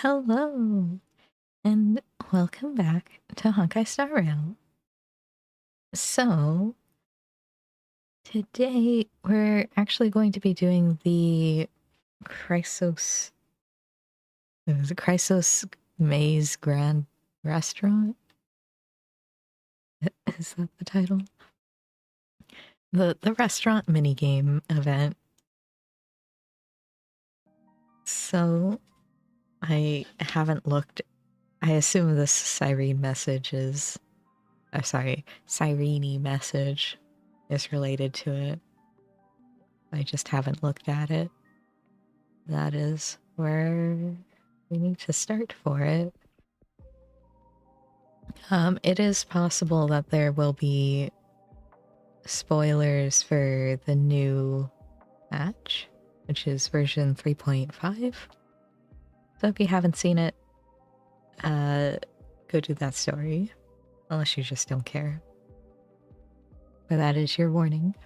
Hello, and welcome back to Honkai Star Rail. So, today we're actually going to be doing the Chrysos... Is it Chrysos Maze Grand Restaurant? Is that the title? The restaurant minigame event. So, I haven't looked... I assume this Sirene message is... Sirene message is related to it. I just haven't looked at it. That is where we need to start for it. It is possible that there will be spoilers for the new patch, which is version 3.5. So if you haven't seen it, go do that story. Unless you just don't care. But that is your warning.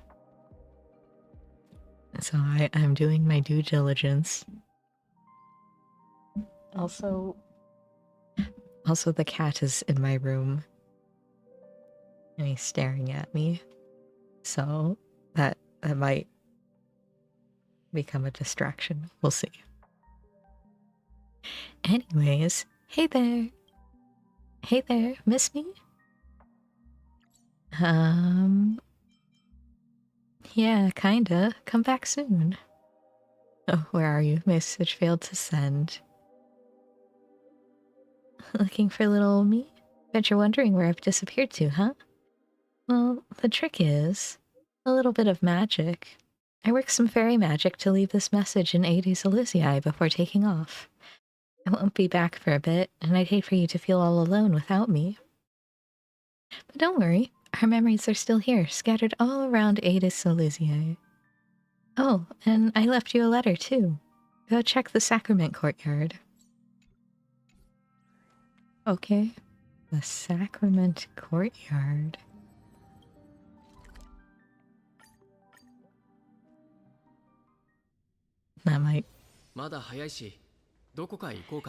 So I'm doing my due diligence. Also, the cat is in my room. And he's staring at me. So that might become a distraction. We'll see. Anyways, hey there. Hey there, miss me? Yeah, kinda. Come back soon. Oh, where are you? Message failed to send. Looking for little old me? Bet you're wondering where I've disappeared to, huh? Well, the trick is a little bit of magic. I worked some fairy magic to leave this message in Ades Elysiae before taking off. I won't be back for a bit, and I'd hate for you to feel all alone without me. But don't worry, our memories are still here, scattered all around Ades Elysiae. Oh, and I left you a letter, too. Go check the Sacrament Courtyard. Okay. The Sacrament Courtyard. That might... I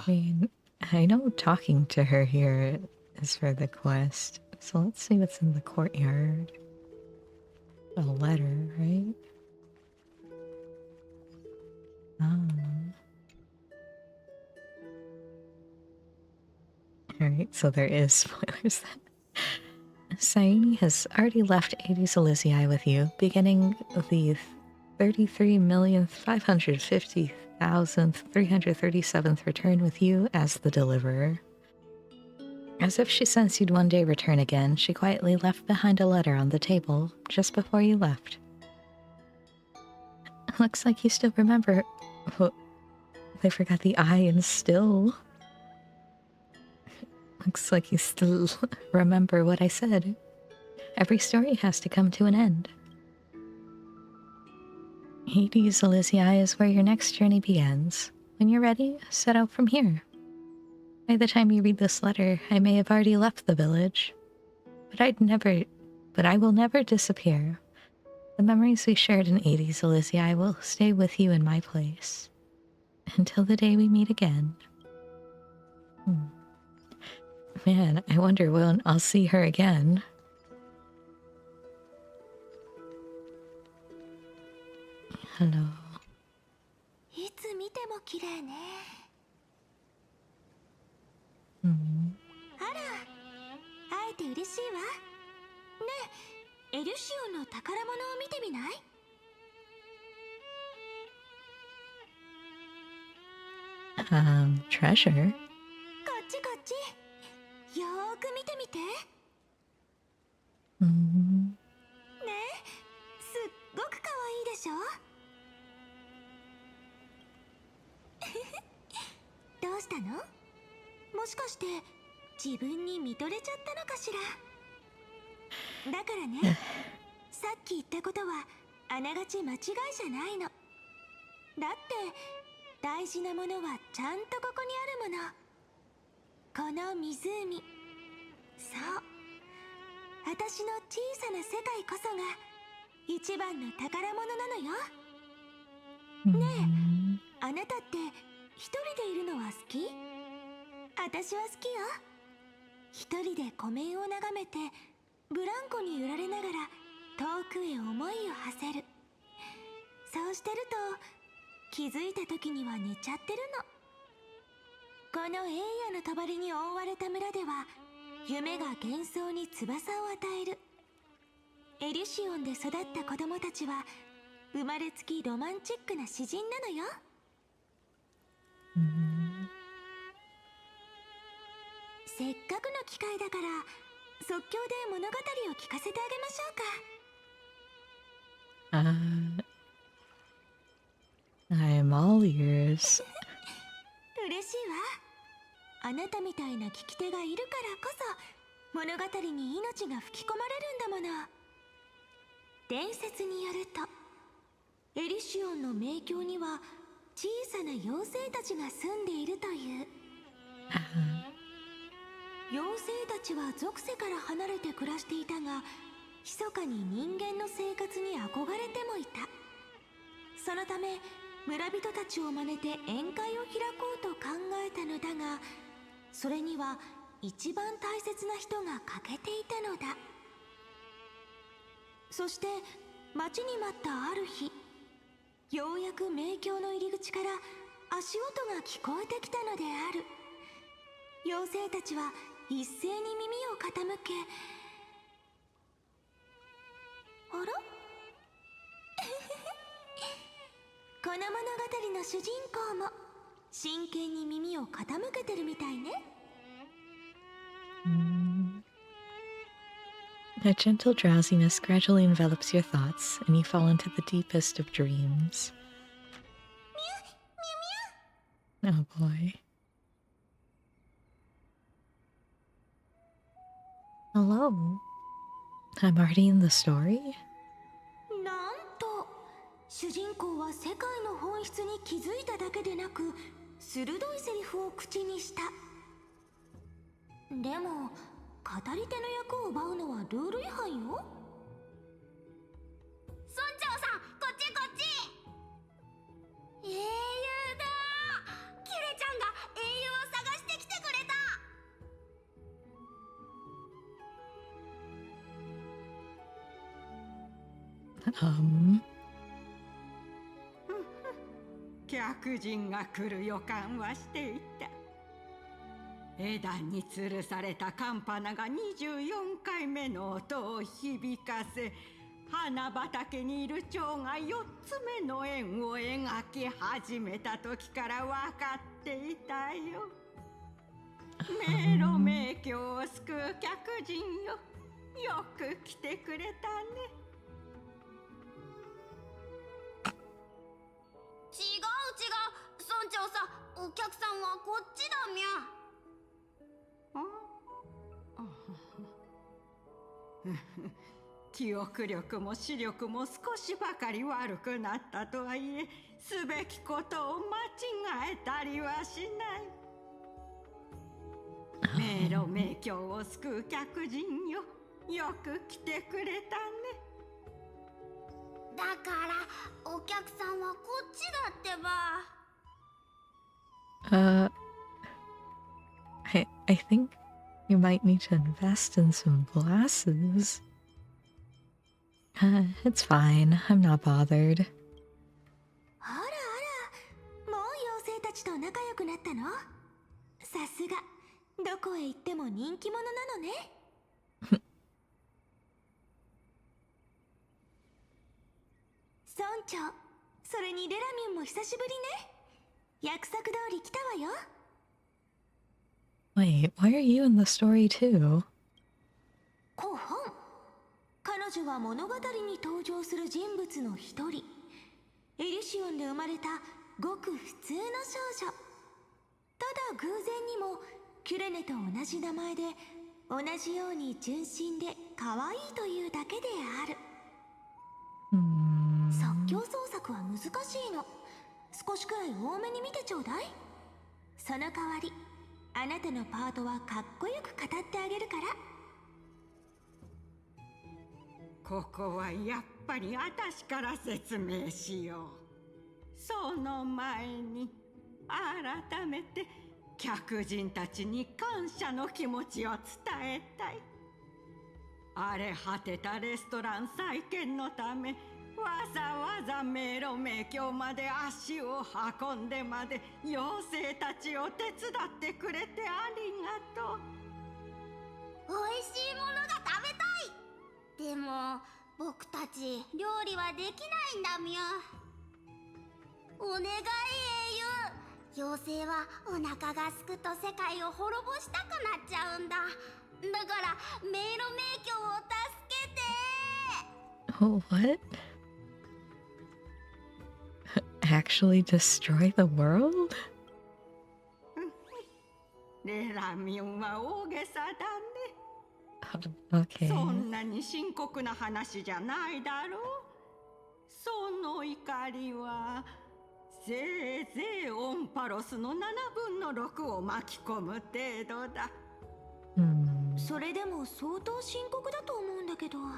mean, I know talking to her here is for the quest, so let's see what's in the courtyard. A letter, right? Alright, so there is spoilers then. Saini has already left Ades Elysiae with you, beginning the 33,550,337th return with you as the deliverer. As if she sensed you'd one day return again, she quietly left behind a letter on the table just before you left. Looks like you still remember... Oh, I forgot the I in still. Looks like you still remember what I said. Every story has to come to an end. Hades Elysiae is where your next journey begins. When you're ready, set out from here. By the time you read this letter, I may have already left the village. But I will never disappear. The memories we shared in Hades Elysiae will stay with you in my place. Until the day we meet again. Man, I wonder when I'll see her again. Hello. Treasure? 私は好きよ。一人で湖面を眺めてブランコに揺られながら遠くへ思いを馳せる。そうしてると気づいた時には寝ちゃってるの。この栄誉の帳に覆われた村では夢が幻想に翼を与える。エリシオンで育った子供たちは生まれつきロマンチックな詩人なのよ。せっかくの機会だから即興で物語を聞かせてあげましょうか。I'm all ears. 嬉しいわ。あなたみたいな聞き手がいるからこそ物語に命が吹き込まれるんだもの。伝説によるとエリシオンの冥境には小さな妖精たちが住んでいるという。妖精たちは属性から離れて暮らしていたが密かに人間の生活に憧れてもいた。そのため村人たちを真似て宴会を開こうと考えたのだが、それには一番大切な人が欠けていたのだ。そして待ちに待ったある日、ようやく冥境の入り口から足音が聞こえてきたのである。妖精たちは一斉に耳を傾け、あらこの物語の主人公も真剣に耳を傾けてるみたいね。A gentle drowsiness gradually envelops your thoughts, and you fall into the deepest of dreams. Oh boy. Hello. I'm already in the story? なんと主人公は世界の本質に気づいただけでなく鋭いセリフを口にした。でも語り手の役を奪うのはルール違反よ。村長さん、こっちこっち。英雄だ。キュレちゃんが英雄を探してきてくれた。客人が来る予感はしていた。枝に吊るされたカンパナが24回目の音を響かせ、花畑にいる蝶が4つ目の円を描き始めた時から分かっていたよ。迷路迷宮を救う客人よ、よく来てくれたね。違う村長さん、お客さんはこっちだみゃ。記憶力も視力も少しばかり悪くなったとはいえ、すべきことを間違えたりはしない。迷路迷宮を救う客人よ、よく来てくれたね。だからお客さんはこっちだってば。I think you might need to invest in some glasses. It's fine. I'm not bothered. あらあら、もう妖精たちと仲良くなったの？さすが、どこへ行っても人気者なのね。村長、それにレラミンも久しぶりね。約束通り来たわよ。Wait, why are you in the story too? 後半、彼女は物語に登場する人物の一人。エリシオンで生まれたごく普通の少女。ただ偶然にもキュレネと同じ名前で同じように純真で可愛いというだけである。即興創作は難しいの。少しくらい多めに見てちょうだい。その代わりあなたのパートはかっこよく語ってあげるから。ここはやっぱり私から説明しよう。その前に改めて客人たちに感謝の気持ちを伝えたい。荒れ果てたレストラン再建のため、わざわざ迷路迷宮まで足を運んでまで妖精たちを手伝ってくれてありがとう。美味しいものが食べたい。でも僕たち料理はできないんだみゃ。お願い英雄、妖精はお腹がすくと世界を滅ぼしたくなっちゃうんだ。だから迷路迷宮を助けて。Oh, what? Actually destroy the world? レラミュンは大げさだね。Okay. そんなに深刻な話じゃないだろう。その怒りはせいぜいオンパロスの7分の6を巻き込む程度だ。それでも相当深刻だと思うんだけど。ま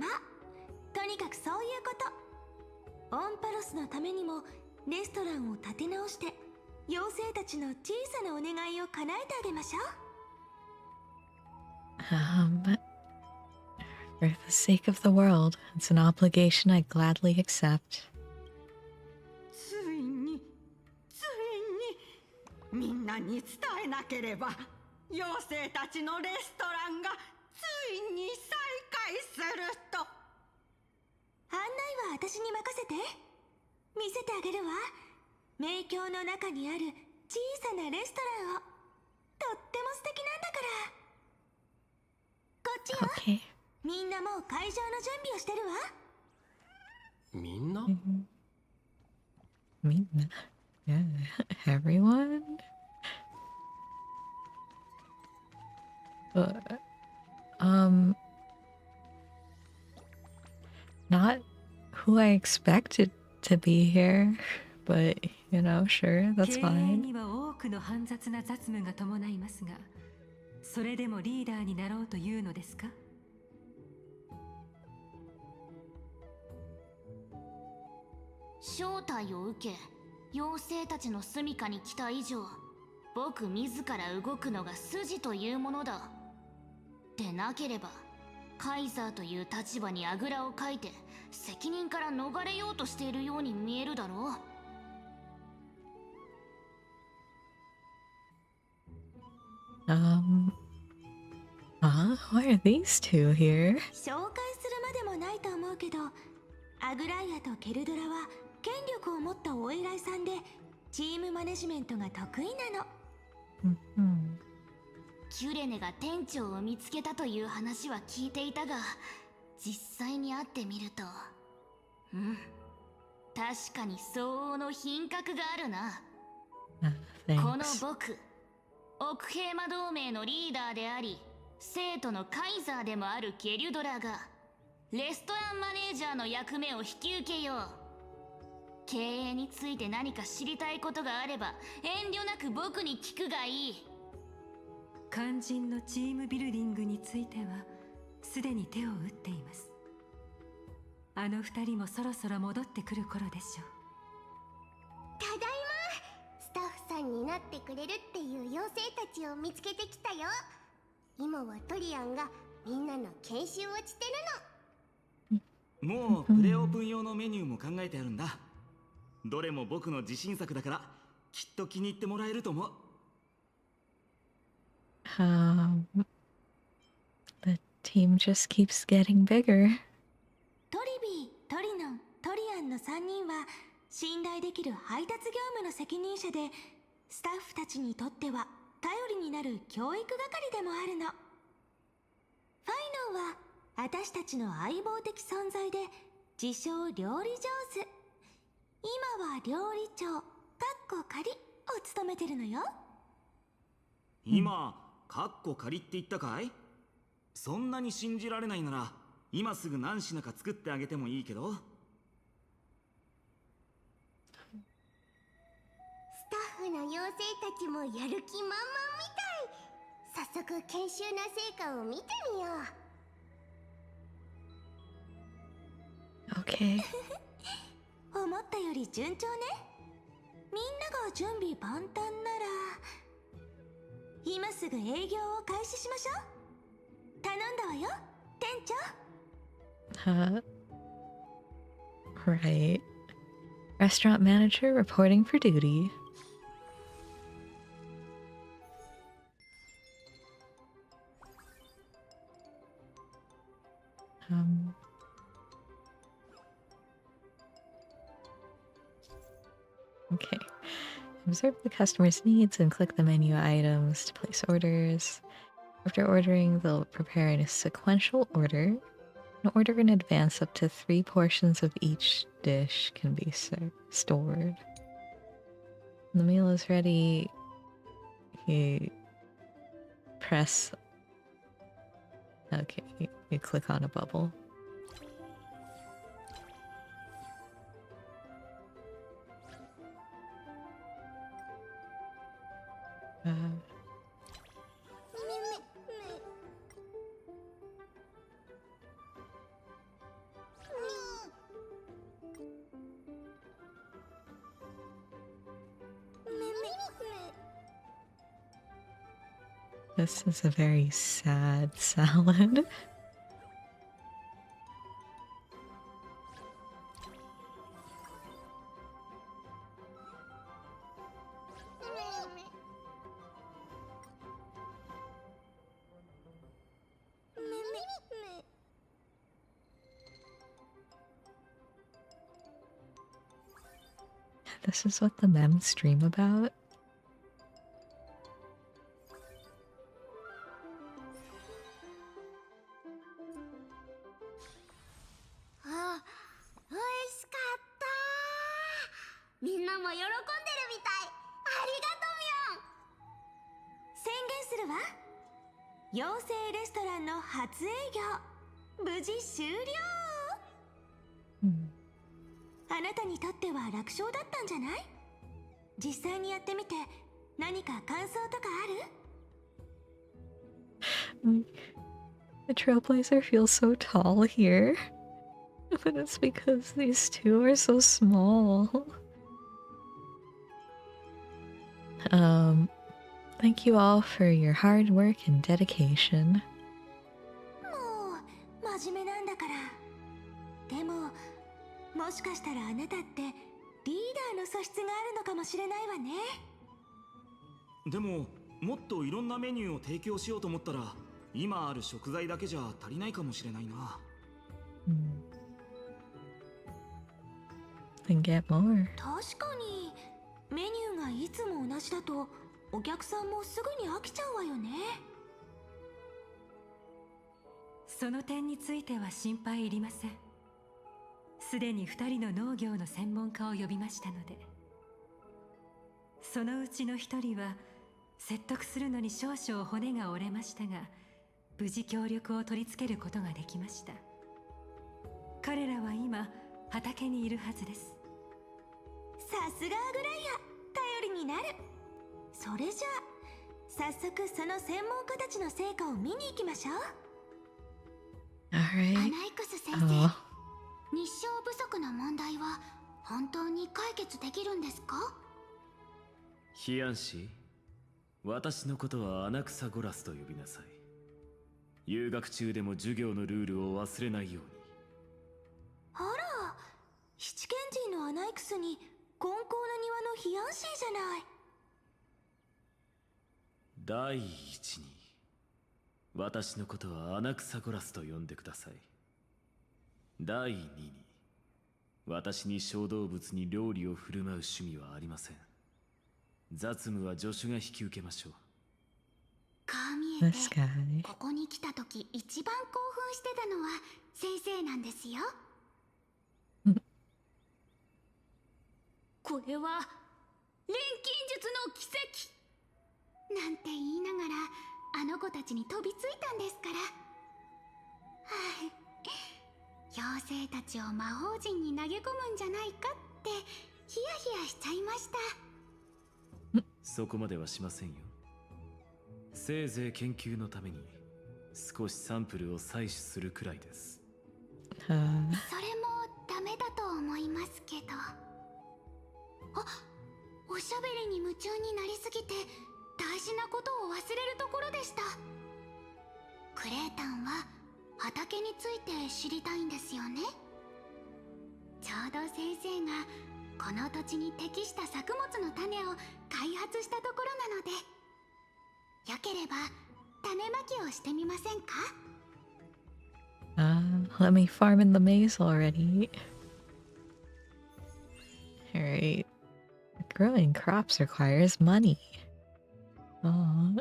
あとにかくそういうこと。オンパロスのためにもレストランを立て直して妖精たちの小さなお願いを叶えてあげましょう。For the sake of the world, it's an obligation I gladly accept. ついにみんなに伝えなければ。妖精たちのレストランがついに再開すると。案内は私に任せて。見せてあげるわ。迷宮の中にある小さなレストランを。とっても素敵なんだから。こっちよ。Okay. みんなもう会場の準備をしてるわ。みんな Yeah, everyone? Not who I expected to be here, but sure, that's 経営 fine. には多くの煩雑な雑務が伴いますが、それでもリーダーになろうというのですか？招待を受け、妖精たちの住処に来た以上、僕自ら動くのが筋というものだ。でなければ、カイザーという立場にあぐらをかいて責任から逃れようとしているように見えるだろう。Why are these two here? 紹介するまでもないと思うけど、アグライアとケルドラは権力を持ったお偉いさんでチームマネジメントが得意なの。キュレネが店長を見つけたという話は聞いていたが、実際に会ってみると、確かに相応の品格があるな。この Thanks. 僕、奥平魔同盟のリーダーであり、生徒のカイザーでもあるゲリュドラがレストランマネージャーの役目を引き受けよう。経営について何か知りたいことがあれば遠慮なく僕に聞くがいい。肝心のチームビルディングについてはすでに手を打っています。あの二人もそろそろ戻ってくる頃でしょう。ただいま。スタッフさんになってくれるっていう妖精たちを見つけてきたよ。今はトリアンがみんなの研修をしてるの。もうプレオープン用のメニューも考えてあるんだ。どれも僕の自信作だからきっと気に入ってもらえると思う。The team just keeps getting bigger. トリビー、トリノン、トリアンの3人は信頼できる配達業務の責任者で、スタッフたちにとっては頼りになる教育係でもあるの。ファイノンは私たちの相棒的存在で自称料理上手。今は料理長仮を務めてるのよ。今カッコ仮って言ったかい？そんなに信じられないなら今すぐ何品か作ってあげてもいいけど。スタッフの妖精たちもやる気満々みたい。早速研修の成果を見てみよう。Okay. 思ったより順調ね。みんなが準備万端なら今すぐ営業を開始しましょう。頼んだわよ、店長。 Right. Restaurant manager reporting for duty. Okay. Observe the customer's needs and click the menu items to place orders. After ordering, they'll prepare in a sequential order. An order in advance up to 3 portions of each dish can be stored. When the meal is ready, you press... Okay, you click on a bubble. This is a very sad salad. This is what the memes stream about. Ah, 美味しかった。みんなも喜んでるみたい。ありがとう、宣言するわ。妖精レストランの初営業無事終了。あなたにとっては楽勝だったんじゃない？実際にやってみて何か感想とかある？ The trailblazer feels so tall here. But it's because these two are so small. Thank you all for your hard work and dedication. もう真面目なんだから。でももしかしたらあなたってリーダーの素質があるのかもしれないわね。でももっといろんなメニューを提供しようと思ったら今ある食材だけじゃ足りないかもしれないな。Then get more. 確かにメニューがいつも同じだとお客さんもすぐに飽きちゃうわよね。その点については心配いりません。すでに2人の農業の専門家を呼びましたので、そのうちの1人は説得するのに少々骨が折れましたが、無事協力を取り付けることができました。彼らは今畑にいるはずです。さすがアグライア、頼りになる。それじゃあ早速その専門家たちの成果を見に行きましょう。ア Alright. ナイクス先生、 Oh. 日照不足の問題は本当に解決できるんですか？ヒアンシ、私のことはアナクサゴラスと呼びなさい。留学中でも授業のルールを忘れないように。あら、七賢人のアナイクスに金光の庭のヒアンシーじゃない。第一に、私のことはアナクサゴラスと呼んでください。第二に、私に小動物に料理を振る舞う趣味はありません。雑務は助手が引き受けましょう。こう見え This て guy. ここに来た時一番興奮してたのは先生なんですよ。これは錬金術の奇跡なんて言いながらあの子たちに飛びついたんですから。はい、妖精たちを魔法陣に投げ込むんじゃないかってヒヤヒヤしちゃいました。そこまではしませんよ。せいぜい研究のために少しサンプルを採取するくらいです。それもダメだと思いますけど。あ、おしゃべりに夢中になりすぎて大事なことを忘れるところでした。クレータンは畑について知りたいんですよね。ちょうど先生がこの土地に適した作物の種を開発したところなので、よければ種まきをしてみませんか？ Let me farm in the maze already. Alright. Growing crops requires money. Oh,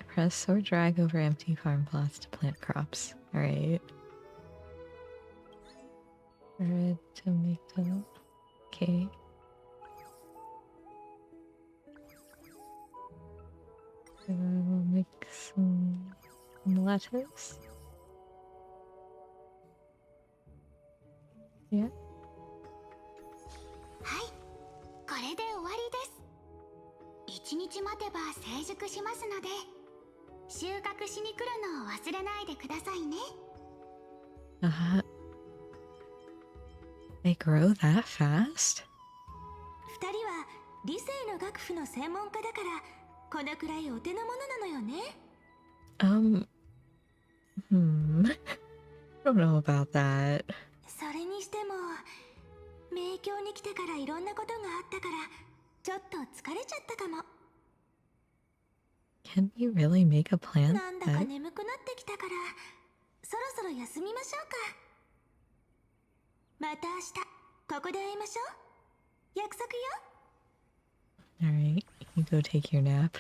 press or drag over empty farm plots to plant crops. Alright. Red tomato. Okay. We'll make some lettuce. Yeah. はい、これで終わりです。一日待てば成熟しますので、収穫しに来るのを忘れないでくださいね。They grow that fast? 二人は理性の学府の専門家だから、このくらいお手の物なのよね。I don't know about that. それにしても、迷宮に来てからいろんなことがあったから、ちょっと疲れちゃったかも。Can you really make a plant? なんだか眠くなってきたから、そろそろ休みましょうか。また明日、ここで会いましょう。約束よ。Alright, you go take your nap.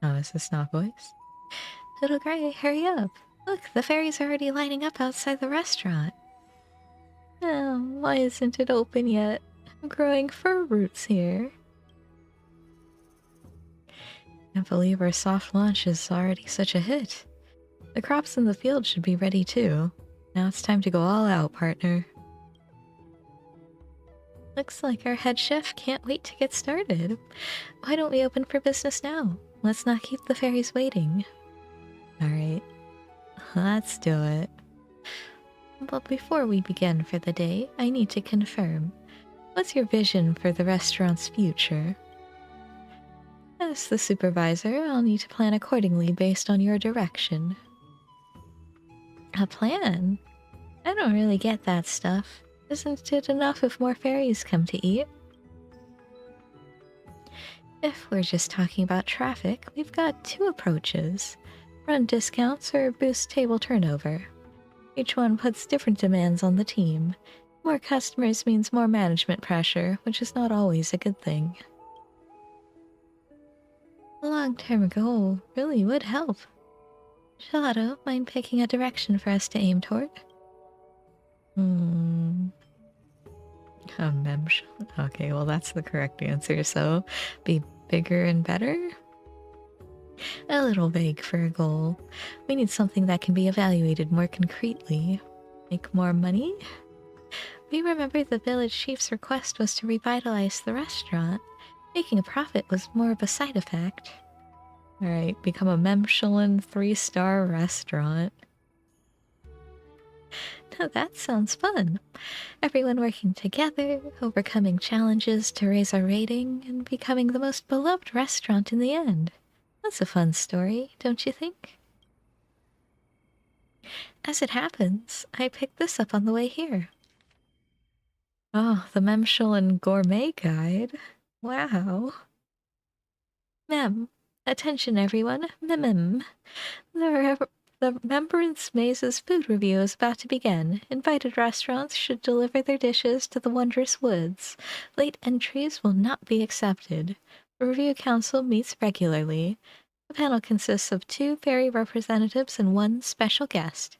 Oh, is this not voice? Little Gray, hurry up! Look, the fairies are already lining up outside the restaurant. Oh, why isn't it open yet? I'm growing fir roots here. Can't believe our soft launch is already such a hit. The crops in the field should be ready too. Now it's time to go all out, partner. Looks like our head chef can't wait to get started. Why don't we open for business now? Let's not keep the fairies waiting. Alright, let's do it. But before we begin for the day, I need to confirm. What's your vision for the restaurant's future? As the supervisor, I'll need to plan accordingly based on your direction. A plan? I don't really get that stuff. Isn't it enough if more fairies come to eat? If we're just talking about traffic, we've got two approaches. Run discounts or boost table turnover. Each one puts different demands on the team. More customers means more management pressure, which is not always a good thing. A long-term goal really would help. Gelato, mind picking a direction for us to aim toward? A memsh. Okay, well that's the correct answer, so be bigger and better? A little vague for a goal. We need something that can be evaluated more concretely. Make more money? We remember the village chief's request was to revitalize the restaurant. Making a profit was more of a side effect. Alright, become a Michelin 3-star restaurant. Now that sounds fun. Everyone working together, overcoming challenges to raise our rating, and becoming the most beloved restaurant in the end. That's a fun story, don't you think? As it happens, I picked this up on the way here. Oh, the Michelin Gourmet Guide. Wow. Mem. Attention everyone. Mem. The Remembrance Maze's food review is about to begin. Invited restaurants should deliver their dishes to the Wondrous Woods. Late entries will not be accepted. The Review Council meets regularly. The panel consists of 2 fairy representatives and 1 special guest.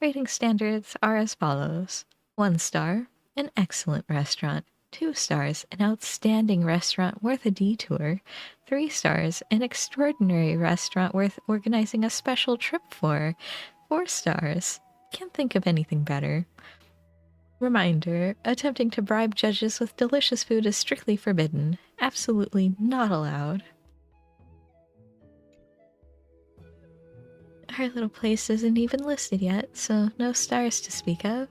Rating standards are as follows. 1 star, an excellent restaurant. 2 stars, an outstanding restaurant worth a detour. 3 stars, an extraordinary restaurant worth organizing a special trip for. 4 stars, can't think of anything better. Reminder, attempting to bribe judges with delicious food is strictly forbidden. Absolutely not allowed. Our little place isn't even listed yet, so no stars to speak of.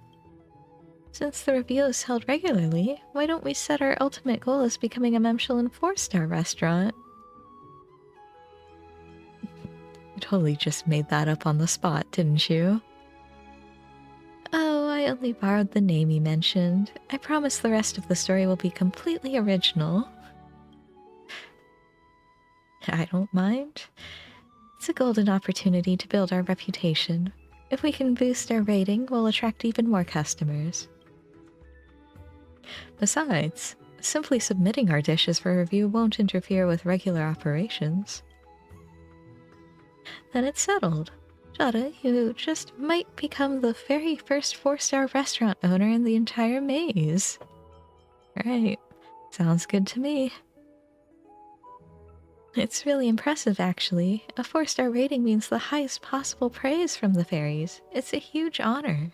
Since the review is held regularly, why don't we set our ultimate goal as becoming a Michelin 4-star restaurant? You totally just made that up on the spot, didn't you? Oh, I only borrowed the name you mentioned. I promise the rest of the story will be completely original. I don't mind. It's a golden opportunity to build our reputation. If we can boost our rating, we'll attract even more customers. Besides, simply submitting our dishes for review won't interfere with regular operations. Then it's settled. Jada, you just might become the very first 4-star restaurant owner in the entire maze. Right. Sounds good to me. It's really impressive, actually. A 4-star rating means the highest possible praise from the fairies. It's a huge honor.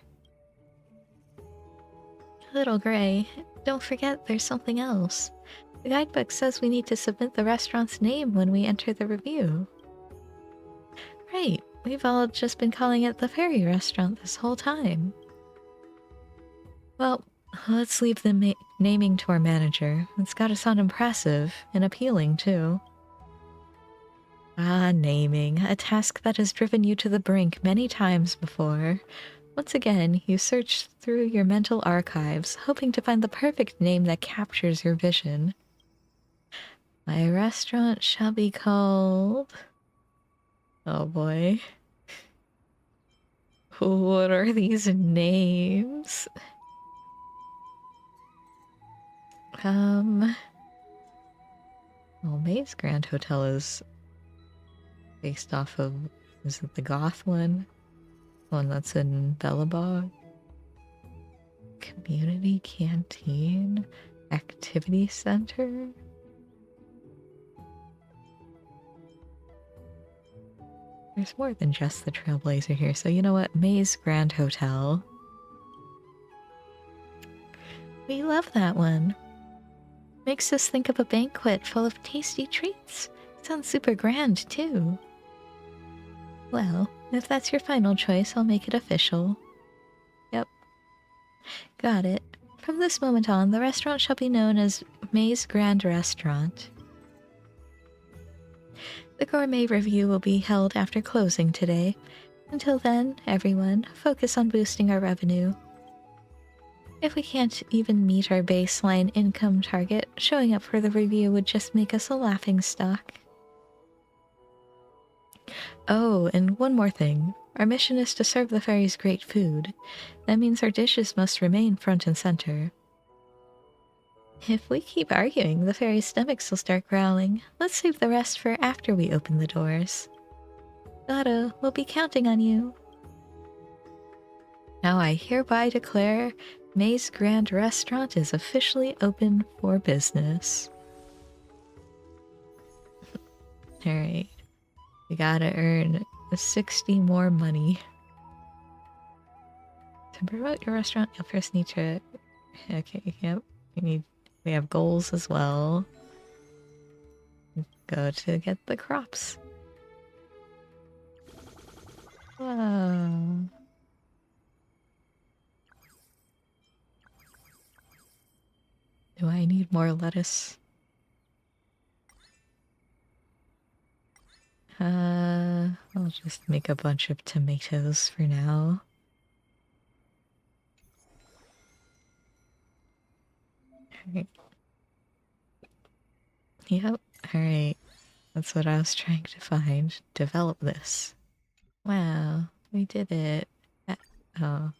Little Gray, don't forget there's something else. The guidebook says we need to submit the restaurant's name when we enter the review. Right, we've all just been calling it the Fairy Restaurant this whole time. Well, let's leave the naming to our manager. It's gotta sound impressive and appealing, too. Ah, naming. A task that has driven you to the brink many times before. Once again, you search through your mental archives, hoping to find the perfect name that captures your vision. My restaurant shall be called... Oh boy. What are these names? Well, May's Grand Hotel is based off of... Is it the Goth one? One that's in Bellabog? Community Canteen? Activity Center? There's more than just the Trailblazer here, so you know what? May's Grand Hotel. We love that one. Makes us think of a banquet full of tasty treats. Sounds super grand, too. Well, if that's your final choice, I'll make it official. Yep. Got it. From this moment on, the restaurant shall be known as May's Grand Restaurant. The gourmet review will be held after closing today. Until then, everyone, focus on boosting our revenue. If we can't even meet our baseline income target, showing up for the review would just make us a laughingstock. Oh, and one more thing. Our mission is to serve the fairies great food. That means our dishes must remain front and center. If we keep arguing, the fairies' stomachs will start growling. Let's save the rest for after we open the doors. Gato, we'll be counting on you. Now I hereby declare May's Grand Restaurant is officially open for business. Alright. We gotta earn 60 more money. To promote your restaurant, you'll first need to... Okay, yep. We have goals as well. Go to get the crops. Whoa. Do I need more lettuce? I'll just make a bunch of tomatoes for now. Alright. Yep, alright. That's what I was trying to find. Develop this. Wow, we did it. Oh.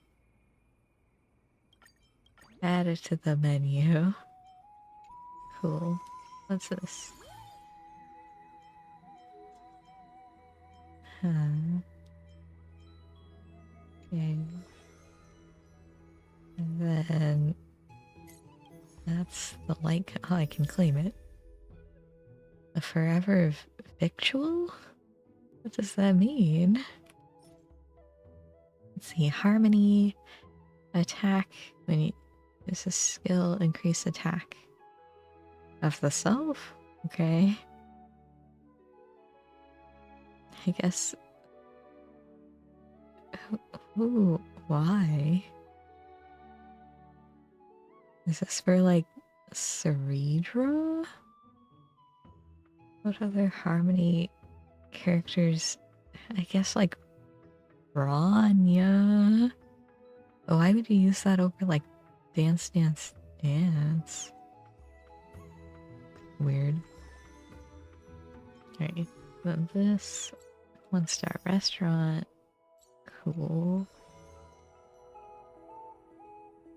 Add it to the menu. Cool. What's this? Huh. Okay. And then... That's the like... Oh, I can claim it. A forever victual? What does that mean? Let's see. Harmony. Attack. When you... This is skill. Increase attack. Of the self? Okay. I guess Ooh, why? Is this for, like, Ceredra? What other Harmony characters? I guess, like, Rania. Oh, why would you use that over, like, Dance Dance Dance? Weird. Okay, then this 1-star restaurant. Cool.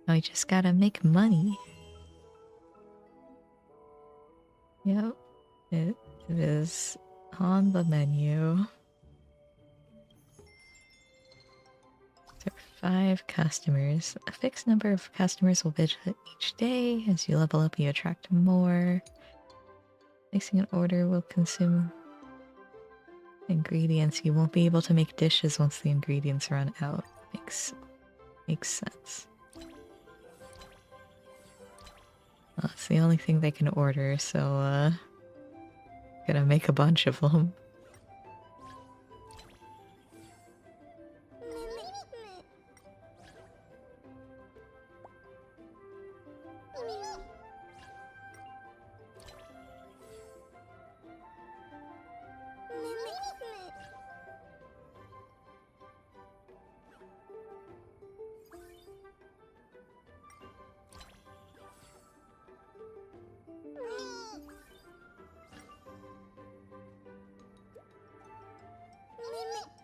Now we just gotta make money. Yep, it is on the menu. There are 5 customers. A fixed number of customers will visit each day. As you level up, you attract more. Placing an order will consume ingredients. You won't be able to make dishes once the ingredients run out. Makes sense. Well, it's the only thing they can order, so gonna make a bunch of them.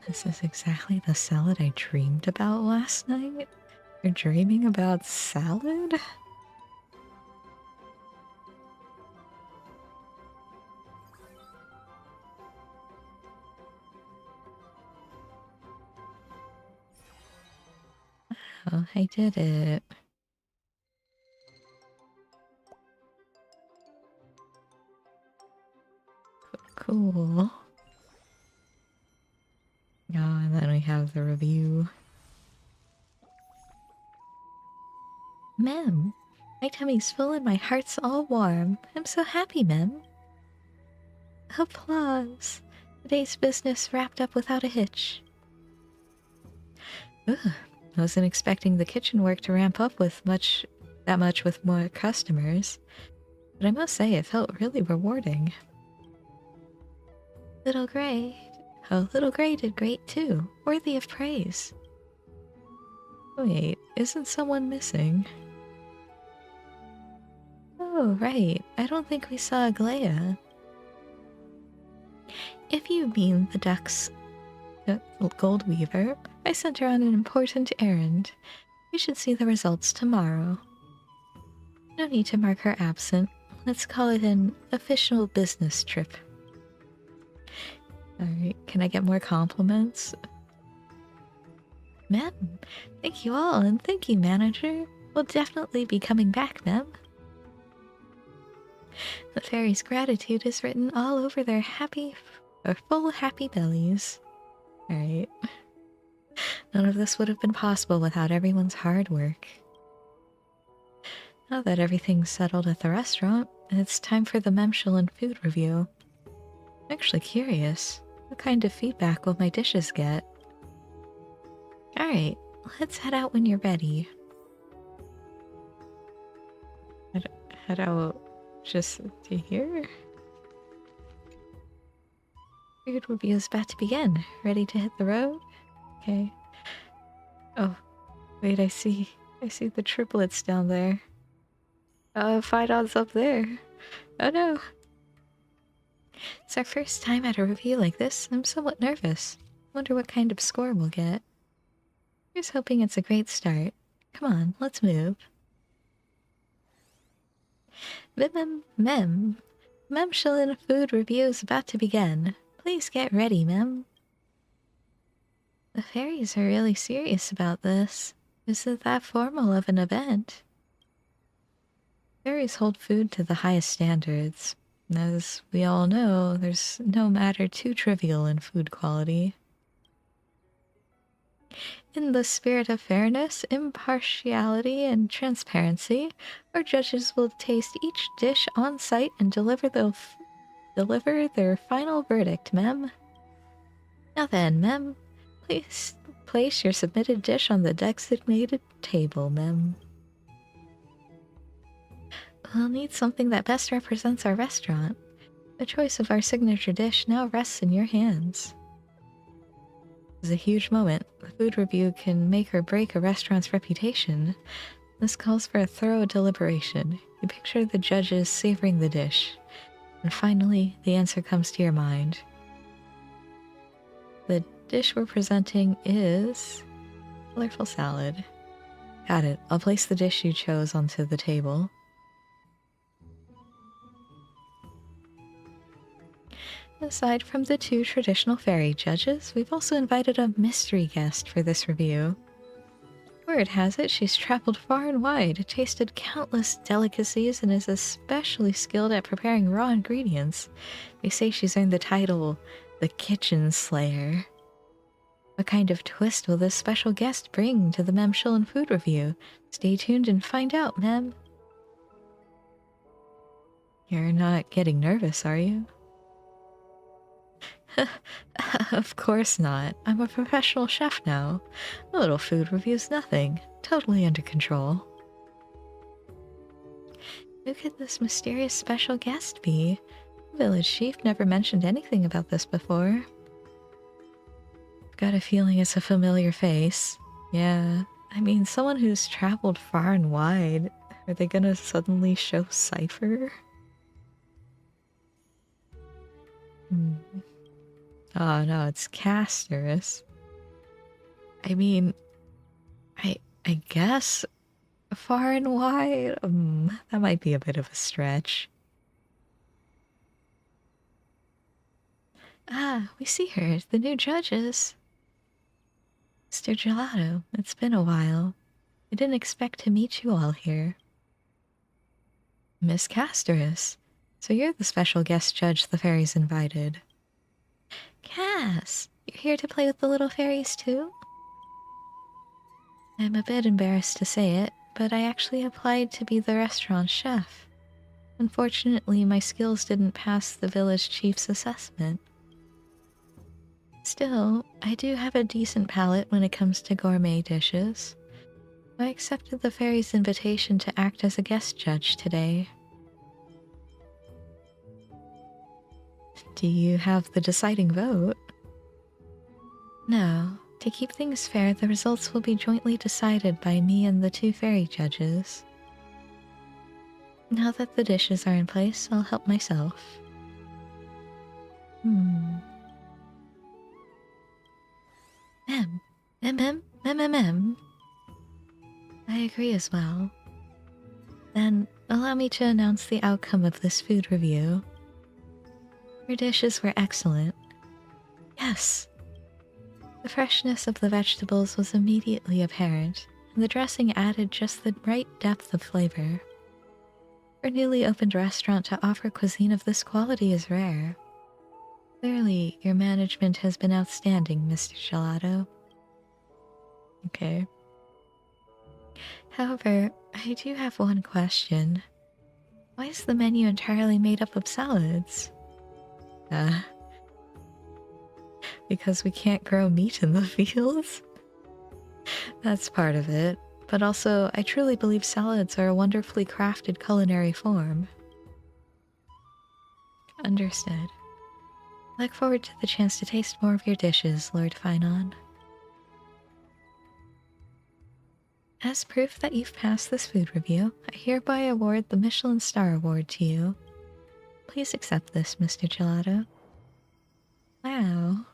This is exactly the salad I dreamed about last night. You're dreaming about salad? Oh, I did it. Cool. Oh, and then we have the review. Mem, my tummy's full and my heart's all warm. I'm so happy, Mem. Applause. The day's business wrapped up without a hitch. Ugh, I wasn't expecting the kitchen work to ramp up with that much with more customers, but I must say it felt really rewarding. Little Gray. Oh, Little Gray did great too. Worthy of praise. Wait, isn't someone missing? Oh, right. I don't think we saw Aglaya. If you mean the duck's gold weaver, I sent her on an important errand. We should see the results tomorrow. No need to mark her absent. Let's call it an official business trip. Alright, can I get more compliments? Mem, thank you all, and thank you, manager. We'll definitely be coming back, Mem. The fairies' gratitude is written all over their full happy bellies. Alright. None of this would have been possible without everyone's hard work. Now that everything's settled at the restaurant, it's time for the Memshel and food review. I'm actually curious. What kind of feedback will my dishes get? Alright, let's head out when you're ready. Head out just to here? Food review is about to begin. Ready to hit the road? Okay. Oh, wait, I see the triplets down there. Phaidon's up there. Oh no. It's our first time at a review like this. I'm somewhat nervous. Wonder what kind of score we'll get. Here's hoping it's a great start. Come on, let's move. Memshel food review is about to begin. Please get ready, Mem. The fairies are really serious about this. Isn't that formal of an event? Fairies hold food to the highest standards. As we all know, there's no matter too trivial in food quality. In the spirit of fairness, impartiality, and transparency, our judges will taste each dish on site and deliver their final verdict, Mem. Now then, Mem, place your submitted dish on the designated table, ma'am. We'll need something that best represents our restaurant. The choice of our signature dish now rests in your hands. This is a huge moment. The food review can make or break a restaurant's reputation. This calls for a thorough deliberation. You picture the judges savoring the dish. And finally, the answer comes to your mind. The dish we're presenting is colorful salad. Got it. I'll place the dish you chose onto the table. Aside from the 2 traditional fairy judges, we've also invited a mystery guest for this review. Word has it she's traveled far and wide, tasted countless delicacies, and is especially skilled at preparing raw ingredients. They say she's earned the title, the Kitchen Slayer. What kind of twist will this special guest bring to the Mem Food Review? Stay tuned and find out, Mem. You're not getting nervous, are you? Of course not. I'm a professional chef now. A little food review's nothing. Totally under control. Who could this mysterious special guest be? The village chief never mentioned anything about this before. Got a feeling it's a familiar face. Yeah, I mean, someone who's traveled far and wide. Are they gonna suddenly show Cypher? Oh no, it's Castorus. I mean, I guess far and wide? That might be a bit of a stretch. Ah, we see her, the new judges. Mr. Gelato, it's been a while. I didn't expect to meet you all here. Miss Castorus, so you're the special guest judge the fairies invited. Cass, you're here to play with the little fairies too? I'm a bit embarrassed to say it, but I actually applied to be the restaurant chef. Unfortunately, my skills didn't pass the village chief's assessment. Still, I do have a decent palate when it comes to gourmet dishes. I accepted the fairy's invitation to act as a guest judge today. Do you have the deciding vote? No. To keep things fair, the results will be jointly decided by me and the 2 fairy judges. Now that the dishes are in place, I'll help myself. I agree as well. Then, allow me to announce the outcome of this food review. Your dishes were excellent. Yes. The freshness of the vegetables was immediately apparent, and the dressing added just the right depth of flavor. For a newly opened restaurant to offer cuisine of this quality is rare. Clearly, your management has been outstanding, Mr. Gelato. Okay. However, I do have one question. Why is the menu entirely made up of salads? Because we can't grow meat in the fields? That's part of it, but also I truly believe salads are a wonderfully crafted culinary form. Understood. Look forward to the chance to taste more of your dishes, Lord Finon. As proof that you've passed this food review, I hereby award the Michelin Star Award to you. Please accept this, Mr. Gelato. Wow.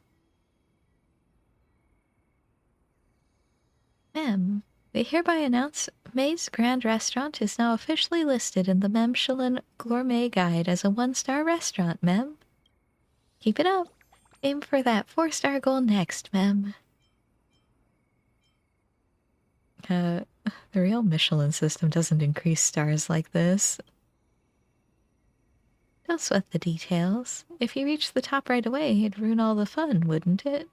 Mem, we hereby announce May's Grand Restaurant is now officially listed in the Mem Gourmet Guide as a 1-star restaurant, Mem. Keep it up. Aim for that 4-star goal next, Mem. The real Michelin system doesn't increase stars like this. Don't sweat the details. If you reach the top right away, it'd ruin all the fun, wouldn't it?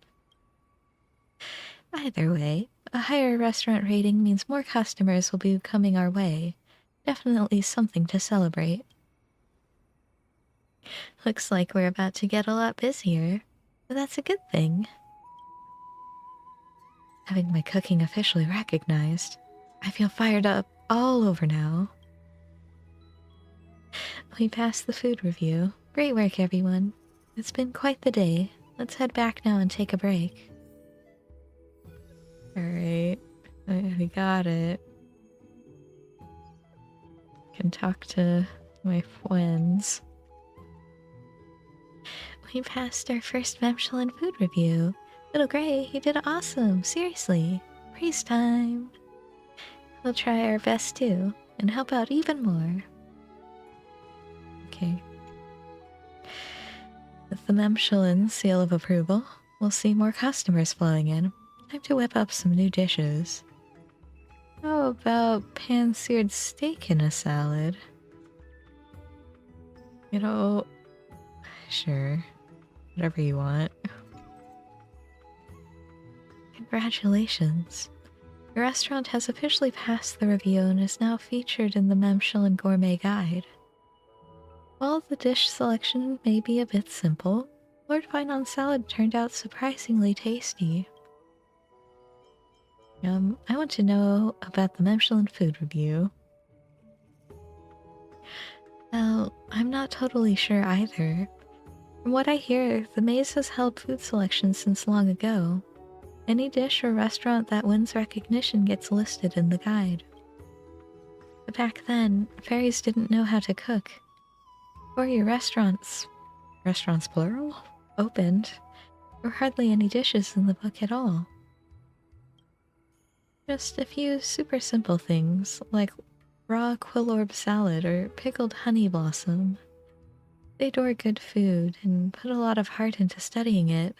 Either way, a higher restaurant rating means more customers will be coming our way. Definitely something to celebrate. Looks like we're about to get a lot busier, but that's a good thing. having my cooking officially recognized. I feel fired up all over now. We passed the food review. Great work, everyone. It's been quite the day. Let's head back now and take a break. Alright. We got it. Can talk to my friends. We passed our first Memphilan food review. Little Gray, you did awesome. Seriously. Praise time. We'll try our best too, and help out even more. Okay. With the Memphilan seal of approval, we'll see more customers flowing in. Time to whip up some new dishes. How about pan-seared steak in a salad? You know, sure. Whatever you want. Congratulations. Your restaurant has officially passed the review and is now featured in the Memphilan Gourmet Guide. While the dish selection may be a bit simple, Lord Finon salad turned out surprisingly tasty. I want to know about the Memphilan food review. Well, I'm not totally sure either. From what I hear, the maze has held food selection since long ago. Any dish or restaurant that wins recognition gets listed in the guide. But back then, fairies didn't know how to cook. Before your restaurants plural, opened, there were hardly any dishes in the book at all. Just a few super simple things, like raw quillorb salad or pickled honey blossom. They adore good food and put a lot of heart into studying it.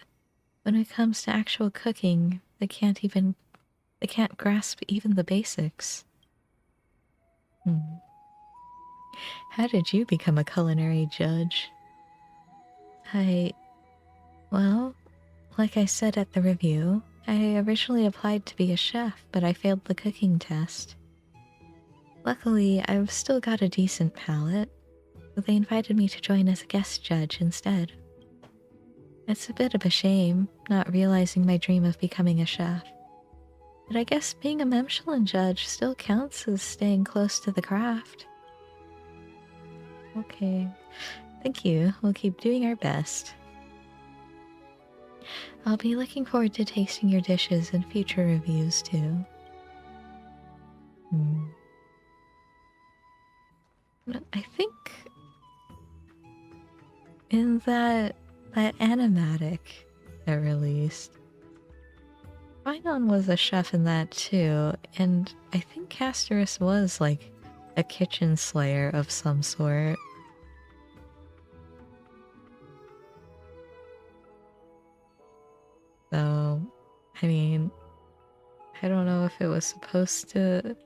When it comes to actual cooking, they can't grasp even the basics. How did you become a culinary judge? Well, like I said at the review, I originally applied to be a chef, but I failed the cooking test. Luckily, I've still got a decent palate, so they invited me to join as a guest judge instead. It's a bit of a shame, not realizing my dream of becoming a chef. But I guess being a Memphilan judge still counts as staying close to the craft. Okay. Thank you. We'll keep doing our best. I'll be looking forward to tasting your dishes in future reviews, too. I think in that animatic I released, Finon was a chef in that too, and I think Castorus was like a kitchen slayer of some sort. So, I mean, I don't know if it was supposed to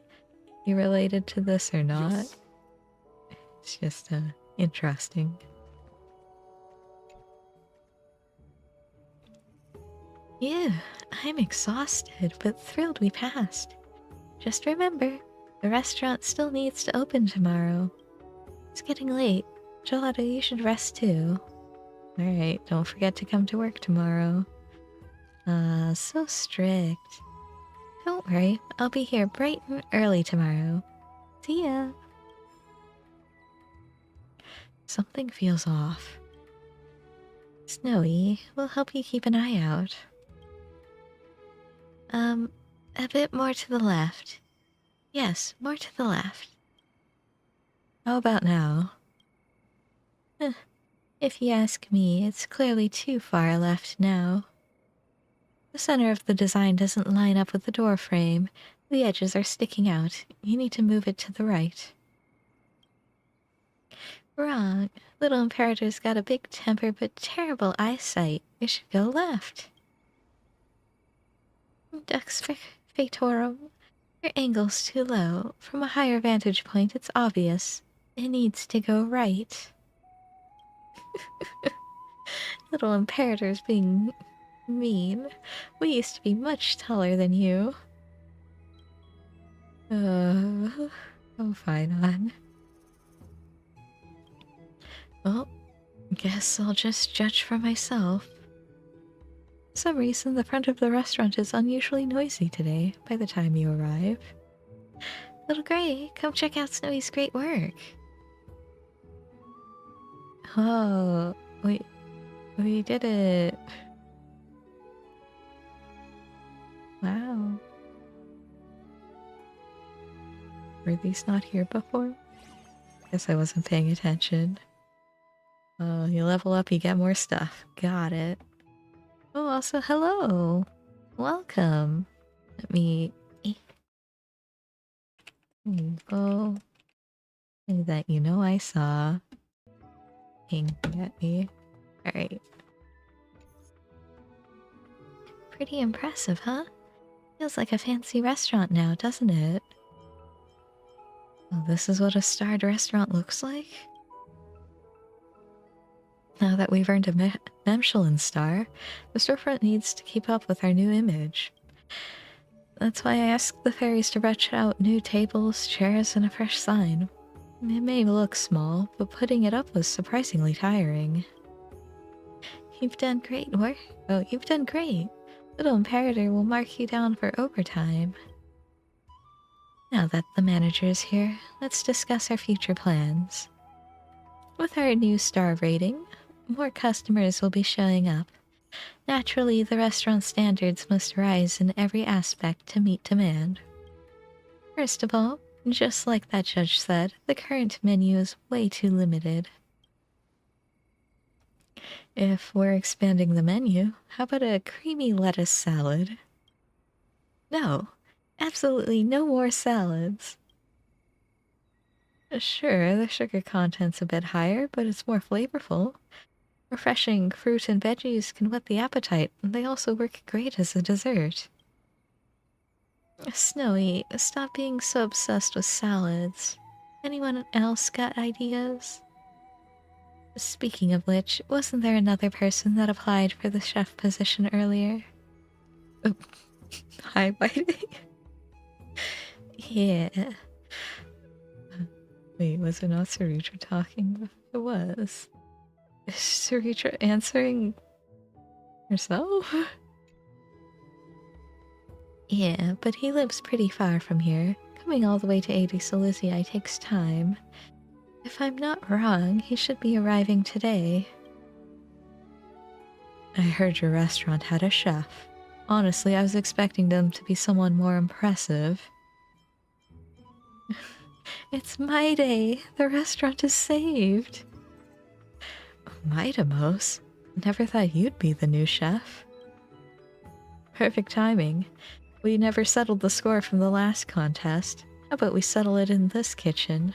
be related to this or not. Yes. It's just interesting. Yeah, I'm exhausted, but thrilled we passed. Just remember, the restaurant still needs to open tomorrow. It's getting late. Gelato, you should rest too. Alright, don't forget to come to work tomorrow. So strict. Don't worry, I'll be here bright and early tomorrow. See ya! Something feels off. Snowy, we'll help you keep an eye out. A bit more to the left. Yes, more to the left. How about now? If you ask me, it's clearly too far left now. The center of the design doesn't line up with the door frame. The edges are sticking out. You need to move it to the right. Wrong. Little Imperator's got a big temper but terrible eyesight. It should go left. Dux Fatorum, your angle's too low. From a higher vantage point, it's obvious. It needs to go right. Little Imperator's being mean. We used to be much taller than you. Oh, fine on. Well, guess I'll just judge for myself. For some reason, the front of the restaurant is unusually noisy today by the time you arrive. Little Gray, come check out Snowy's great work. Oh, we did it. Wow. Were these not here before? Guess I wasn't paying attention. Oh, you level up, you get more stuff. Got it. Oh, also, hello. Welcome. Let me... Go. That you know I saw. Hinking at me. Alright. Pretty impressive, huh? Feels like a fancy restaurant now, doesn't it? Oh, this is what a starred restaurant looks like? Now that we've earned a Michelin star, the storefront needs to keep up with our new image. That's why I asked the fairies to retch out new tables, chairs, and a fresh sign. It may look small, but putting it up was surprisingly tiring. You've done great work. Oh, you've done great. Little Imperator will mark you down for overtime. Now that the manager's here, let's discuss our future plans. With our new star rating, more customers will be showing up. Naturally, the restaurant standards must rise in every aspect to meet demand. First of all, just like that judge said, the current menu is way too limited. If we're expanding the menu, how about a creamy lettuce salad? No, absolutely no more salads. Sure, the sugar content's a bit higher, but it's more flavorful. Refreshing fruit and veggies can whet the appetite, and they also work great as a dessert. Snowy, stop being so obsessed with salads. Anyone else got ideas? Speaking of which, wasn't there another person that applied for the chef position earlier? Oh, highlighting? Yeah. Wait, was it not Saritra talking? It was. Is Saritra answering herself? Yeah, but he lives pretty far from here. Coming all the way to 80 Silizii takes time. If I'm not wrong, he should be arriving today. I heard your restaurant had a chef. Honestly, I was expecting them to be someone more impressive. It's my day. The restaurant is saved. Midamos? Never thought you'd be the new chef. Perfect timing. We never settled the score from the last contest. How about we settle it in this kitchen?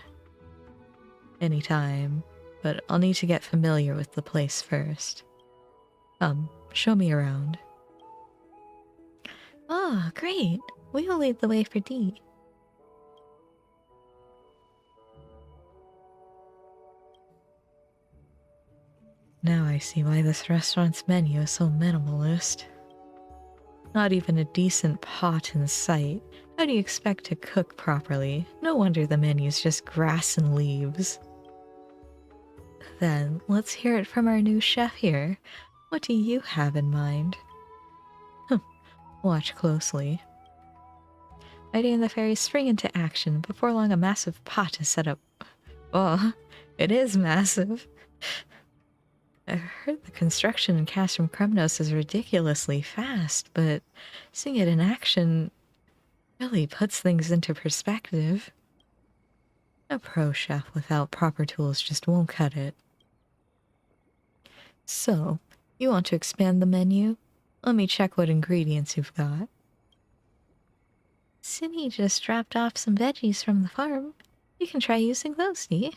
Anytime, but I'll need to get familiar with the place first. Come, show me around. Oh, great. We'll lead the way for D. Now I see why this restaurant's menu is so minimalist. Not even a decent pot in sight. How do you expect to cook properly? No wonder the menu's just grass and leaves. Then, let's hear it from our new chef here. What do you have in mind? Watch closely. Mighty and the fairies spring into action. Before long, a massive pot is set up. Oh, it is massive. I heard the construction cast from Chrysos is ridiculously fast, but seeing it in action really puts things into perspective. A pro chef without proper tools just won't cut it. So, you want to expand the menu? Let me check what ingredients you've got. Cindy just dropped off some veggies from the farm. You can try using those, Dee.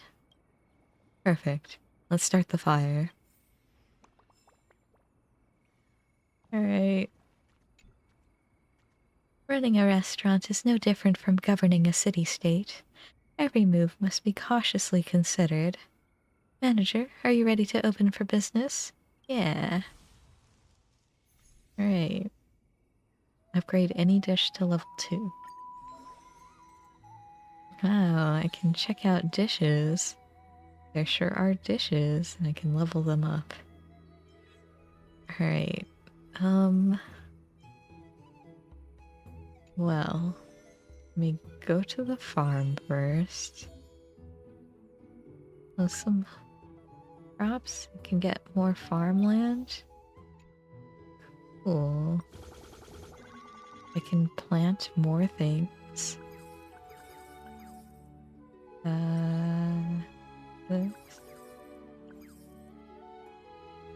Perfect. Let's start the fire. Alright. Running a restaurant is no different from governing a city-state. Every move must be cautiously considered. Manager, are you ready to open for business? Yeah. Alright. Upgrade any dish to level 2. Wow, I can check out dishes. There sure are dishes, and I can level them up. Alright. Well, let me go to the farm first. Oh, some crops. I can get more farmland. Cool. I can plant more things. This.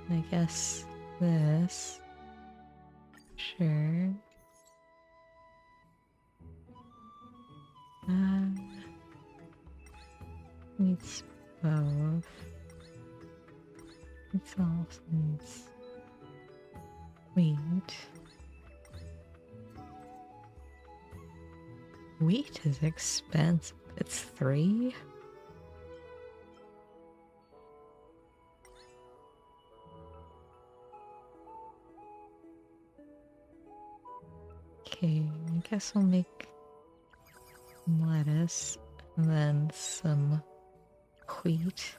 I guess this. Sure. Needs both. It also needs wheat. Wheat is expensive. It's 3? Okay, I guess I'll make lettuce and then some wheat.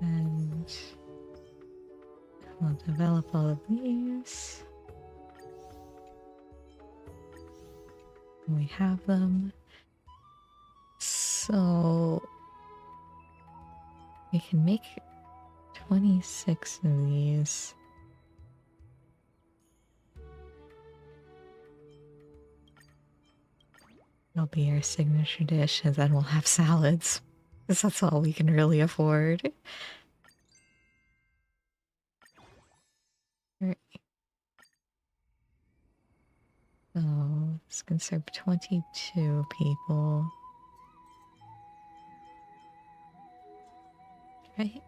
And I'll develop all of these. We have them. So we can make 26 of these. That'll be our signature dish, and then we'll have salads. Because that's all we can really afford. Alright. So, this can serve 22 people. Right?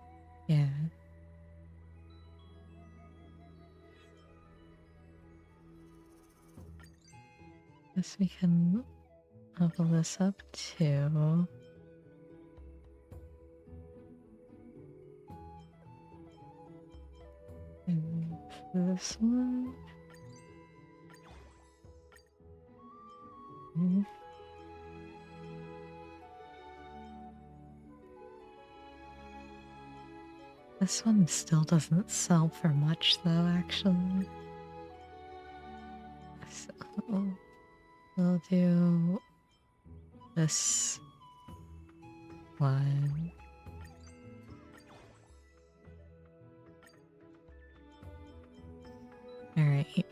Yeah. Guess we can level this up too. And this one. This one still doesn't sell for much though, actually. So we'll do this one. Alright.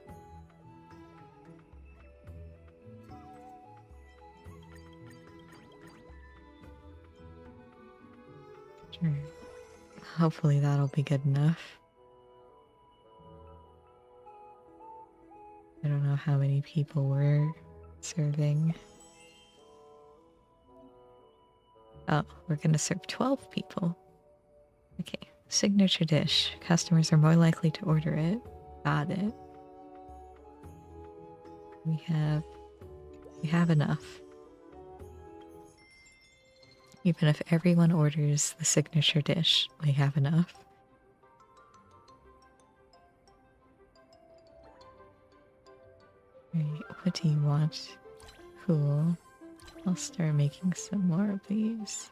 Sure. Hopefully that'll be good enough. I don't know how many people we're serving. Oh, we're gonna serve 12 people. Okay, signature dish. Customers are more likely to order it. Got it. We have enough. Even if everyone orders the signature dish, we have enough. Right, what do you want? Cool. I'll start making some more of these.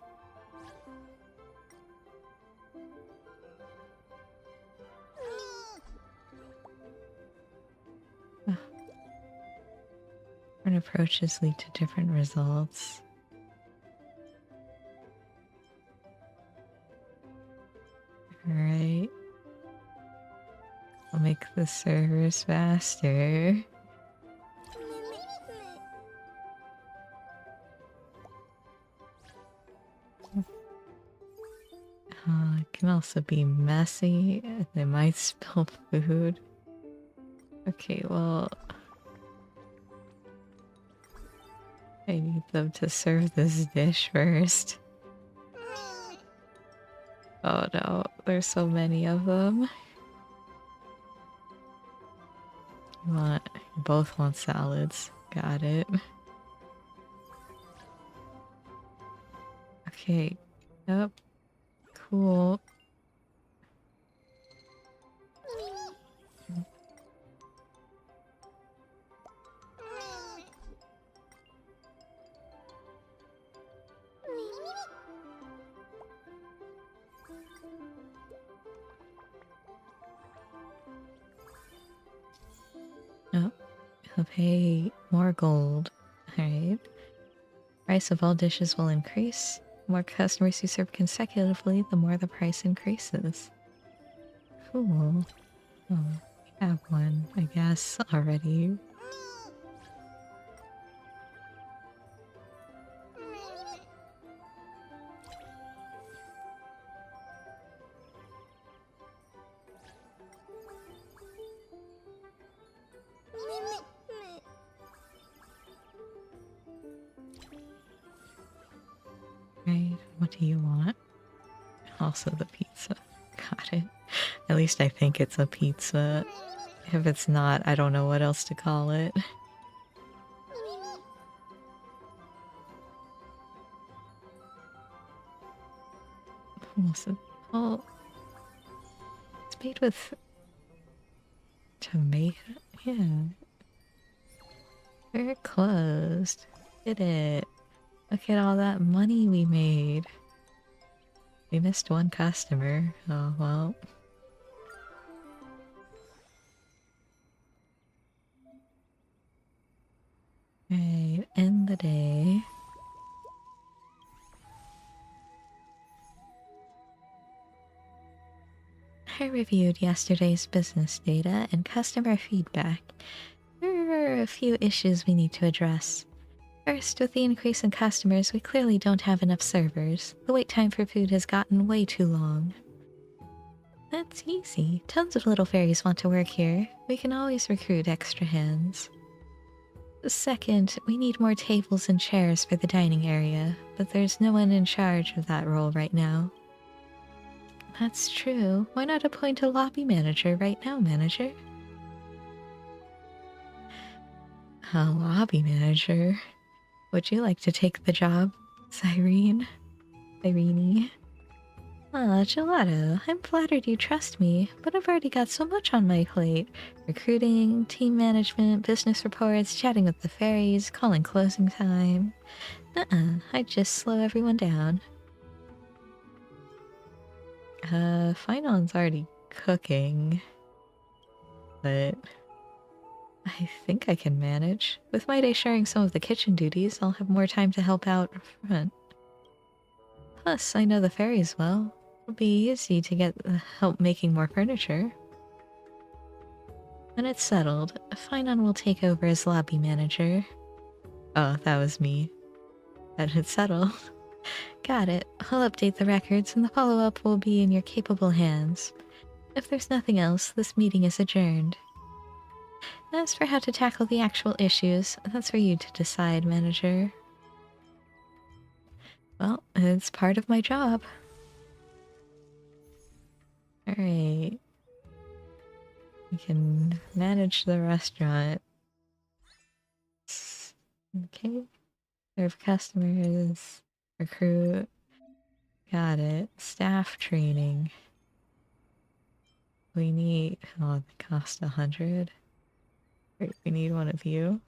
Different approaches lead to different results. Alright. I'll make the servers faster. It can also be messy. They might spill food. Okay, well... I need them to serve this dish first. Oh no, there's so many of them. You both want salads. Got it. Okay. Yep. Cool. I'll pay more gold. Alright. Price of all dishes will increase. The more customers you serve consecutively, the more the price increases. Cool. Oh, we have one, I guess, already. Right, what do you want? Also the pizza. Got it. At least I think it's a pizza. If it's not, I don't know what else to call it. What's it? Oh, it's made with tomato. Yeah, we're closed. Did it? Look at all that money we made. We missed one customer. Oh well. Right, end the day. I reviewed yesterday's business data and customer feedback. There are a few issues we need to address. First, with the increase in customers, we clearly don't have enough servers. The wait time for food has gotten way too long. That's easy. Tons of little fairies want to work here. We can always recruit extra hands. Second, we need more tables and chairs for the dining area, but there's no one in charge of that role right now. That's true. Why not appoint a lobby manager right now, manager? A lobby manager? Would you like to take the job, Cyrene? Cyrene? Ah, Gelato, I'm flattered you trust me, but I've already got so much on my plate. Recruiting, team management, business reports, chatting with the fairies, calling closing time. I'd just slow everyone down. Finon's already cooking. But I think I can manage. With my day sharing some of the kitchen duties, I'll have more time to help out front. Plus, I know the fairies well. It'll be easy to get help making more furniture. When it's settled, Finon will take over as lobby manager. Oh, that was me. That it's settled. Got it. I'll update the records and the follow-up will be in your capable hands. If there's nothing else, this meeting is adjourned. As for how to tackle the actual issues, that's for you to decide, manager. Well, it's part of my job. Alright. We can manage the restaurant. Okay. Serve customers. Recruit. Got it. Staff training. We need... oh, it cost 100. Wait, we need one of you.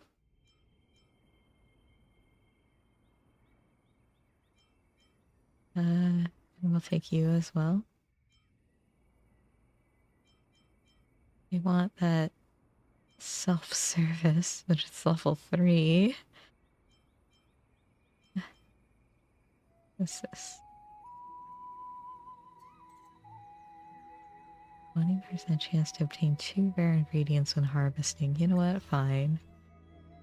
And we'll take you as well. We want that self-service, but it's level 3. What's this? 20% chance to obtain 2 rare ingredients when harvesting. You know what? Fine.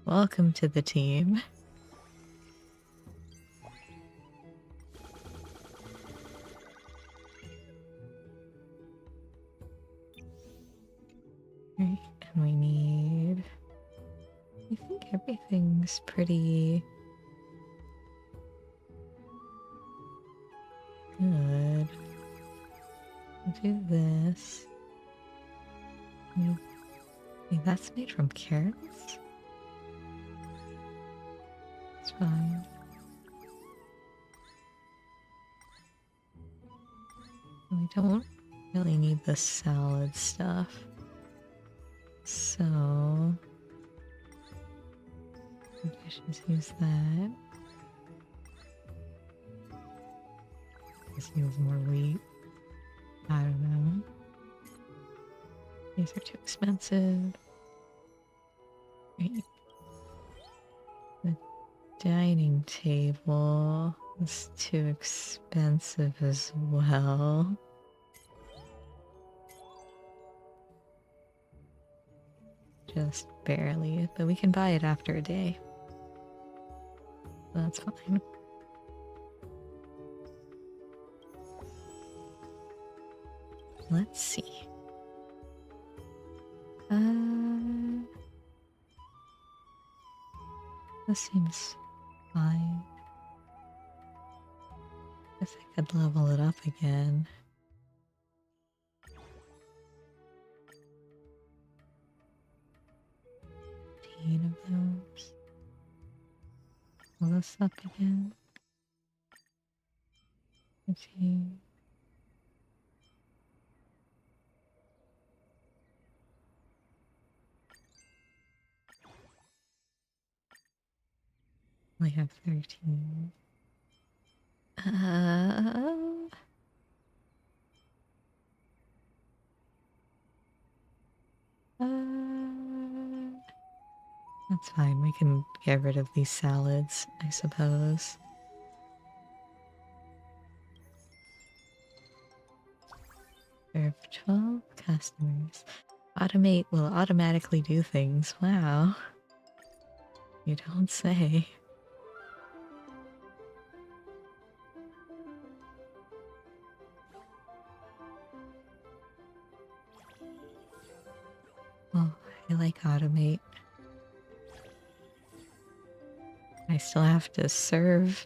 Welcome to the team. Right, and we need... I think everything's pretty... good. We'll do this. Wait, that's made from carrots? It's fine. We don't really need the salad stuff. So... I should just use that. This needs more wheat. I don't know. These are too expensive. Right. The dining table is too expensive as well. Just barely, but we can buy it after a day. That's fine. Let's see. This seems fine. Guess I could level it up again. 15 of those. Level this up again. 15. We have 13. That's fine. We can get rid of these salads, I suppose. Serve 12 customers. Automate will automatically do things. Wow. You don't say. Well, I like automate. I still have to serve.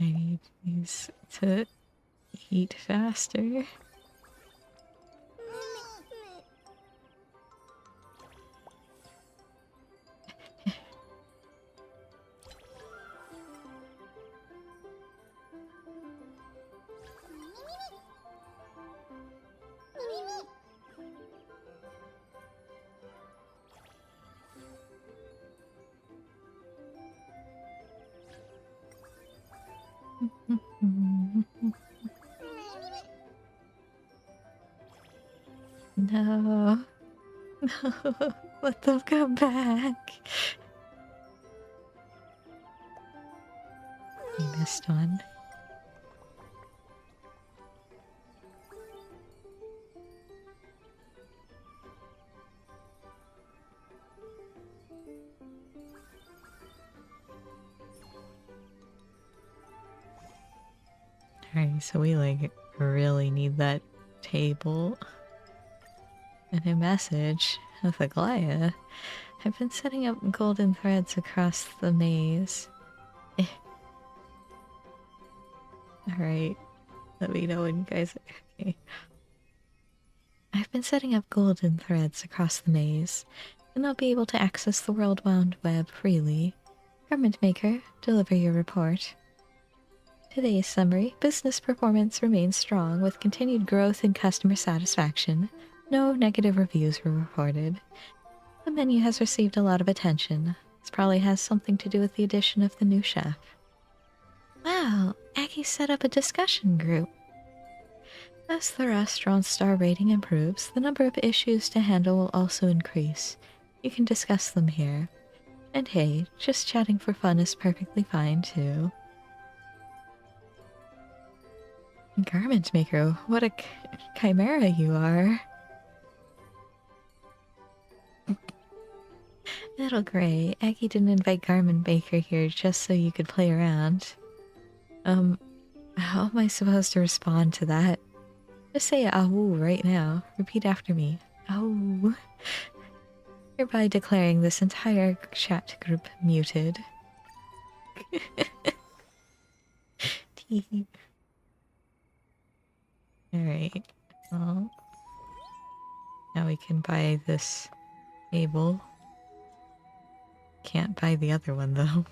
I need these to eat faster. No. No. Let them come back. We missed one. Alright, so we like really need that table. And a message with Aglaya. I've been setting up golden threads across the maze. Alright, let me know when you guys are okay. I've been setting up golden threads across the maze, and they'll be able to access the world-wound web freely. Garment Maker, deliver your report. Today's summary: business performance remains strong with continued growth in customer satisfaction. No negative reviews were reported. The menu has received a lot of attention. This probably has something to do with the addition of the new chef. Wow, Aggie set up a discussion group. As the restaurant's star rating improves, the number of issues to handle will also increase. You can discuss them here. And hey, just chatting for fun is perfectly fine too. Garment Maker, what a chimera you are. Little Gray, Aggie didn't invite Garment Maker here just so you could play around. How am I supposed to respond to that? Just say ahoo right now. Repeat after me. Ahoo. Hereby declaring this entire chat group muted. Tee. Alright. Well, now we can buy this table. Can't buy the other one though.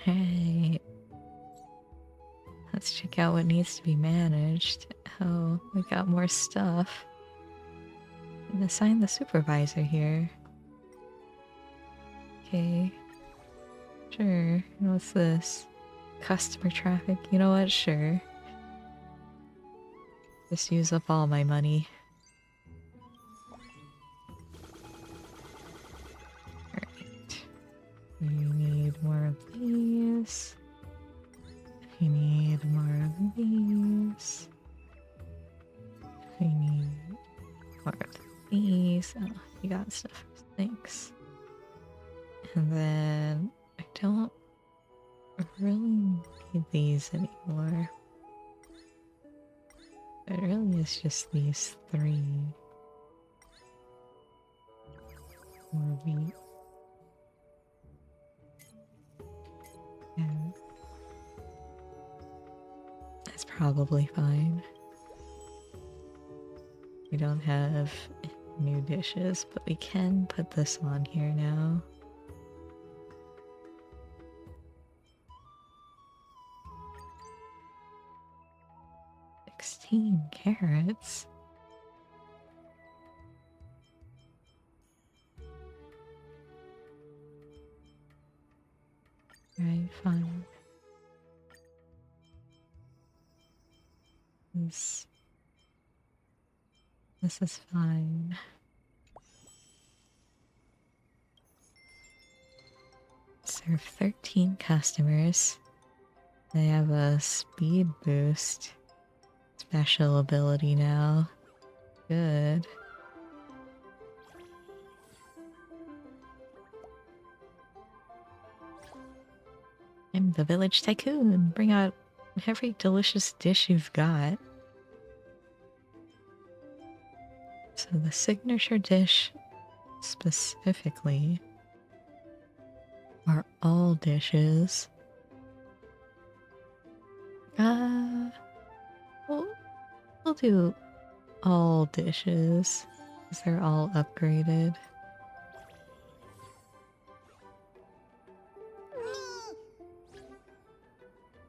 Alright. Let's check out what needs to be managed. Oh, we got more stuff. And assign the supervisor here. Okay. Sure. What's this? Customer traffic. You know what? Sure. Just use up all my money. Alright. We need more of these. We need more of these. We need more of these. Oh, you got stuff. Thanks. And then I don't really need these anymore. It really is just these three. More wheat. Yeah. That's probably fine. We don't have new dishes, but we can put this on here now. $16. Alright, fine. This is fine. Serve 13 customers. They have a speed boost special ability now. Good. I'm the village tycoon. Bring out every delicious dish you've got. So the signature dish specifically are all dishes. We'll do all dishes because they're all upgraded.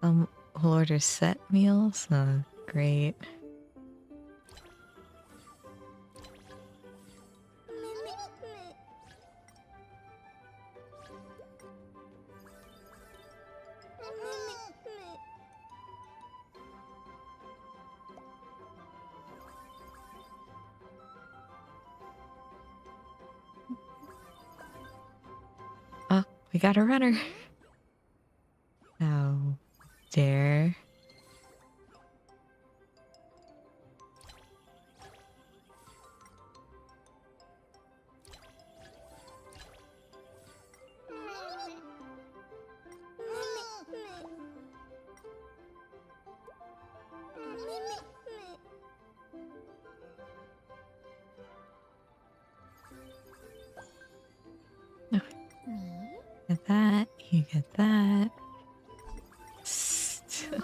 We'll order set meals. Oh, great. Oh, we got a runner. How dare. Get that, you get that.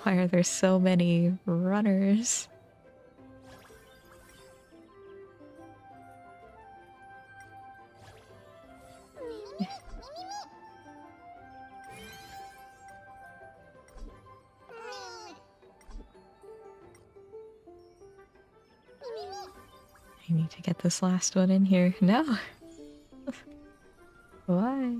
Why are there so many runners? I need to get this last one in here. No. Why?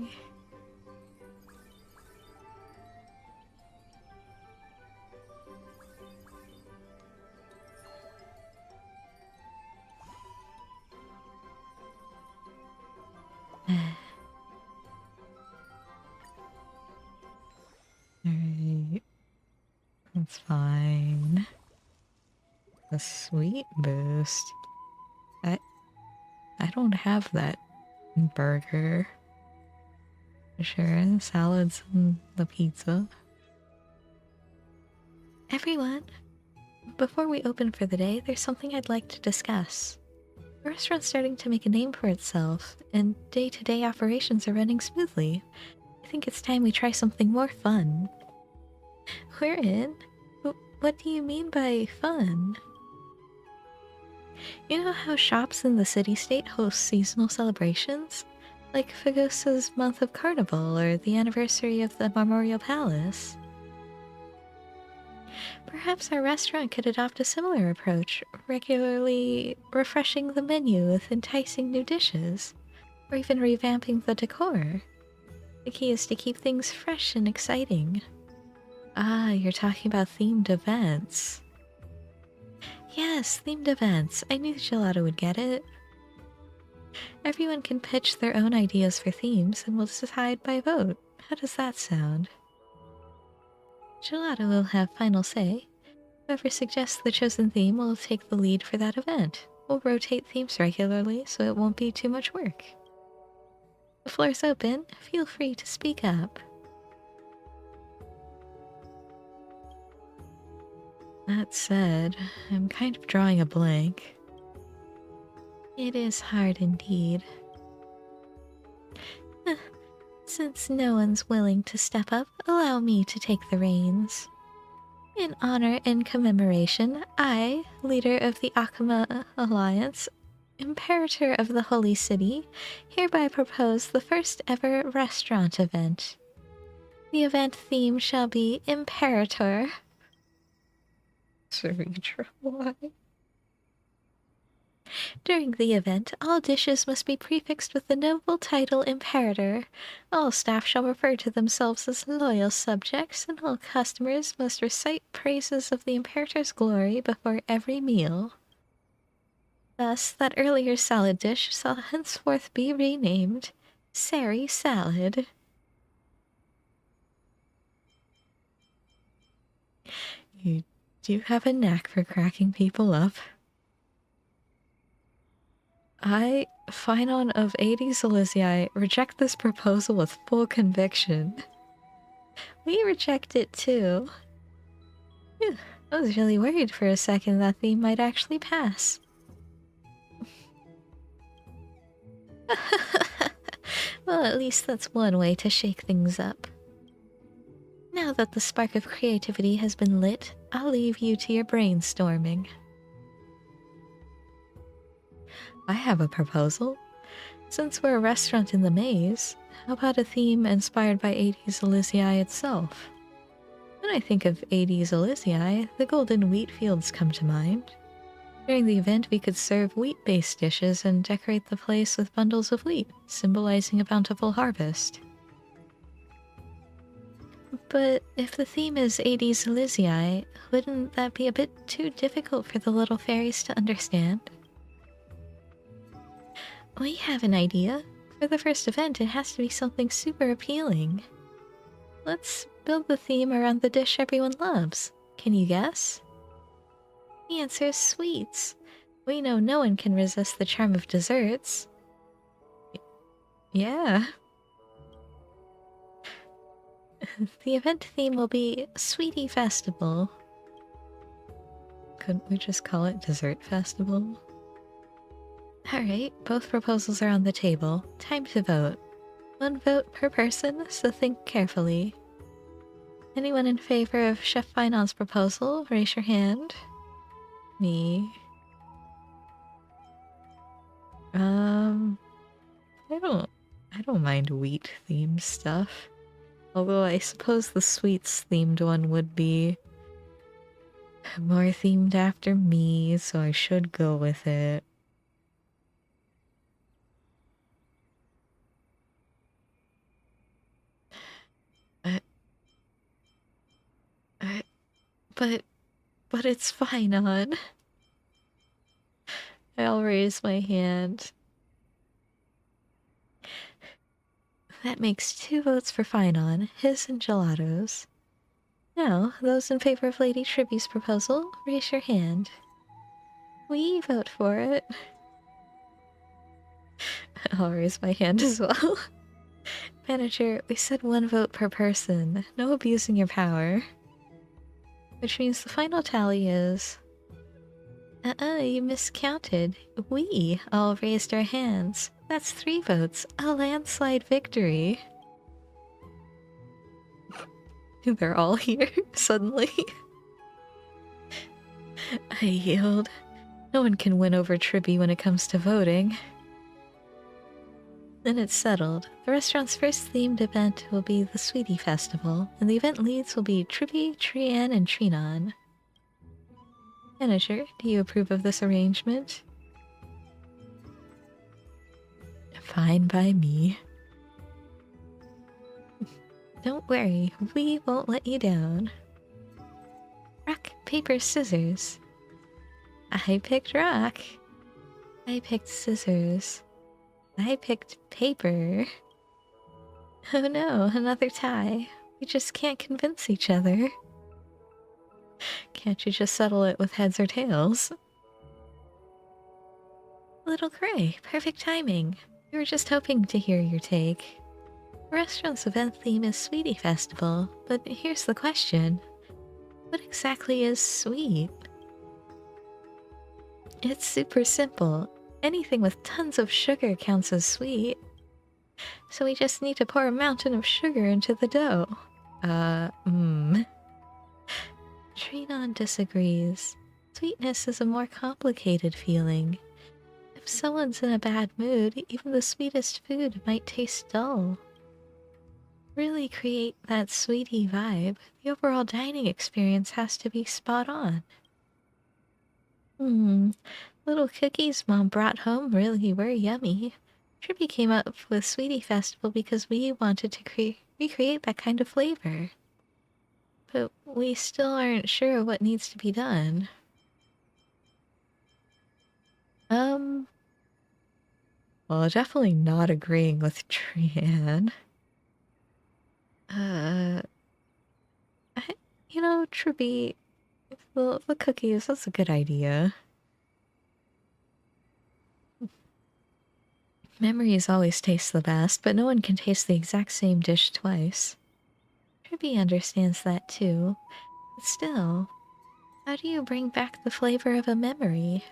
Alright. That's fine. A sweet boost. I don't have that burger. Sure, salads and the pizza. Everyone, before we open for the day, there's something I'd like to discuss. The restaurant's starting to make a name for itself, and day-to-day operations are running smoothly. I think it's time we try something more fun. We're in? What do you mean by fun? You know how shops in the city-state host seasonal celebrations? Like Fagosa's Month of Carnival or the anniversary of the Memorial Palace? Perhaps our restaurant could adopt a similar approach, regularly refreshing the menu with enticing new dishes, or even revamping the decor. The key is to keep things fresh and exciting. Ah, you're talking about themed events. Yes, themed events. I knew Gelato would get it. Everyone can pitch their own ideas for themes and we'll decide by vote. How does that sound? Gelato will have final say. Whoever suggests the chosen theme will take the lead for that event. We'll rotate themes regularly so it won't be too much work. The floor's open. Feel free to speak up. That said, I'm kind of drawing a blank. It is hard indeed. Since no one's willing to step up, allow me to take the reins. In honor and commemoration, I, leader of the Akama Alliance, Imperator of the Holy City, hereby propose the first ever restaurant event. The event theme shall be Imperator. Cerebral, why? During the event, all dishes must be prefixed with the noble title Imperator. All staff shall refer to themselves as loyal subjects, and all customers must recite praises of the Imperator's glory before every meal. Thus, that earlier salad dish shall henceforth be renamed Sari Salad. You do have a knack for cracking people up. I, Phynon of 80 Elysiae, reject this proposal with full conviction. We reject it too. Phew, I was really worried for a second that theme might actually pass. Well, at least that's one way to shake things up. Now that the spark of creativity has been lit, I'll leave you to your brainstorming. I have a proposal. Since we're a restaurant in the maze, how about a theme inspired by 80s Elysiae itself? When I think of 80s Elysiae, the golden wheat fields come to mind. During the event, we could serve wheat-based dishes and decorate the place with bundles of wheat, symbolizing a bountiful harvest. But if the theme is 80s Elysiae, wouldn't that be a bit too difficult for the little fairies to understand? We have an idea. For the first event, it has to be something super appealing. Let's build the theme around the dish everyone loves. Can you guess? The answer is sweets. We know no one can resist the charm of desserts. Yeah. The event theme will be Sweetie Festival. Couldn't we just call it Dessert Festival? Alright, both proposals are on the table. Time to vote. One vote per person, so think carefully. Anyone in favor of Chef Finon's proposal, raise your hand. Me. I don't mind wheat themed stuff. Although I suppose the sweets themed one would be more themed after me, so I should go with it. But it's fine on. I'll raise my hand. That makes 2 votes for Phynon, his and Gelato's. Now, those in favor of Lady Tribby's proposal, raise your hand. We vote for it. I'll raise my hand as well. Manager, we said 1 vote per person. No abusing your power. Which means the final tally is... you miscounted. We all raised our hands. That's 3 votes. A landslide victory. They're all here, suddenly. I yield. No one can win over Tribby when it comes to voting. Then it's settled. The restaurant's first themed event will be the Sweetie Festival, and the event leads will be Tribby, Trian, and Trinon. Manager, do you approve of this arrangement? Fine by me. Don't worry, we won't let you down. Rock, paper, scissors. I picked rock. I picked scissors. I picked paper. Oh no, another tie. We just can't convince each other. Can't you just settle it with heads or tails? Little Gray, perfect timing. We were just hoping to hear your take. The restaurant's event theme is Sweetie Festival, but here's the question. What exactly is sweet? It's super simple. Anything with tons of sugar counts as sweet. So we just need to pour a mountain of sugar into the dough. Trinon disagrees. Sweetness is a more complicated feeling. If someone's in a bad mood, even the sweetest food might taste dull. Really create that sweetie vibe, the overall dining experience has to be spot on. Little cookies Mom brought home really were yummy. Tribby came up with Sweetie Festival because we wanted to recreate that kind of flavor. But we still aren't sure what needs to be done. Well, definitely not agreeing with Trian. You know, Tribby, the cookies, that's a good idea. Memories always taste the best, but no one can taste the exact same dish twice. Tribby understands that too, but still, how do you bring back the flavor of a memory?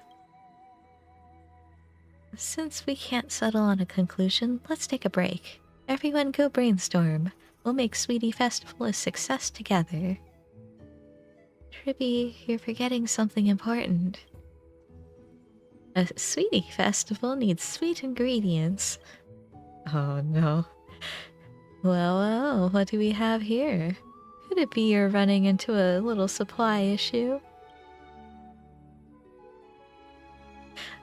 Since we can't settle on a conclusion, let's take a break. Everyone go brainstorm. We'll make Sweetie Festival a success together. Tribby, you're forgetting something important. A Sweetie Festival needs sweet ingredients. Oh no. Well, what do we have here? Could it be you're running into a little supply issue?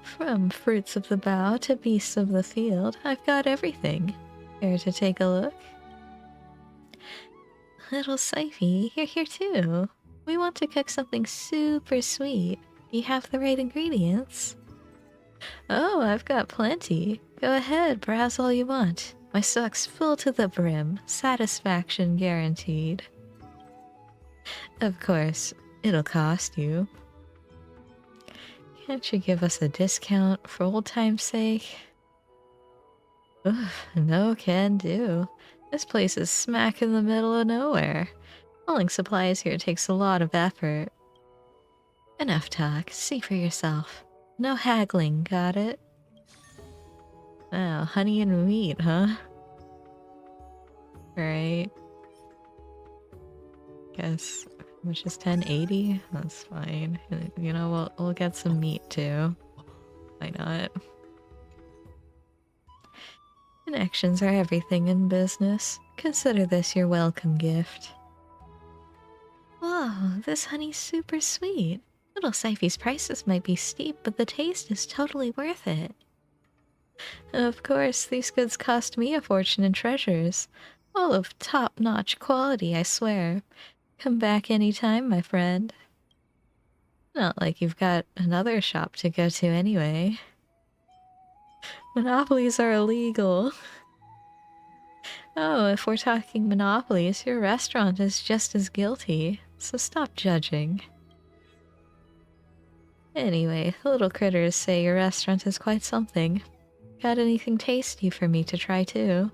From fruits of the bough to beasts of the field, I've got everything. Care to take a look? Little Syphie, you're here too. We want to cook something super sweet. Do you have the right ingredients? Oh, I've got plenty. Go ahead, browse all you want. My stock's full to the brim. Satisfaction guaranteed. Of course, it'll cost you. Can't you give us a discount for old time's sake? Oof, no can do. This place is smack in the middle of nowhere. Hauling supplies here takes a lot of effort. Enough talk, see for yourself. No haggling, got it? Oh, honey and meat, huh? Right. Guess, which is 1080? That's fine. You know, we'll get some meat too. Why not? Connections are everything in business. Consider this your welcome gift. Whoa, this honey's super sweet. Little Syphie's prices might be steep, but the taste is totally worth it. Of course, these goods cost me a fortune in treasures. All of top-notch quality, I swear. Come back anytime, my friend. Not like you've got another shop to go to anyway. Monopolies are illegal. Oh, if we're talking monopolies, your restaurant is just as guilty, so stop judging. Anyway, the little critters say your restaurant is quite something. Got anything tasty for me to try too?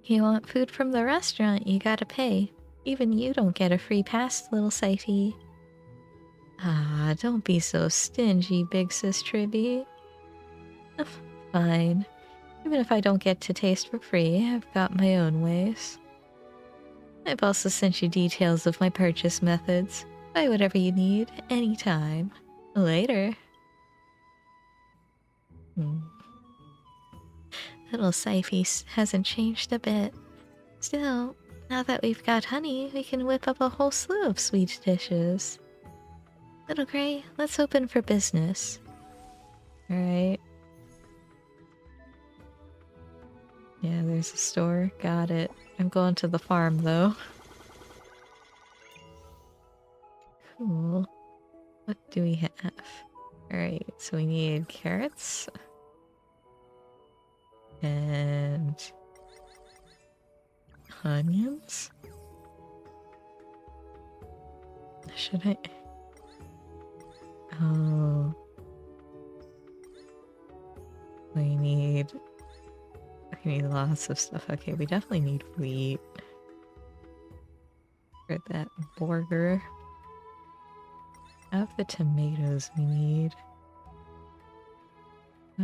You want food from the restaurant, you gotta pay. Even you don't get a free pass, little sighty. Ah, don't be so stingy, big sis Tribby. Fine. Even if I don't get to taste for free, I've got my own ways. I've also sent you details of my purchase methods. Buy whatever you need, anytime. Later. Little Syphe hasn't changed a bit. Still, now that we've got honey, we can whip up a whole slew of sweet dishes. Little Gray, let's open for business. Alright. Yeah, there's a store. Got it. I'm going to the farm, though. Cool. What do we have? Alright, so we need carrots. And... onions? Should I... Oh... We need lots of stuff. Okay, we definitely need wheat. For that burger. Of the tomatoes we need. I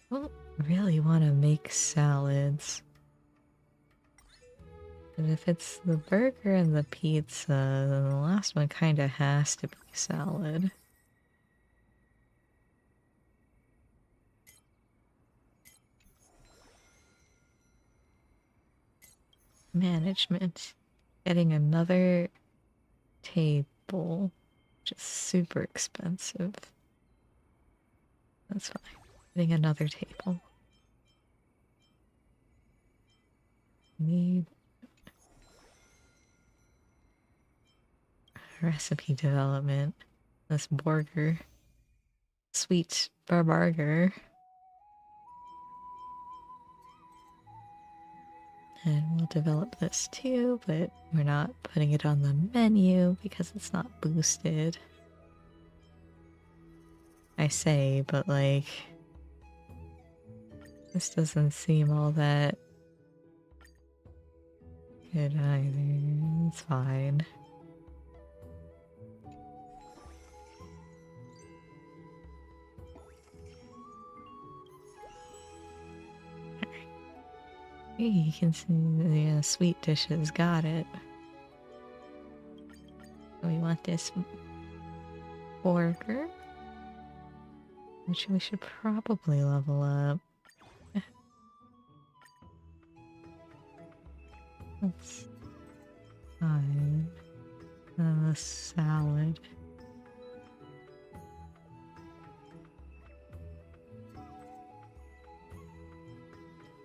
don't really want to make salads. But if it's the burger and the pizza, then the last one kind of has to be salad. Management. Getting another table. Just super expensive. That's fine. Getting another table. Need recipe development. This burger. Sweet burger. And we'll develop this too, but we're not putting it on the menu because it's not boosted. I say, but like... this doesn't seem all that good either. It's fine. Here you can see the sweet dishes. Got it. We want this burger, which we should probably level up. That's fine. The salad.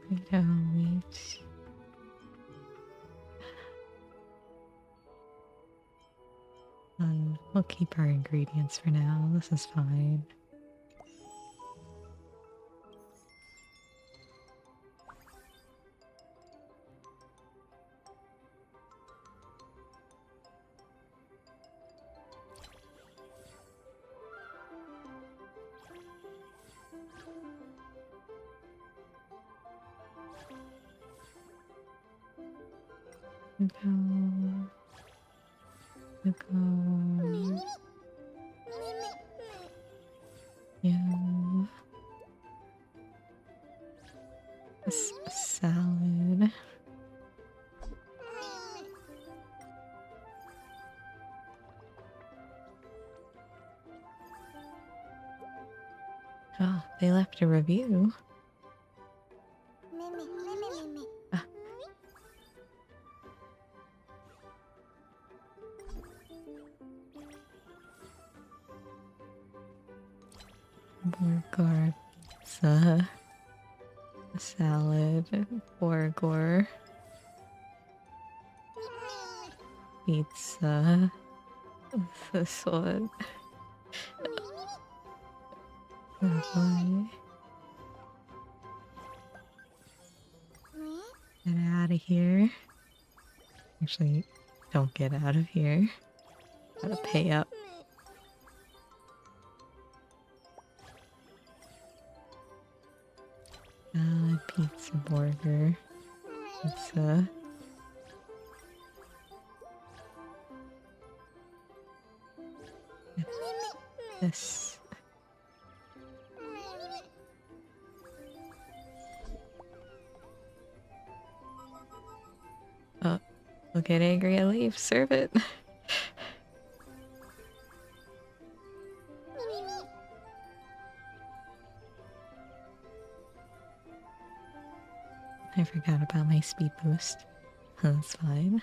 Tomato, wheat. We'll keep our ingredients for now. This is fine. Go. Yeah. This salad. Oh, they left a review. Ah. Burger, pizza, salad, burger, pizza. This one. Oh boy. Get out of here. Actually, don't get out of here. Gotta pay up. Pizza burger. Pizza. This. Oh, look, get angry and leave. Serve it. I forgot about my speed boost. That's fine.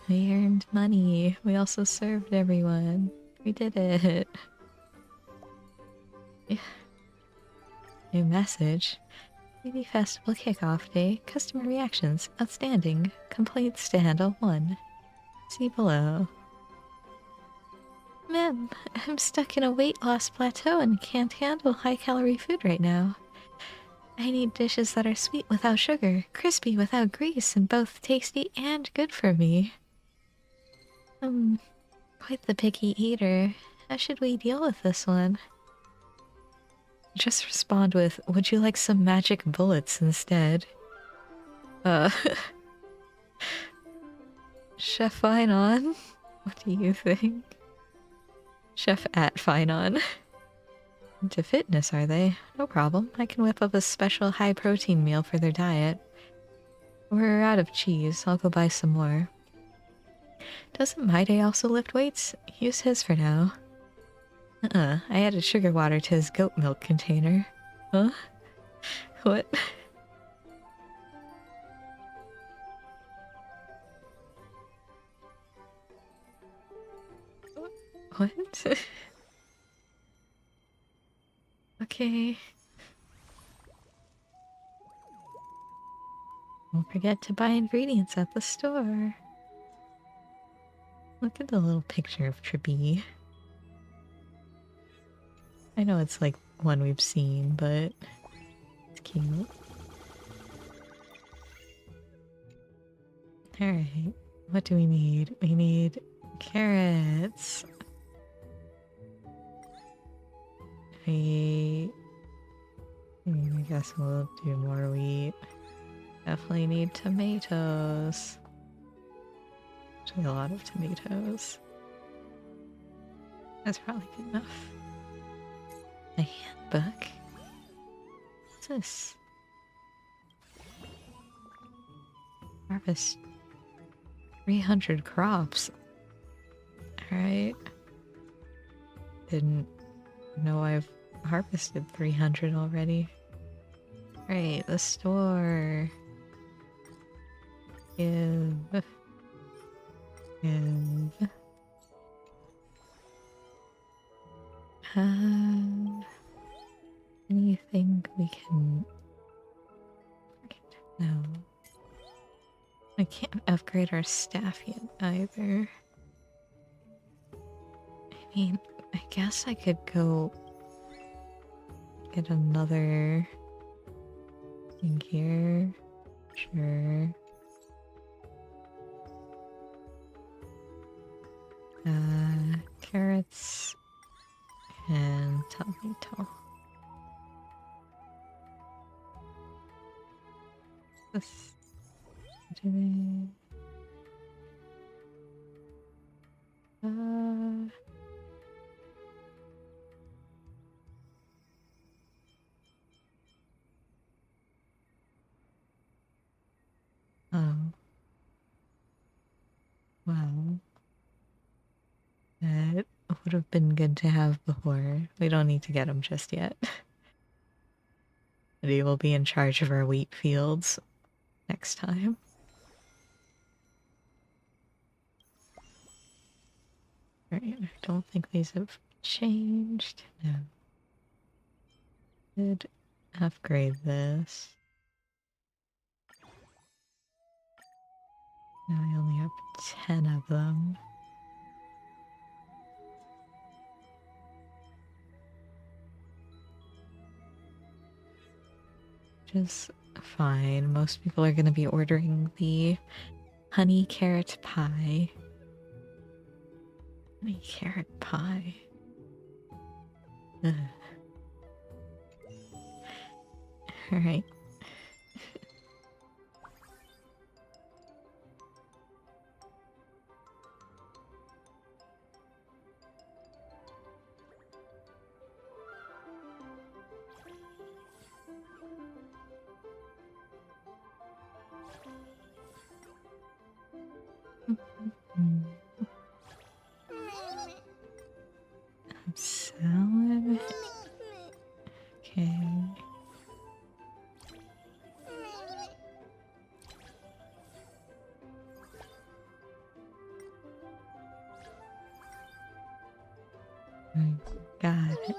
We earned money. We also served everyone. We did it. Yeah. New message. TV Festival Kickoff Day. Customer reactions. Outstanding. Complaints to handle 1. See below. Ma'am, I'm stuck in a weight loss plateau and can't handle high-calorie food right now. I need dishes that are sweet without sugar, crispy without grease, and both tasty and good for me. Quite the picky eater. How should we deal with this one? Just respond with, would you like some magic bullets instead? Chef Finon? What do you think? Chef at Finon. Into fitness, are they? No problem. I can whip up a special high-protein meal for their diet. We're out of cheese. I'll go buy some more. Doesn't My Day also lift weights? Use his for now. I added sugar water to his goat milk container. Huh? What? What? Okay. Don't forget to buy ingredients at the store. Look at the little picture of Trippy. I know it's like one we've seen, but it's cute. Alright, what do we need? We need carrots. I guess we'll do more wheat. Definitely need tomatoes. Actually, a lot of tomatoes. That's probably good enough. A handbook? What's this? Harvest 300 crops. Alright. Didn't know I've harvested 300 already. Right, the store. Give. Anything we can... No. I can't upgrade our staff yet either. I mean, I guess I could go get another thing here. Sure. Carrots and tomato. This. Oh. Well. That would have been good to have before. We don't need to get them just yet. He will be in charge of our wheat fields next time. Alright, I don't think these have changed. No. Could upgrade this. Now I only have 10 of them. Which is fine. Most people are going to be ordering the honey carrot pie. Honey carrot pie. Ugh. Alright. Salad. Okay. Got it.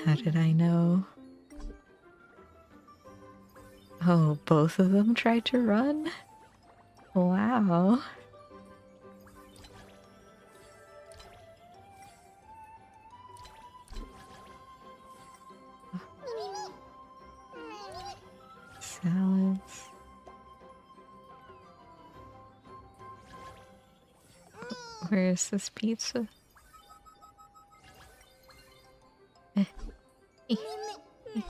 How did I know? Oh, both of them tried to run? Wow. Salads. Where is this pizza? Eh. Eh. Eh.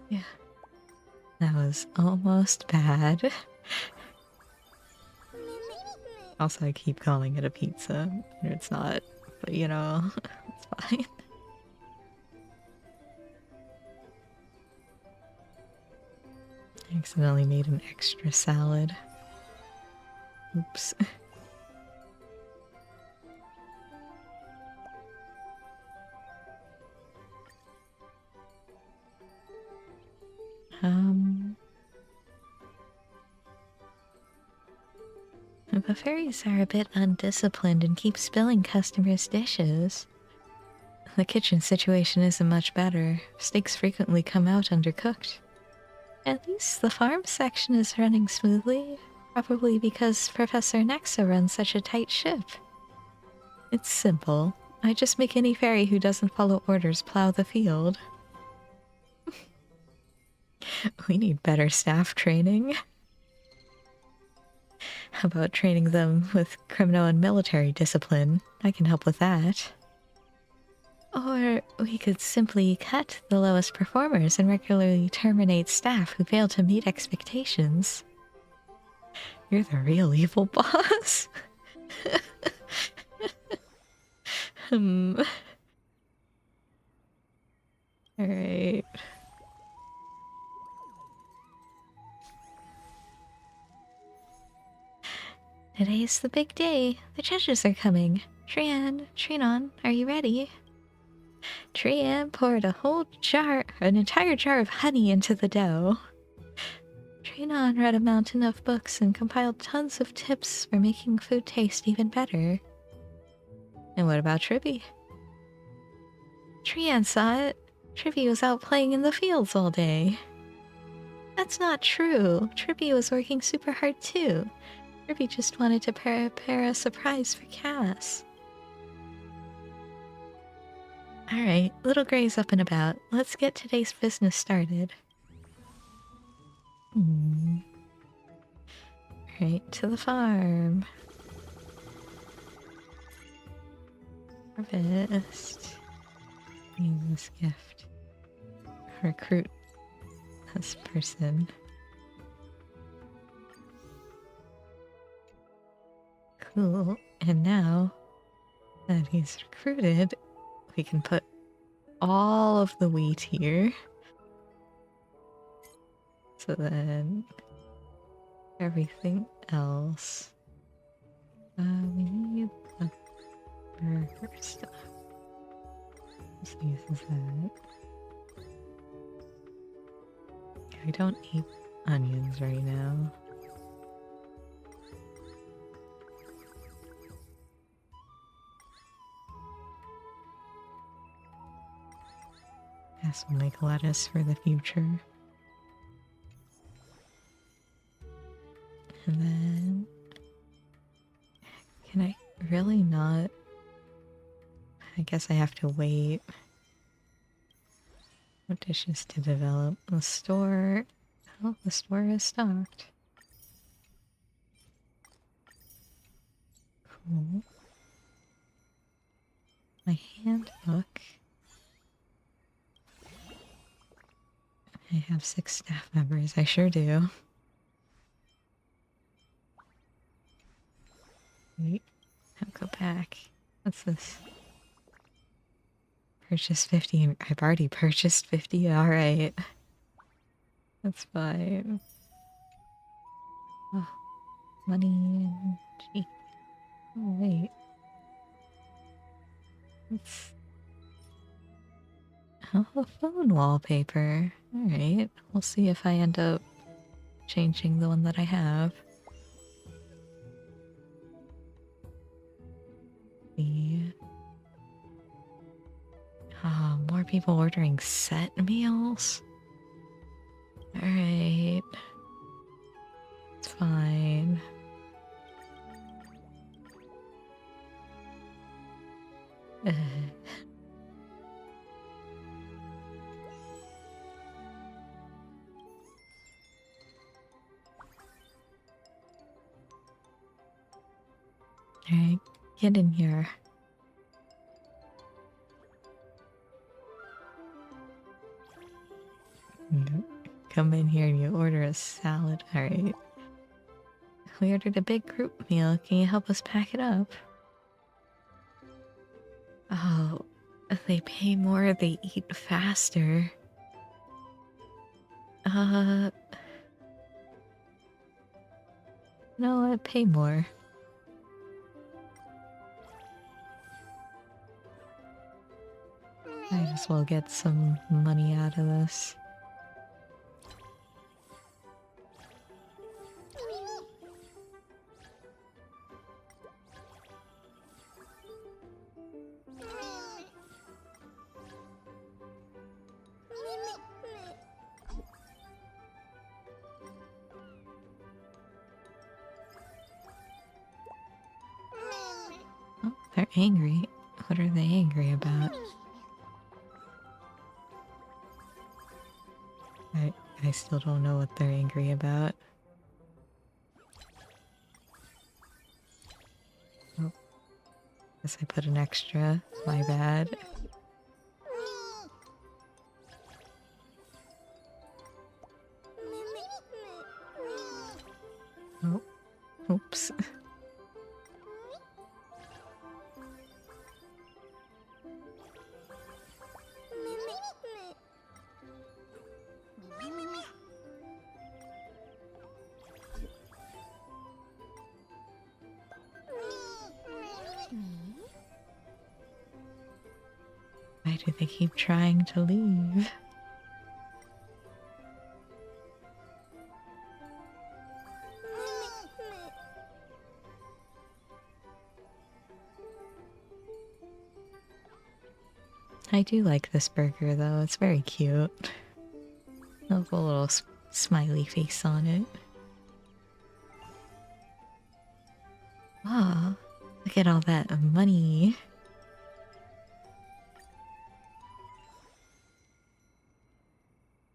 Yeah. That was almost bad. Also, I keep calling it a pizza. It's not, but you know, it's fine. I accidentally made an extra salad. Oops. The fairies are a bit undisciplined and keep spilling customers' dishes. The kitchen situation isn't much better. Steaks frequently come out undercooked. At least the farm section is running smoothly, probably because Professor Nexa runs such a tight ship. It's simple. I just make any fairy who doesn't follow orders plow the field. We need better staff training. How about training them with criminal and military discipline? I can help with that. Or we could simply cut the lowest performers and regularly terminate staff who fail to meet expectations. You're the real evil boss. Alright. Today's the big day. The judges are coming. Trian, Trinon, are you ready? Trian poured an entire jar of honey into the dough. Trinon read a mountain of books and compiled tons of tips for making food taste even better. And what about Tribby? Trian saw it. Tribby was out playing in the fields all day. That's not true. Tribby was working super hard too. Tribby just wanted to prepare a surprise for Cass. Alright, little Gray's up and about. Let's get today's business started. Right to the farm. Harvest. Need this gift. Recruit this person. Cool. And now that he's recruited, we can put all of the wheat here. So then everything else. We need the burger stuff. This uses that. I don't eat onions right now. Guess we'll make lettuce for the future. And then... Can I really not? I guess I have to wait. What dishes to develop? The store... Oh, the store is stocked. Cool. My handbook. I have 6 staff members. I sure do. Wait. I'll go back. What's this? Purchase 50. I've already purchased 50. Alright. That's fine. Oh, money and G. Oh, wait. It's... Oh, a phone wallpaper. Alright. We'll see if I end up changing the one that I have. More people ordering set meals? Alright. It's fine. Alright, get in here. Come in here and you order a salad. Alright. We ordered a big group meal. Can you help us pack it up? Oh, if they pay more, they eat faster. No, I pay more. Might as well get some money out of this. Oh, they're angry. What are they angry about? I still don't know what they're angry about. Oh, guess I put an extra. My bad. Oh, oops. Why do they keep trying to leave? I do like this burger though, it's very cute. With a little smiley face on it. Wow, look at all that money.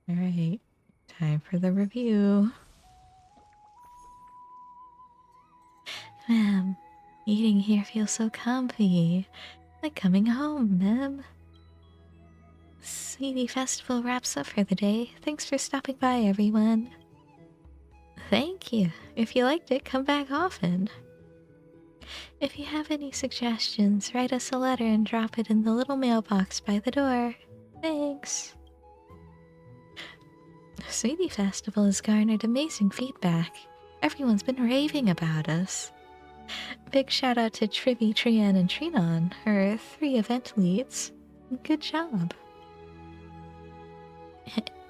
Alright, time for the review. Ma'am, eating here feels so comfy. Like coming home, ma'am. CD Festival wraps up for the day. Thanks for stopping by, everyone. Thank you. If you liked it, come back often. If you have any suggestions, write us a letter and drop it in the little mailbox by the door. Thanks. Sweetie Festival has garnered amazing feedback. Everyone's been raving about us. Big shout out to Trivi, Trian, and Trinon, our 3 event leads. Good job.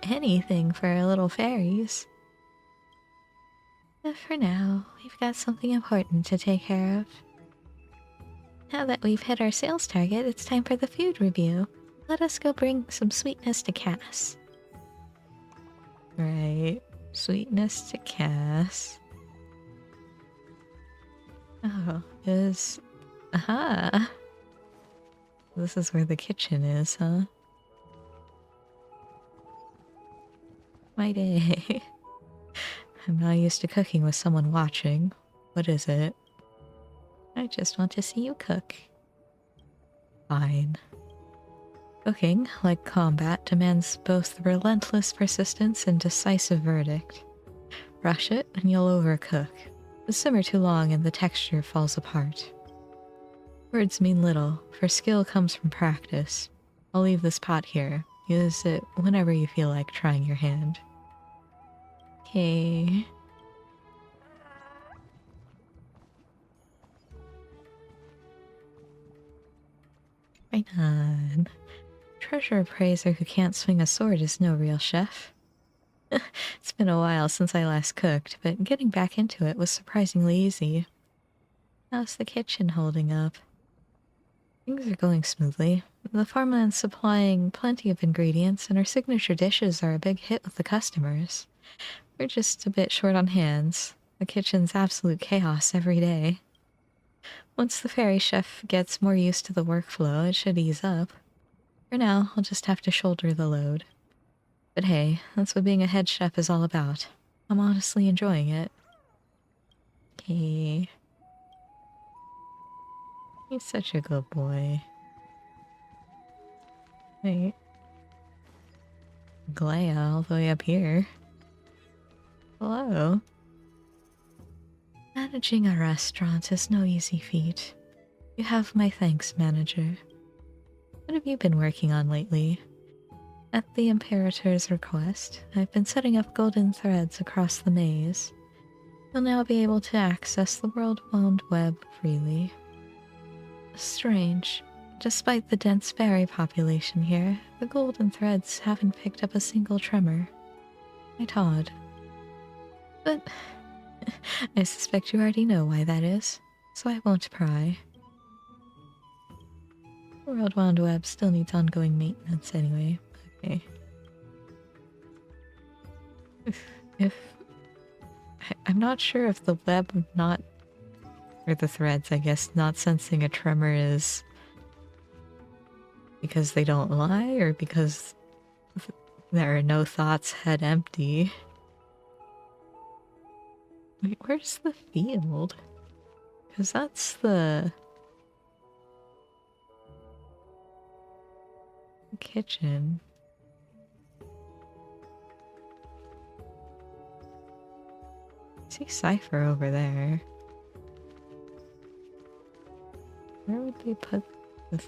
Anything for our little fairies. But for now, we've got something important to take care of. Now that we've hit our sales target, it's time for the food review. Let us go bring some sweetness to Cass. Right. Sweetness to Cass. Oh, is... Aha! This is where the kitchen is, huh? My day. I'm not used to cooking with someone watching. What is it? I just want to see you cook. Fine. Cooking, like combat, demands both relentless persistence and decisive verdict. Rush it, and you'll overcook. But simmer too long and the texture falls apart. Words mean little, for skill comes from practice. I'll leave this pot here. Use it whenever you feel like trying your hand. Okay. Right on. Treasure appraiser who can't swing a sword is no real chef. It's been a while since I last cooked, but getting back into it was surprisingly easy. How's the kitchen holding up? Things are going smoothly. The farmland's supplying plenty of ingredients, and our signature dishes are a big hit with the customers. We're just a bit short on hands. The kitchen's absolute chaos every day. Once the fairy chef gets more used to the workflow, it should ease up. For now, I'll just have to shoulder the load. But hey, that's what being a head chef is all about. I'm honestly enjoying it. Okay. He's such a good boy. Wait. Glaya all the way up here. Hello. Managing a restaurant is no easy feat. You have my thanks, manager. What have you been working on lately? At the Imperator's request, I've been setting up golden threads across the maze. You'll now be able to access the world-wound web freely. Strange. Despite the dense fairy population here, the golden threads haven't picked up a single tremor. Quite odd. But I suspect you already know why that is, so I won't pry. The world-wound web still needs ongoing maintenance anyway. Okay. I'm not sure if the web not... or the threads, I guess, not sensing a tremor is because they don't lie, or because there are no thoughts head empty. Wait, where's the field? Because that's the kitchen. I see Cypher over there. Where would they put the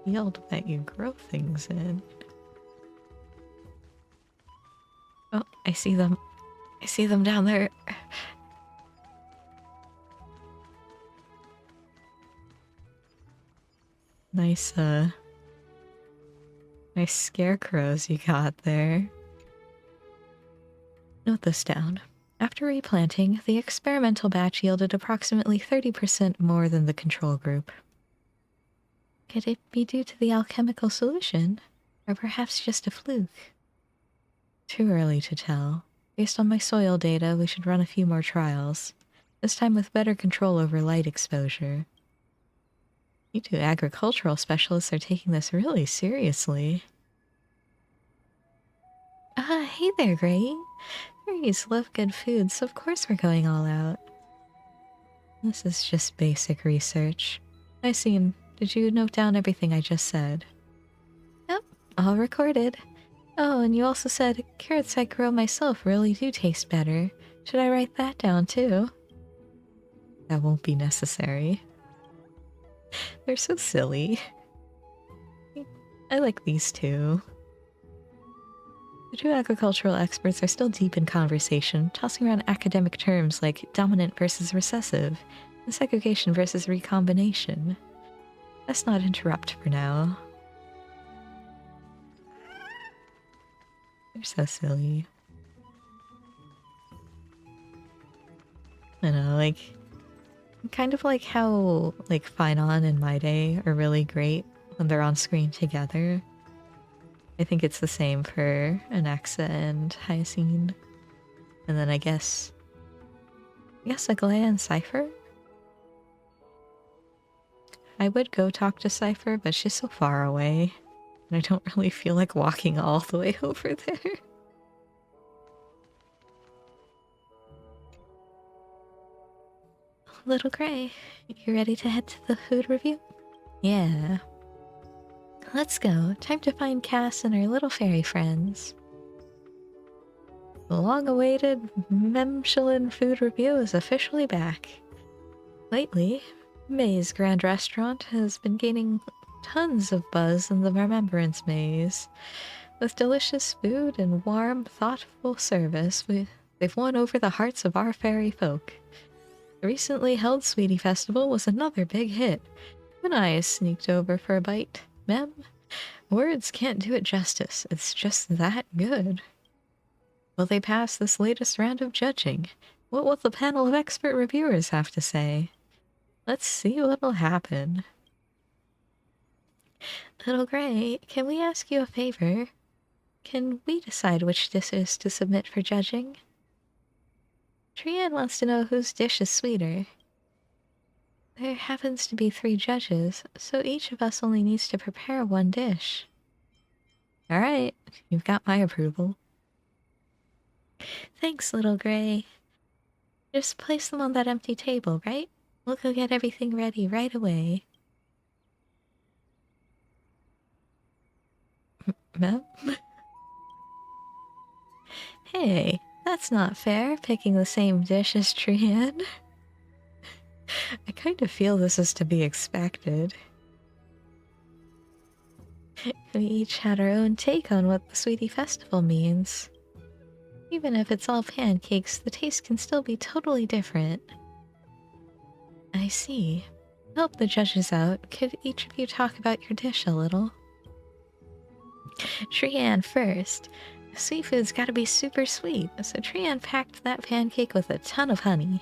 field that you grow things in? Oh, I see them. I see them down there. Nice, nice scarecrows you got there. Note this down. After replanting, the experimental batch yielded approximately 30% more than the control group. Could it be due to the alchemical solution? Or perhaps just a fluke? Too early to tell. Based on my soil data, we should run a few more trials. This time with better control over light exposure. You two agricultural specialists are taking this really seriously. Ah, hey there, Gray. Fairies love good food, so of course we're going all out. This is just basic research. Did you note down everything I just said? Yep, all recorded. Oh, and you also said, carrots I grow myself really do taste better. Should I write that down too? That won't be necessary. They're so silly. I like these two. The two agricultural experts are still deep in conversation, tossing around academic terms like dominant versus recessive, and segregation versus recombination. Let's not interrupt for now. They're so silly. I know, like, kind of like how, like, Finon and My Day are really great when they're on screen together. I think it's the same for Anaxa and Hyacine. And then I guess Aglaya and Cypher? I would go talk to Cypher, but she's so far away. And I don't really feel like walking all the way over there. Little Gray, you ready to head to the food review? Yeah. Let's go. Time to find Cass and our little fairy friends. The long-awaited Memshalin food review is officially back. Lately, May's Grand Restaurant has been gaining tons of buzz in the Remembrance Maze. With delicious food and warm, thoughtful service, they've won over the hearts of our fairy folk. The recently held Sweetie Festival was another big hit. When I sneaked over for a bite, Mem, words can't do it justice. It's just that good. Will they pass this latest round of judging? What will the panel of expert reviewers have to say? Let's see what'll happen. Little Gray, can we ask you a favor? Can we decide which dishes to submit for judging? Trian wants to know whose dish is sweeter. There happens to be 3 judges, so each of us only needs to prepare 1 dish. Alright, you've got my approval. Thanks, Little Gray. Just place them on that empty table, right? We'll go get everything ready right away. Mem? Hey, that's not fair, picking the same dish as Trian. I kind of feel this is to be expected. We each had our own take on what the Sweetie Festival means. Even if it's all pancakes, the taste can still be totally different. I see. Help the judges out. Could each of you talk about your dish a little? Trian first. Sweet food's gotta be super sweet, so Trian packed that pancake with a ton of honey.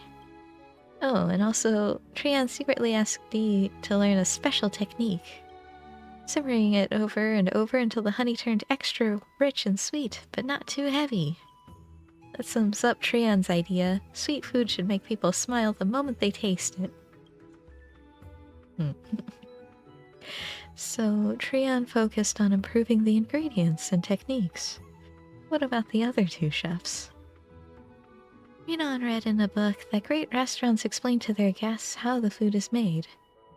Oh, and also, Trian secretly asked Dee to learn a special technique. Simmering it over and over until the honey turned extra rich and sweet, but not too heavy. That sums up Trian's idea. Sweet food should make people smile the moment they taste it. So, Trian focused on improving the ingredients and techniques. What about the other 2 chefs? Renan read in a book that great restaurants explain to their guests how the food is made.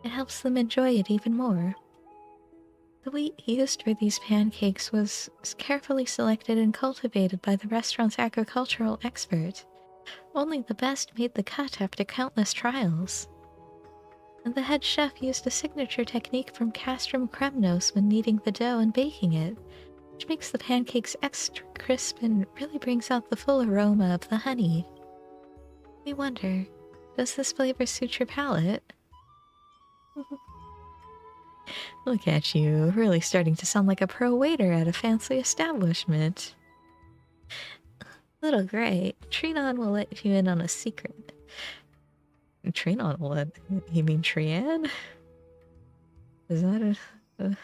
It helps them enjoy it even more. The wheat used for these pancakes was carefully selected and cultivated by the restaurant's agricultural expert. Only the best made the cut after countless trials. And the head chef used a signature technique from Castrum Kremnos when kneading the dough and baking it, which makes the pancakes extra crisp and really brings out the full aroma of the honey. We wonder, does this flavor suit your palate? Look at you, really starting to sound like a pro waiter at a fancy establishment. Little Gray, Trinon will let you in on a secret. Trinon will let... You mean Trian? Is that a...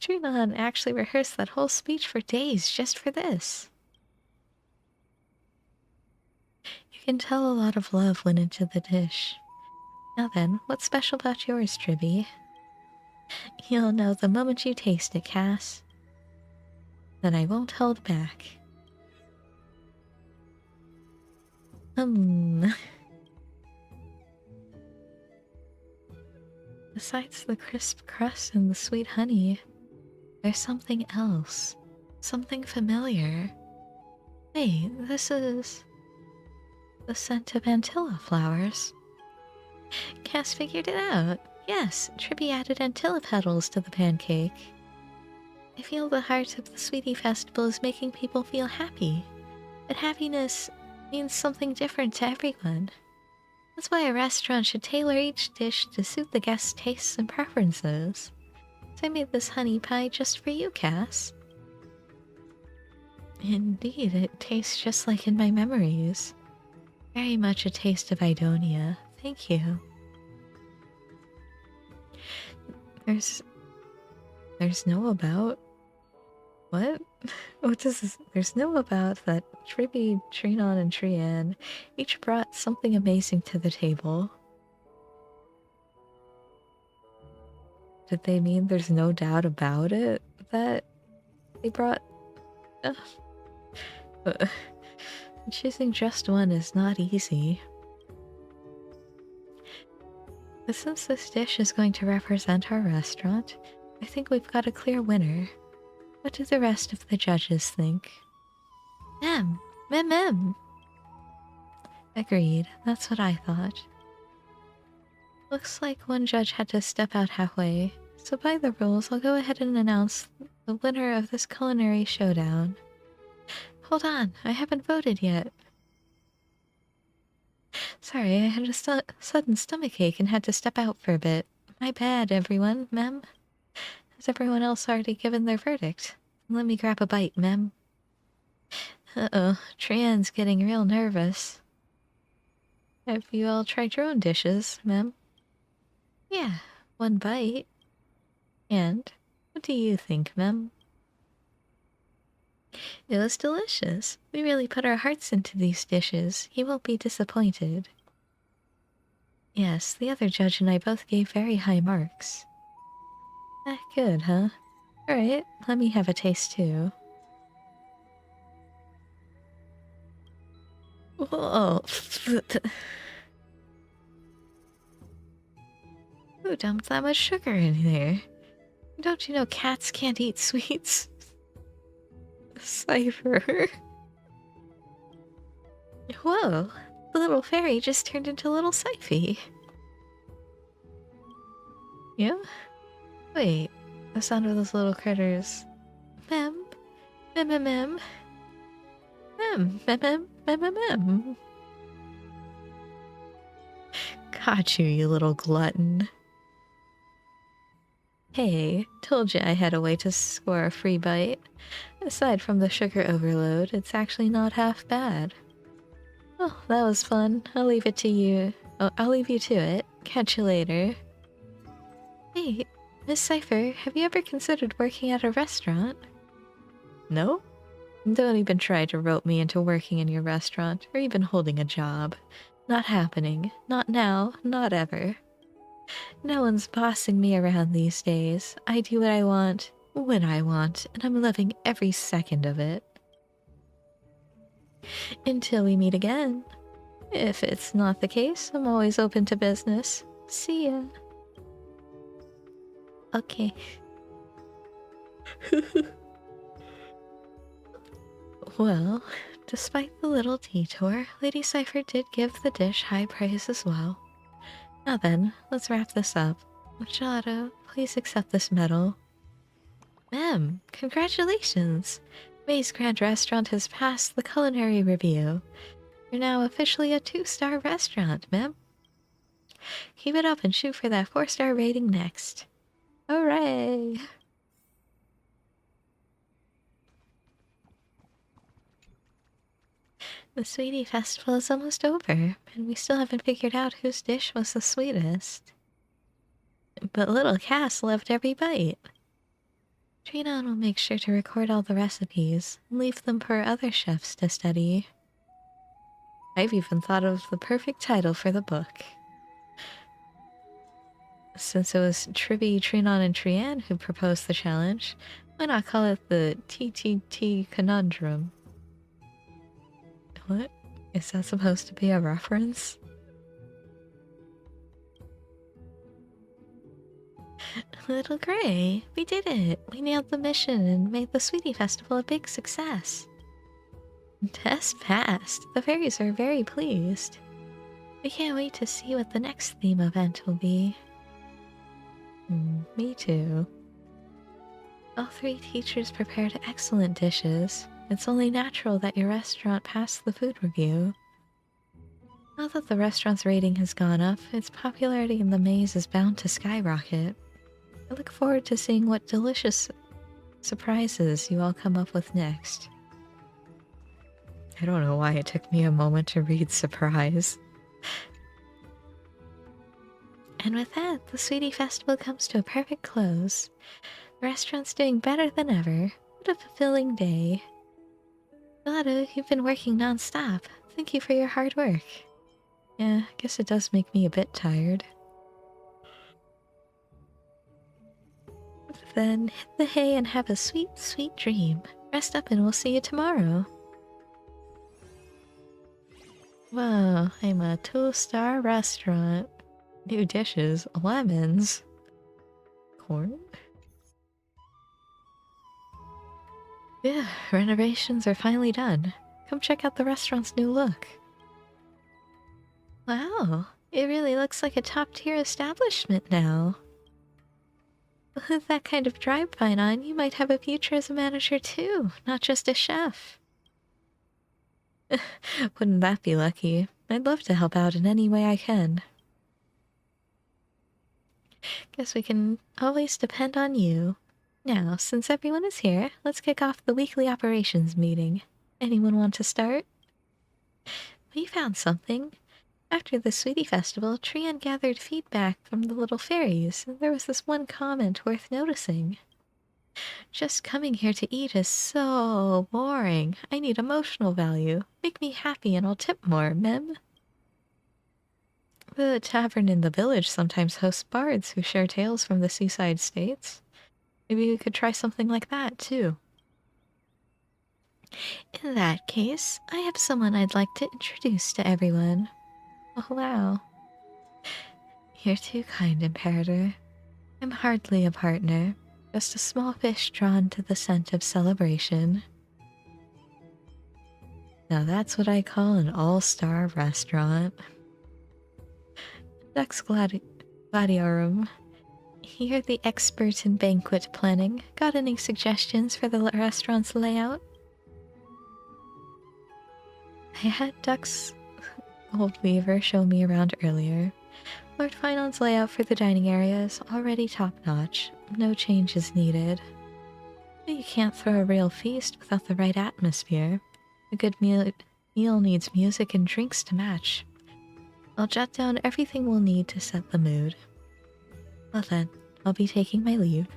Trinon actually rehearsed that whole speech for days just for this. You can tell a lot of love went into the dish. Now then, what's special about yours, Tribby? You'll know the moment you taste it, Cass. Then I won't hold back. Besides the crisp crust and the sweet honey, there's something else. Something familiar. Hey, this is... the scent of Antilla flowers. Cass figured it out. Yes, Tribby added Antilla petals to the pancake. I feel the heart of the Sweetie Festival is making people feel happy. But happiness means something different to everyone. That's why a restaurant should tailor each dish to suit the guests' tastes and preferences. So I made this honey pie just for you, Cass. Indeed, it tastes just like in my memories. Very much a taste of Idonia. Thank you. There's There's no about? What? What does this? There's no about that Tribby, Trinon, and Trian each brought something amazing to the table. Did they mean there's no doubt about it that they brought... choosing just one is not easy. But since this dish is going to represent our restaurant, I think we've got a clear winner. What do the rest of the judges think? Mem. Agreed, that's what I thought. Looks like one judge had to step out halfway, so by the rules, I'll go ahead and announce the winner of this culinary showdown. Hold on, I haven't voted yet. Sorry, I had a sudden stomachache and had to step out for a bit. My bad, everyone, Mem. Has everyone else already given their verdict? Let me grab a bite, Mem. Uh-oh, Trian's getting real nervous. Have you all tried your own dishes, Mem? Yeah, one bite. And what do you think, Mem? It was delicious. We really put our hearts into these dishes. You won't be disappointed. Yes, the other judge and I both gave very high marks. Good, huh? Alright, let me have a taste too. Whoa. Who dumped that much sugar in there? Don't you know cats can't eat sweets? Cypher. Whoa, the little fairy just turned into a little Cyphy. Yeah? Wait, the sound of those little critters. Mem. Mem. Got you little glutton. Hey, told you I had a way to score a free bite. Aside from the sugar overload, it's actually not half bad. Oh, that was fun. I'll leave it to you. Oh, I'll leave you to it. Catch you later. Hey, Miss Cypher, have you ever considered working at a restaurant? No? Don't even try to rope me into working in your restaurant, or even holding a job. Not happening. Not now. Not ever. No one's bossing me around these days. I do what I want, when I want, and I'm loving every second of it. Until we meet again. If it's not the case, I'm always open to business. See ya. Okay. Well, despite the little detour, Lady Cypher did give the dish high praise as well. Now then, let's wrap this up. Machado, please accept this medal. Ma'am, congratulations! May's Grand Restaurant has passed the culinary review. You're now officially a 2-star restaurant, ma'am. Keep it up and shoot for that 4-star rating next. Hooray! The Sweetie Festival is almost over, and we still haven't figured out whose dish was the sweetest. But little Cass loved every bite. Trinon will make sure to record all the recipes and leave them for other chefs to study. I've even thought of the perfect title for the book. Since it was Tribby, Trinon, and Trian who proposed the challenge, why not call it the TTT Conundrum? What? Is that supposed to be a reference? Little Gray, we did it! We nailed the mission and made the Sweetie Festival a big success. Test passed. The fairies are very pleased. We can't wait to see what the next theme event will be. Me too. All 3 teachers prepared excellent dishes. It's only natural that your restaurant passed the food review. Now that the restaurant's rating has gone up, its popularity in the maze is bound to skyrocket. I look forward to seeing what delicious surprises you all come up with next. I don't know why it took me a moment to read surprise. And with that, the Sweetie Festival comes to a perfect close. The restaurant's doing better than ever. What a fulfilling day. Milado, you've been working non-stop. Thank you for your hard work. Yeah, I guess it does make me a bit tired. Then hit the hay and have a sweet, sweet dream. Rest up and we'll see you tomorrow. Whoa, I'm a 2-star restaurant. New dishes, lemons. Corn? Yeah, renovations are finally done. Come check out the restaurant's new look. Wow, it really looks like a top-tier establishment now. With that kind of drive pine on, you might have a future as a manager too, not just a chef. Wouldn't that be lucky? I'd love to help out in any way I can. Guess we can always depend on you. Now, since everyone is here, let's kick off the weekly operations meeting. Anyone want to start? We found something. After the Sweetie Festival, Trian gathered feedback from the little fairies, and there was this one comment worth noticing. Just coming here to eat is so boring. I need emotional value. Make me happy and I'll tip more, mem. The tavern in the village sometimes hosts bards who share tales from the seaside states. Maybe we could try something like that, too. In that case, I have someone I'd like to introduce to everyone. Oh, wow. You're too kind, Imperator. I'm hardly a partner, just a small fish drawn to the scent of celebration. Now that's what I call an all-star restaurant. Dux Gladiorum. You're the expert in banquet planning. Got any suggestions for the restaurant's layout? I had Dux Old Weaver show me around earlier. Lord Finon's layout for the dining area is already top-notch. No changes needed. But you can't throw a real feast without the right atmosphere. A good meal needs music and drinks to match. I'll jot down everything we'll need to set the mood. Well then, I'll be taking my leave.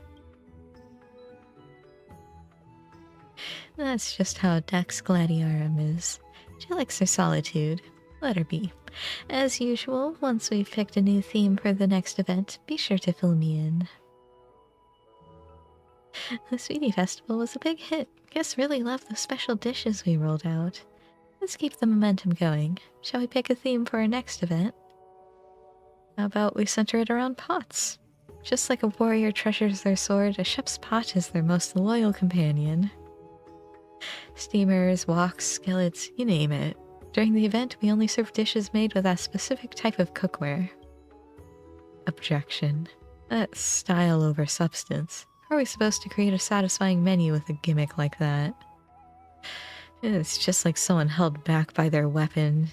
That's just how Dux Gladiorum is. She likes her solitude. Let her be. As usual, once we've picked a new theme for the next event, be sure to fill me in. The Sweetie Festival was a big hit. Guests really loved the special dishes we rolled out. Let's keep the momentum going. Shall we pick a theme for our next event? How about we center it around pots? Just like a warrior treasures their sword, a chef's pot is their most loyal companion. Steamers, woks, skillets, you name it. During the event, we only serve dishes made with that specific type of cookware. Objection. That's style over substance. How are we supposed to create a satisfying menu with a gimmick like that? It's just like someone held back by their weapon.